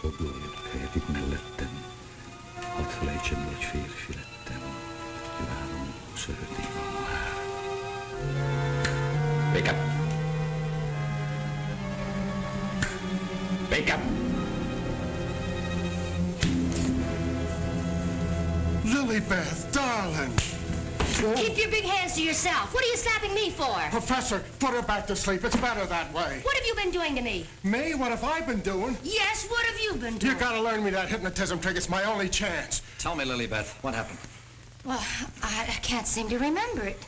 Och då är det melletten att flächen med fyrfiletten till varum söding om här. Wake up! Wake up! Lilybeth, darling! Keep your big hands to yourself. What are you slapping me for? Professor, put her back to sleep. It's better that way. What have you been doing to me? Me? What have I been doing? Yes, what have you been doing? You gotta learn me that hypnotism trick. It's my only chance. Tell me, Lilybeth, what happened? Well, I can't seem to remember it.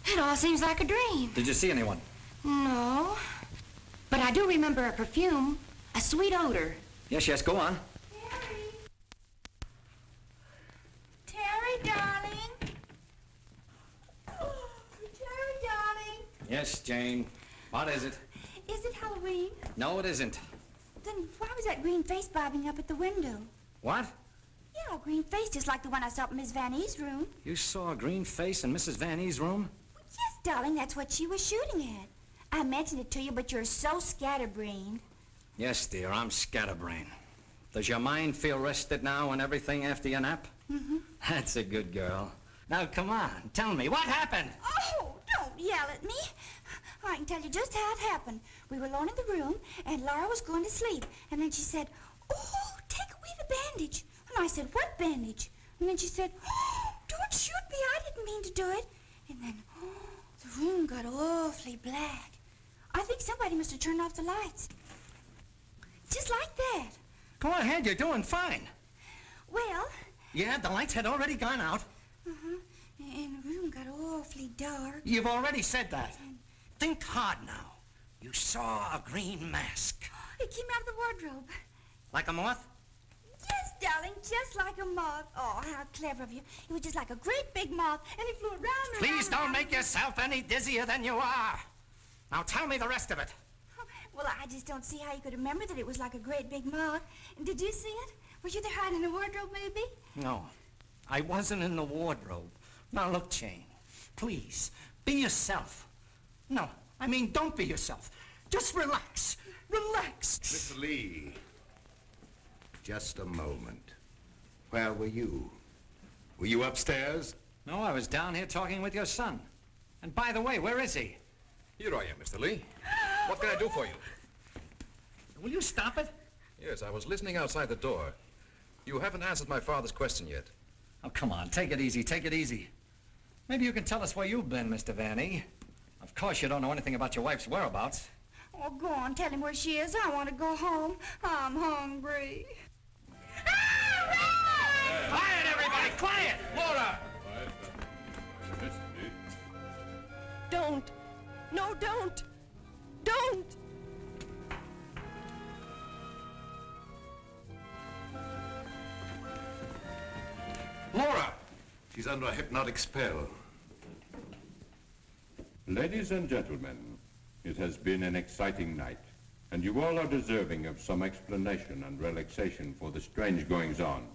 It all seems like a dream. Did you see anyone? No. But I do remember a perfume, a sweet odor. Yes, go on. Terry, darling. Oh, Terry, darling. Yes, Jane. What is it? Is it Halloween? No, it isn't. Then why was that green face bobbing up at the window? What? Yeah, a green face just like the one I saw in Miss Van E.'s room. You saw a green face in Mrs. Van E.'s room? Yes, darling, that's what she was shooting at. I mentioned it to you, but you're so scatterbrained. Yes, dear, I'm scatterbrained. Does your mind feel rested now and everything after your nap? Mm-hmm. That's a good girl. Now, come on, tell me, what happened? Oh, don't yell at me. I can tell you just how it happened. We were alone in the room, and Laura was going to sleep. And then she said, oh, take away the bandage. And I said, what bandage? And then she said, oh, don't shoot me. I didn't mean to do it. And then, the room got awfully black. I think somebody must have turned off the lights. Just like that. Go ahead, you're doing fine. Well... Yeah, the lights had already gone out. Uh-huh. And the room got awfully dark. You've already said that. Think hard now. You saw a green mask. It came out of the wardrobe. Like a moth? Yes, darling, just like a moth. Oh, how clever of you. It was just like a great big moth, and it flew around and Please around, don't around. make yourself any dizzier than you are. Now tell me the rest of it. Well, I just don't see how you could remember that it was like a great big moth. And did you see it? Were you there hiding in the wardrobe, maybe? No, I wasn't in the wardrobe. Now look, Jane, please, be yourself. No, I mean, don't be yourself. Just relax. Relax. Mr. Lee, just a moment. Where were you? Were you upstairs? No, I was down here talking with your son. And by the way, where is he? Here I am, Mr. Lee. What can I do for you? Will you stop it? Yes, I was listening outside the door. You haven't answered my father's question yet. Oh, come on, take it easy, take it easy. Maybe you can tell us where you've been, Mr. Vanny. Of course you don't know anything about your wife's whereabouts. Oh, go on, tell him where she is. I want to go home. I'm hungry. Quiet, everybody, quiet! Laura! Don't. No, don't. Don't. Laura! She's under a hypnotic spell. Ladies and gentlemen, it has been an exciting night, and you all are deserving of some explanation and relaxation for the strange goings-on.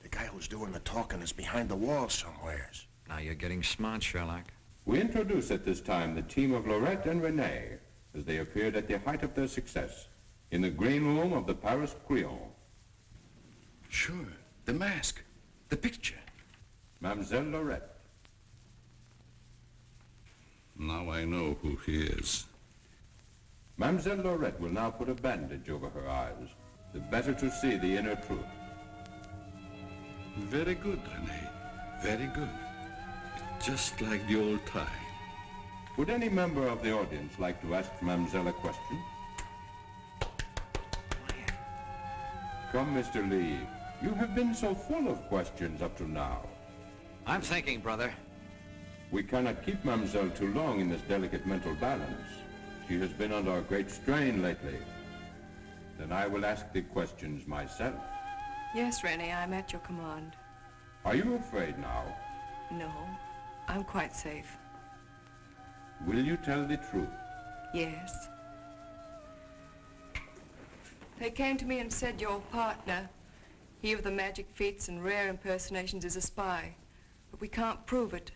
The guy who's doing the talking is behind the wall somewheres. Now you're getting smart, Sherlock. We introduce at this time the team of Laurette and Renee as they appeared at the height of their success in the green room of the Paris Creole. Sure, the mask, the picture. Mademoiselle Laurette. Now I know who he is. Mademoiselle Laurette will now put a bandage over her eyes, the better to see the inner truth. Very good, Renee. Very good. Just like the old time. Would any member of the audience like to ask Mademoiselle a question? Come, Mr. Lee. You have been so full of questions up to now. I'm thinking, brother. We cannot keep Mademoiselle too long in this delicate mental balance. She has been under a great strain lately. Then I will ask the questions myself. Yes, Rennie, I'm at your command. Are you afraid now? No, I'm quite safe. Will you tell the truth? Yes. They came to me and said your partner, he of the magic feats and rare impersonations, is a spy. But we can't prove it.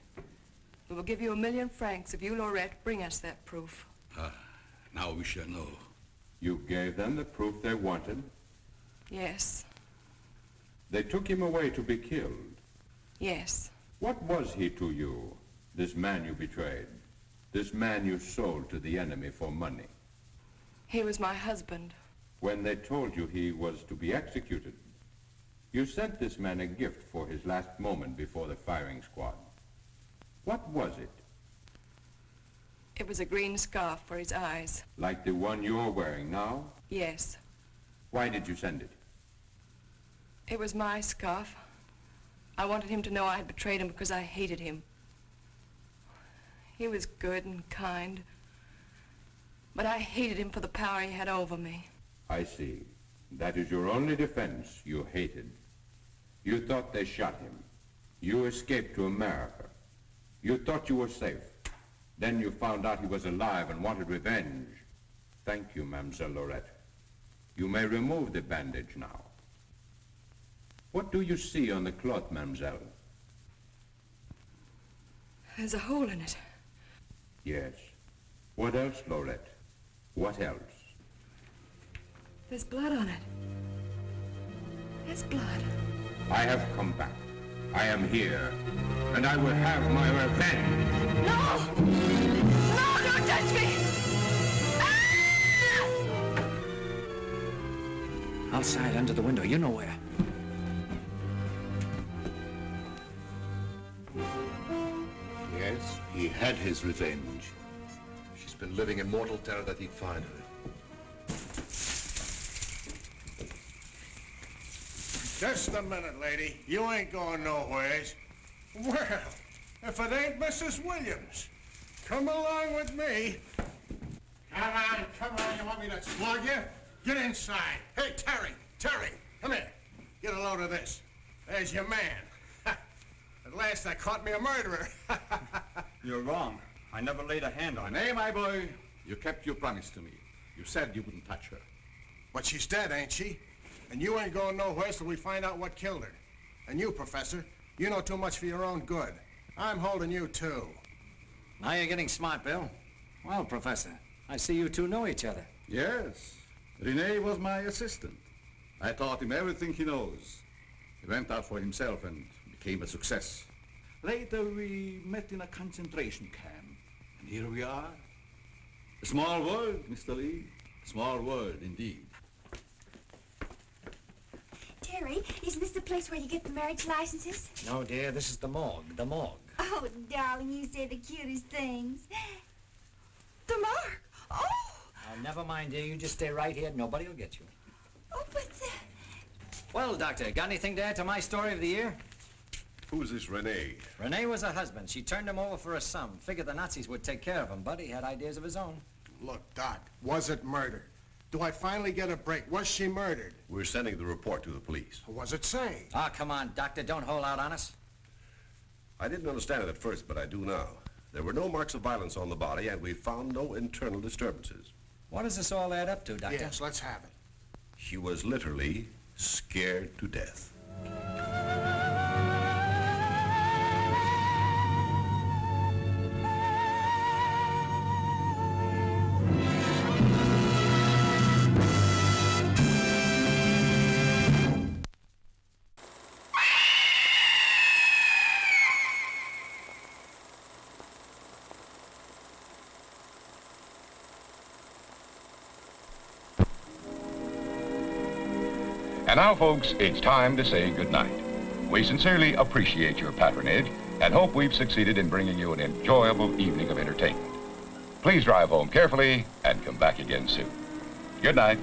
We will give you 1,000,000 francs if you, Laurette, bring us that proof. Now we shall know. You gave them the proof they wanted? Yes. They took him away to be killed? Yes. What was he to you, this man you betrayed? This man you sold to the enemy for money? He was my husband. When they told you he was to be executed, you sent this man a gift for his last moment before the firing squad. What was it? It was a green scarf for his eyes. Like the one you're wearing now? Yes. Why did you send it? It was my scarf. I wanted him to know I had betrayed him because I hated him. He was good and kind, but I hated him for the power he had over me. I see. That is your only defense. You hated. You thought they shot him. You escaped to America. You thought you were safe. Then you found out he was alive and wanted revenge. Thank you, Mademoiselle Laurette. You may remove the bandage now. What do you see on the cloth, Mademoiselle? There's a hole in it. Yes. What else, Laurette? What else? There's blood on it. There's blood. I have come back. I am here, and I will have my revenge. No! No, don't touch me! Ah! Outside, under the window, you know where. Yes, he had his revenge. She's been living in mortal terror that he'd find her. Just a minute, lady. You ain't going nowheres. Well, if it ain't Mrs. Williams, come along with me. Come on, come on. You want me to slug you? Get inside. Hey, Terry, come here. Get a load of this. There's your man. At last I caught me a murderer. You're wrong. I never laid a hand on her. Nay, my boy, you kept your promise to me. You said you wouldn't touch her. But she's dead, ain't she? And you ain't going nowhere till we find out what killed her. And you, Professor, you know too much for your own good. I'm holding you, too. Now you're getting smart, Bill. Well, Professor, I see you two know each other. Yes. Rene was my assistant. I taught him everything he knows. He went out for himself and became a success. Later, we met in a concentration camp. And here we are. A small world, Mr. Lee. A small world, indeed. Terry, isn't this the place where you get the marriage licenses? No, dear, this is the morgue, the morgue. Oh, darling, you say the cutest things. The mark. Oh! Oh, never mind, dear. You just stay right here. Nobody will get you. Oh, but Well, Doctor, got anything to add to my story of the year? Who's this Rene? Rene was a husband. She turned him over for a sum. Figured the Nazis would take care of him, but he had ideas of his own. Look, Doc, was it murder? Do I finally get a break? Was she murdered? We're sending the report to the police. What was it say? Ah, come on, Doctor. Don't hold out on us. I didn't understand it at first, but I do now. There were no marks of violence on the body, and we found no internal disturbances. What does this all add up to, Doctor? Yes, let's have it. She was literally scared to death. And now, folks, it's time to say goodnight. We sincerely appreciate your patronage and hope we've succeeded in bringing you an enjoyable evening of entertainment. Please drive home carefully and come back again soon. Good night.